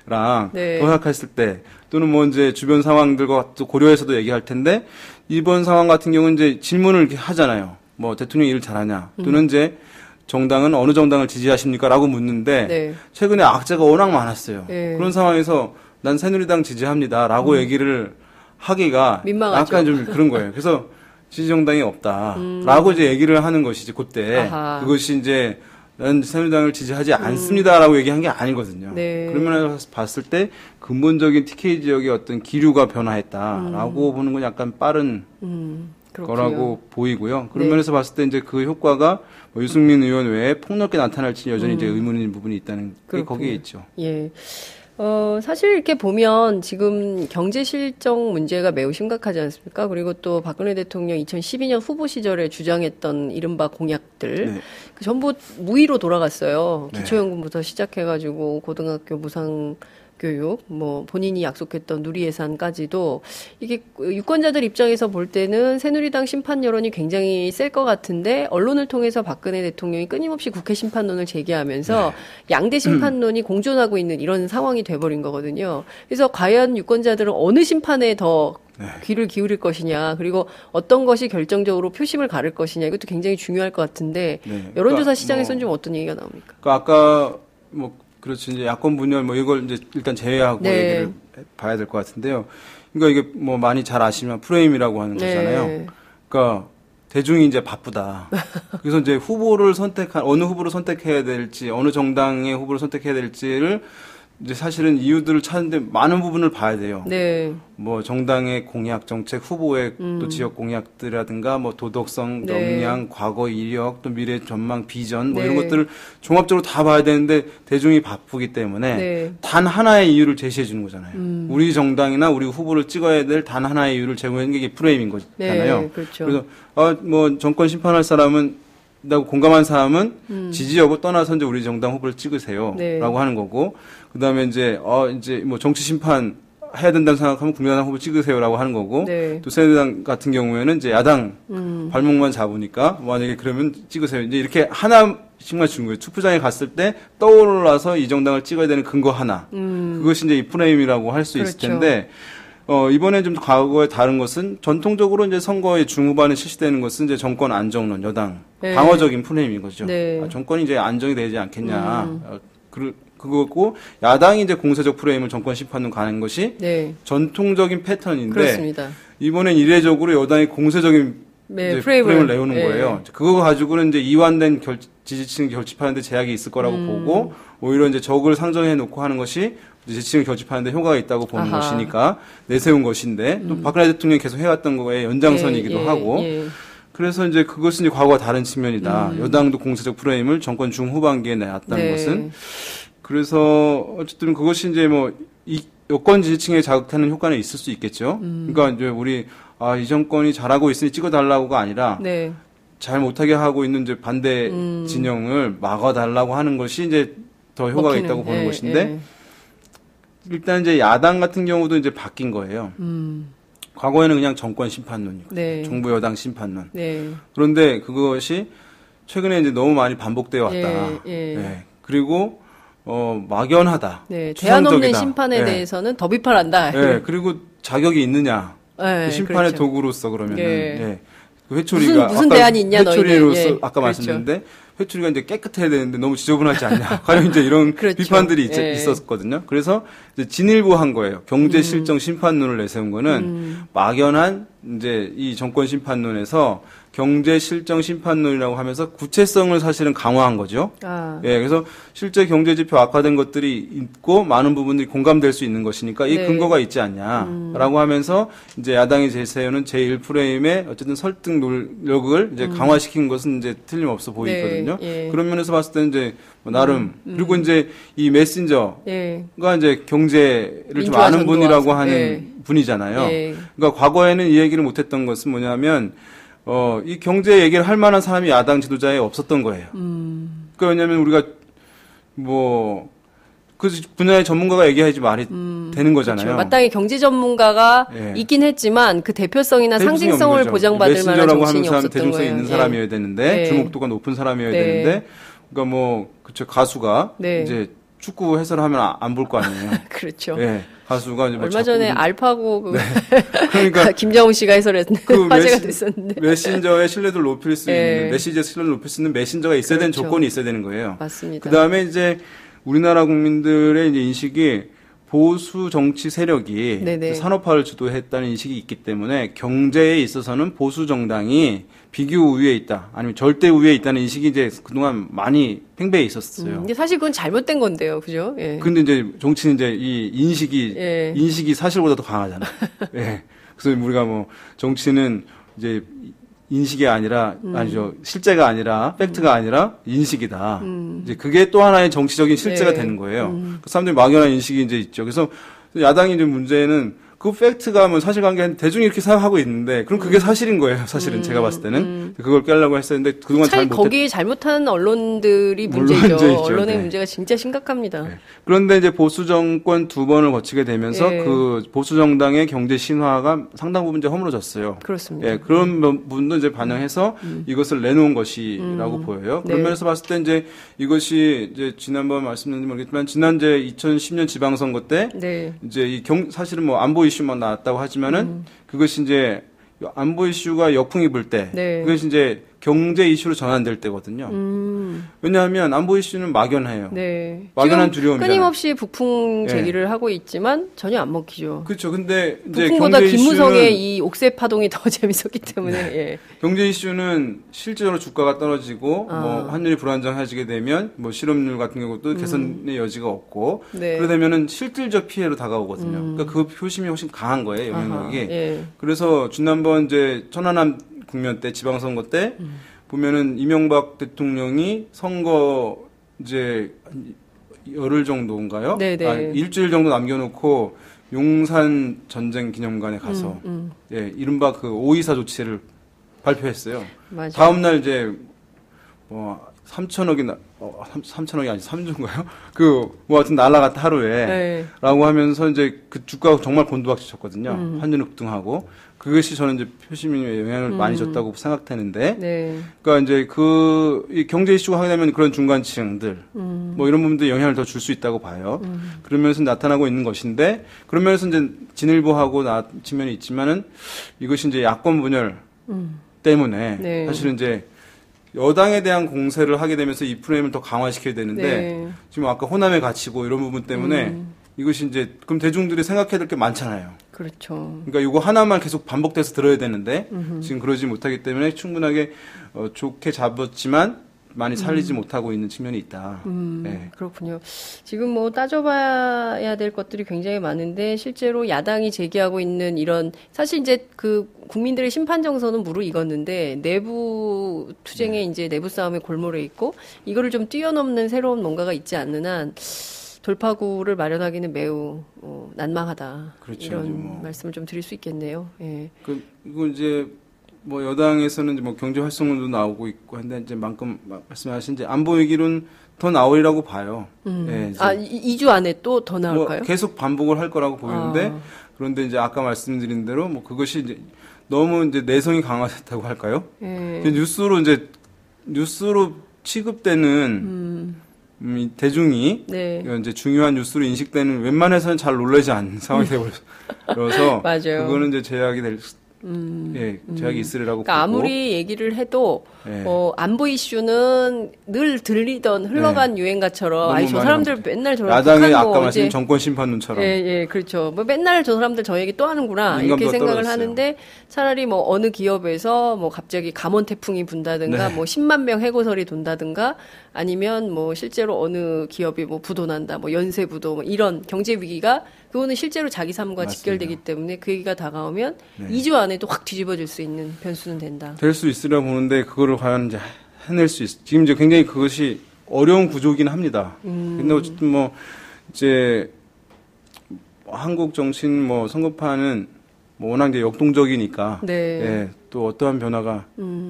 때랑 네. 도약했을 때 또는 뭐 이제 주변 상황들과 또 고려해서도 얘기할 텐데 이번 상황 같은 경우는 이제 질문을 이렇게 하잖아요. 뭐 대통령이 일을 잘하냐 또는 이제 정당은 어느 정당을 지지하십니까? 라고 묻는데 네. 최근에 악재가 워낙 많았어요. 네. 그런 상황에서 난 새누리당 지지합니다. 라고 얘기를 하기가 민망하죠. 약간 좀 그런 거예요. 그래서 지지정당이 없다. 라고 이제 얘기를 하는 것이지, 그때. 아하. 그것이 이제 난 새누리당을 지지하지 않습니다. 라고 얘기한 게 아니거든요. 네. 그런 면에서 봤을 때 근본적인 TK 지역의 어떤 기류가 변화했다. 라고 보는 건 약간 빠른 그렇군요. 거라고 보이고요. 그런 네. 면에서 봤을 때 이제 그 효과가 뭐 유승민 의원 외에 폭넓게 나타날지 여전히 이제 의문인 부분이 있다는 게 그렇군요. 거기에 있죠. 예. 사실 이렇게 보면 지금 경제 실정 문제가 매우 심각하지 않습니까? 그리고 또 박근혜 대통령 2012년 후보 시절에 주장했던 이른바 공약들 네. 그 전부 무의로 돌아갔어요. 네. 기초연금부터 시작해가지고 고등학교 무상 교육, 뭐 본인이 약속했던 누리 예산까지도 이게 유권자들 입장에서 볼 때는 새누리당 심판 여론이 굉장히 셀 것 같은데 언론을 통해서 박근혜 대통령이 끊임없이 국회 심판론을 제기하면서 양대 심판론이 공존하고 있는 이런 상황이 돼버린 거거든요. 그래서 과연 유권자들은 어느 심판에 더 귀를 기울일 것이냐, 그리고 어떤 것이 결정적으로 표심을 가를 것이냐, 이것도 굉장히 중요할 것 같은데 네. 여론조사 그러니까 시장에서는 좀 어떤 얘기가 나옵니까? 그러니까 아까 뭐 그렇죠. 이제 야권 분열 뭐 이걸 이제 일단 제외하고 네. 얘기를 봐야 될 것 같은데요. 그러니까 이게 뭐 많이 잘 아시면 프레임이라고 하는 거잖아요. 네. 그러니까 대중이 이제 바쁘다. 그래서 이제 어느 후보를 선택해야 될지, 어느 정당의 후보를 선택해야 될지를 이제 사실은 이유들을 찾는데 많은 부분을 봐야 돼요. 네. 뭐 정당의 공약, 정책, 후보의 또 지역 공약들이라든가 뭐 도덕성, 네. 역량, 과거 이력, 또 미래 전망, 비전 뭐 네. 이런 것들을 종합적으로 다 봐야 되는데 대중이 바쁘기 때문에 네. 단 하나의 이유를 제시해 주는 거잖아요. 우리 정당이나 우리 후보를 찍어야 될 단 하나의 이유를 제공하는 게 이게 프레임인 거잖아요. 네, 그렇죠. 그래서 뭐 정권 심판할 사람은 라고 공감한 사람은 지지 여부 떠나서 이제 우리 정당 후보를 찍으세요라고 네. 하는 거고 그다음에 이제 뭐 정치 심판 해야 된다고 생각하면 국민의당 후보 찍으세요라고 하는 거고 네. 또 새누리당 같은 경우에는 이제 야당 발목만 잡으니까 만약에 그러면 찍으세요. 이제 이렇게 하나씩만 주는 거예요. 투표장에 갔을 때 떠올라서 이 정당을 찍어야 되는 근거 하나. 그것이 이제 이 프레임이라고 할 수 있을 그렇죠. 텐데 이번에 좀 과거에 다른 것은 전통적으로 이제 선거의 중후반에 실시되는 것은 이제 정권 안정론, 여당, 네. 방어적인 프레임인 거죠. 네. 정권이 이제 안정이 되지 않겠냐. 그거고 야당이 이제 공세적 프레임을 정권 심판론 가는 것이 네. 전통적인 패턴인데 그렇습니다. 이번엔 이례적으로 여당이 공세적인 네, 이제 프레임을 내오는 네. 거예요. 그거 가지고는 이제 이완된 지지층 결집하는데 제약이 있을 거라고 보고 오히려 이제 적을 상정해 놓고 하는 것이 지지층을 결집하는데 효과가 있다고 보는 아하. 것이니까 내세운 것인데 또 박근혜 대통령이 계속 해왔던 거에 연장선이기도 예, 하고 예. 그래서 이제 그것은 이제 과거와 다른 측면이다. 여당도 공세적 프레임을 정권 중후반기에 내왔다는 네. 것은 그래서 어쨌든 그것이 이제 뭐 이 여권 지지층에 자극하는 효과는 있을 수 있겠죠. 그러니까 이제 우리 이 정권이 잘하고 있으니 찍어달라고가 아니라 네. 잘 못하게 하고 있는 이제 반대 진영을 막아달라고 하는 것이 이제 더 효과가 먹히는, 있다고 보는 예, 것인데 예. 일단 이제 야당 같은 경우도 이제 바뀐 거예요. 과거에는 그냥 정권 심판론이고 네. 정부 여당 심판론. 네. 그런데 그것이 최근에 이제 너무 많이 반복되어 왔다. 예, 예. 네. 그리고 막연하다. 네. 대안 없는 추상적이다. 심판에 네. 대해서는 더 비판한다. 네. 그리고 자격이 있느냐? 네, 그 심판의 그렇죠. 도구로서 그러면은 예. 예. 그 회초리가 무슨 아까 대안이 있냐, 너희는. 회초리로서 예, 아까 그렇죠. 말씀드렸는데 회초리가 이제 깨끗해야 되는데 너무 지저분하지 않냐. 과연 이제 이런 그렇죠. 비판들이 예. 있었거든요. 그래서 이제 진일보한 거예요. 경제 실정 심판론을 내세운 거는 막연한 이제 이 정권 심판론에서 경제 실정 심판론이라고 하면서 구체성을 사실은 강화한 거죠. 아. 예, 그래서 실제 경제 지표 악화된 것들이 있고 많은 부분들이 공감될 수 있는 것이니까 이 네. 근거가 있지 않냐라고 하면서 이제 야당이 제시해오는 제1프레임의 어쨌든 설득 노력을 이제 강화시킨 것은 이제 틀림없어 보이거든요. 네, 예. 그런 면에서 봤을 때는 이제 뭐 나름 그리고 이제 이 메신저가 예. 이제 경제를 좀 민주화 아는 분이라고 전도와, 하는 예. 분이잖아요. 예. 그러니까 과거에는 이 얘기를 못했던 것은 뭐냐면 이 경제 얘기를 할 만한 사람이 야당 지도자에 없었던 거예요. 그러니까 왜냐하면 우리가 그 분야의 전문가가 얘기하지 말이 되는 거잖아요. 그렇죠. 마땅히 경제 전문가가 예. 있긴 했지만 그 대표성이나 대중성이 상징성을 없는 거죠. 보장받을 만한 메신저라고 정신이 하는 사람 없었던 대중성이 거예요. 있는 예. 사람이어야 되는데 예. 주목도가 높은 사람이어야 네. 되는데 그러니까 그쵸 가수가 네. 이제 축구 해설하면 안 볼 거 아니에요. 그렇죠. 예. 가수가 이제 뭐 얼마 전에 자꾸 알파고 그러니까 김정은 씨가 해설했는데 그 화제가 됐었는데. 메신저의 신뢰도를 높일 수 예. 있는 메시지의 신뢰를 높일 수 있는 메신저가 있어야 되는 그렇죠. 조건이 있어야 되는 거예요. 맞습니다. 그다음에 이제 우리나라 국민들의 이제 인식이 보수 정치 세력이 네네. 산업화를 주도했다는 인식이 있기 때문에 경제에 있어서는 보수 정당이 비교 우위에 있다, 아니면 절대 우위에 있다는 인식이 이제 그동안 많이 팽배해 있었어요. 근데 사실 그건 잘못된 건데요, 그죠? 예. 근데 이제 정치는 이제 이 예. 인식이 사실보다 더 강하잖아. 예. 그래서 우리가 정치는 이제 인식이 아니라 아니죠, 실제가 아니라 팩트가 아니라 인식이다. 이제 그게 또 하나의 정치적인 실제가 네. 되는 거예요. 그 사람들이 막연한 인식이 이제 있죠. 그래서 야당이 이제 문제는 그 팩트가 사실관계 대중이 이렇게 생각하고 있는데 그럼 그게 사실인 거예요. 사실은 제가 봤을 때는 그걸 깨려고 했었는데 그동안 차라리 잘 거기에 잘못한 언론들이 물론 문제죠. 문제있죠. 언론의 네. 문제가 진짜 심각합니다. 네. 그런데 이제 보수 정권 2번을 거치게 되면서 예. 그 보수 정당의 경제 신화가 상당 부분 이제 허물어졌어요. 그렇습니다. 예, 그런 부분도 이제 반영해서 이것을 내놓은 것이라고 보여요. 그런 네. 면에서 봤을 때 이제 이것이 이제 지난번 말씀드렸는지 모르겠지만 지난 이제 2010년 지방선거 때 네. 이제 사실은 안보 이슈만 나왔다고 하지만은 그것이 이제 안보 이슈가 역풍이 불 때 네. 그것이 이제 경제 이슈로 전환될 때거든요. 왜냐하면 안보 이슈는 막연해요. 네. 막연한 지금 두려움이잖아요. 끊임없이 북풍 예. 제기를 하고 있지만 전혀 안 먹히죠. 그렇죠. 근데 이제 북풍보다 경제 김무성의 이슈는 이 옥새 파동이 더 재밌었기 때문에. 예. 경제 이슈는 실질적으로 주가가 떨어지고 환율이 불안정해지게 되면 실업률 같은 경우도 개선의 여지가 없고 네. 그러다면은 실질적 피해로 다가오거든요. 그러니까 그 표심이 훨씬 강한 거예요, 영향력이. 아하, 예. 그래서 지난번 이제 천안함 국면 때 지방선거 때 보면은 이명박 대통령이 선거 이제 열흘 정도인가요? 네네. 일주일 정도 남겨놓고 용산 전쟁 기념관에 가서 예, 이른바 그 524 조치를 발표했어요. 맞아요. 다음날 이제 3천억이 3천억이 아니 3조인가요? 하여튼 날라갔다 하루에 네. 라고 하면서 이제 그 주가가 정말 곤두박질 쳤거든요. 환율 급등하고 그것이 저는 이제 표심에 영향을 많이 줬다고 생각되는데 네. 그러니까 이제 이 경제 이슈가 하게 되면 그런 중간층들 이런 부분들이 영향을 더 줄 수 있다고 봐요. 그러면서 나타나고 있는 것인데 그러면서 이제 진일보하고 측면이 있지만은 이것이 이제 야권 분열 때문에 네. 사실은 이제 여당에 대한 공세를 하게 되면서 이 프레임을 더 강화시켜야 되는데 네. 지금 아까 호남에 갇히고 이런 부분 때문에 이것이 이제 그럼 대중들이 생각해야 될 게 많잖아요. 그렇죠. 그러니까 이거 하나만 계속 반복돼서 들어야 되는데 지금 그러지 못하기 때문에 충분하게 좋게 잡았지만 많이 살리지 못하고 있는 측면이 있다. 네. 그렇군요. 지금 뭐 따져봐야 될 것들이 굉장히 많은데 실제로 야당이 제기하고 있는 이런 사실 이제 그 국민들의 심판 정서는 무르익었는데 내부 투쟁에 이제 내부 싸움의 골몰에 있고 이거를 좀 뛰어넘는 새로운 뭔가가 있지 않는 한 돌파구를 마련하기는 매우 난망하다. 그렇죠. 이런 말씀을 좀 드릴 수 있겠네요. 예. 이거 이제 뭐 여당에서는 이제 뭐 경제 활성화도 나오고 있고 한데 이제 만큼 말씀하신 이제 안보 위기론 더 나오리라고 봐요. 예, 2주 안에 또 더 나올까요? 뭐 계속 반복을 할 거라고 보이는데 그런데 이제 아까 말씀드린 대로 뭐 그것이 이제 너무 이제 내성이 강화됐다고 할까요? 뉴스로 취급되는 이 대중이 네. 이제 중요한 뉴스로 인식되는 웬만해서는 잘 놀라지 않는 상황이 되어버려서 맞아요. 그거는 이제 제약이 될 제약이 있으리라고 그러니까 보고 아무리 얘기를 해도 네. 안보 이슈는 늘 들리던 흘러간 유행가처럼 아니 저 사람들 맨날 저런 야당의 아까 말씀드린 정권 심판론처럼 예, 그렇죠. 뭐 맨날 저 사람들 저 얘기 또 하는구나 이렇게 생각을 떨어졌어요. 하는데 차라리 뭐 어느 기업에서 뭐 갑자기 감원 태풍이 분다든가 뭐 10만 명 해고설이 돈다든가 아니면 뭐 실제로 어느 기업이 뭐 부도난다 뭐 연쇄 부도 뭐 이런 경제 위기가 그거는 실제로 자기 삶과 맞습니다. 직결되기 때문에 그 얘기가 다가오면 2주 안에도 확 뒤집어질 수 있는 변수는 된다. 될 수 있으려 보는데 그거를 과연 이제 해낼 수 있어. 지금 이제 굉장히 그것이 어려운 구조긴 합니다. 근데 어쨌든 뭐 이제 한국 정치인 뭐 선거판은 뭐 워낙 이제 역동적이니까 네. 예, 또 어떠한 변화가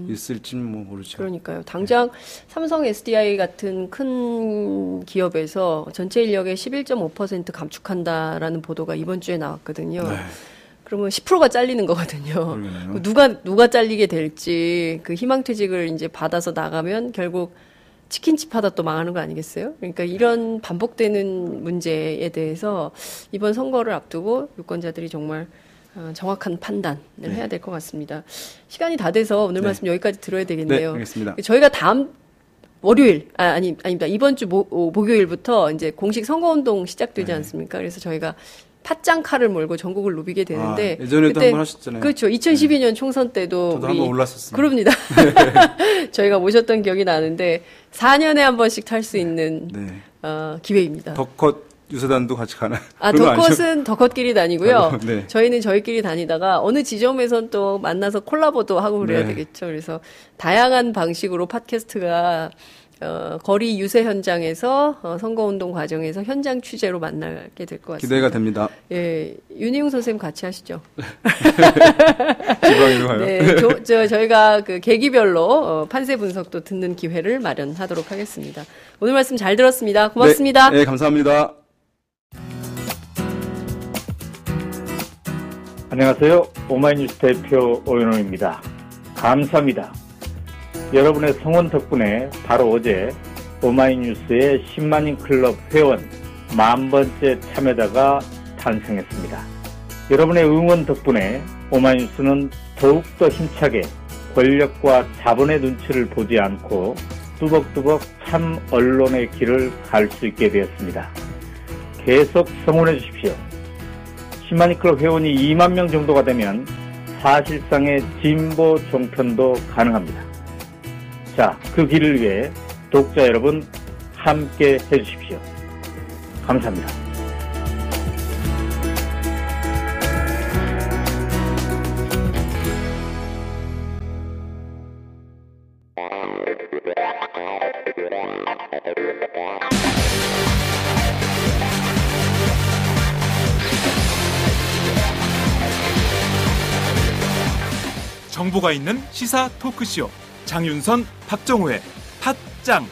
있을지는 뭐 모르죠. 그러니까요. 당장 삼성 SDI 같은 큰 기업에서 전체 인력의 11.5% 감축한다라는 보도가 이번 주에 나왔거든요. 네. 그러면 10%가 잘리는 거거든요. 그러게요. 누가 잘리게 될지 그 희망퇴직을 이제 받아서 나가면 결국 치킨집 하다 또 망하는 거 아니겠어요? 그러니까 이런 반복되는 문제에 대해서 이번 선거를 앞두고 유권자들이 정말 정확한 판단을 해야 될 것 같습니다. 시간이 다 돼서 오늘 말씀 여기까지 들어야 되겠네요. 네, 알겠습니다. 저희가 다음 월요일, 아닙니다. 이번 주 목요일부터 이제 공식 선거운동 시작되지 않습니까? 그래서 저희가 팥장 칼을 몰고 전국을 누비게 되는데. 예전에도 한번 하셨잖아요. 그렇죠. 2012년 총선 때도. 저도 한번 올랐었습니다. 그럽니다. 저희가 모셨던 기억이 나는데 4년에 한 번씩 탈 수 있는 기회입니다. 덕컷 유세단도 같이 가나요? 덕컷은 덕컷끼리 다니고요. 네. 저희는 저희끼리 다니다가 어느 지점에선 또 만나서 콜라보도 하고 그래야 되겠죠. 그래서 다양한 방식으로 팟캐스트가 거리 유세 현장에서 선거운동 과정에서 현장 취재로 만나게 될 것 같습니다. 기대가 됩니다. 예, 윤희용 선생님 같이 하시죠. 지방으로 가요. 네, 저희가 그 계기별로 판세 분석도 듣는 기회를 마련하도록 하겠습니다. 오늘 말씀 잘 들었습니다. 고맙습니다. 네, 감사합니다. 안녕하세요. 오마이뉴스 대표 오연호입니다. 감사합니다. 여러분의 성원 덕분에 바로 어제 오마이뉴스의 10만인 클럽 회원 10,000번째 참여자가 탄생했습니다. 여러분의 응원 덕분에 오마이뉴스는 더욱더 힘차게 권력과 자본의 눈치를 보지 않고 뚜벅뚜벅 참 언론의 길을 갈 수 있게 되었습니다. 계속 성원해 주십시오. 10만인 클럽 회원이 2만 명 정도가 되면 사실상의 진보 종편도 가능합니다. 자, 그 길을 위해 독자 여러분 함께 해주십시오. 감사합니다. 정보가 있는 시사 토크쇼 장윤선, 박정호의 팟짱.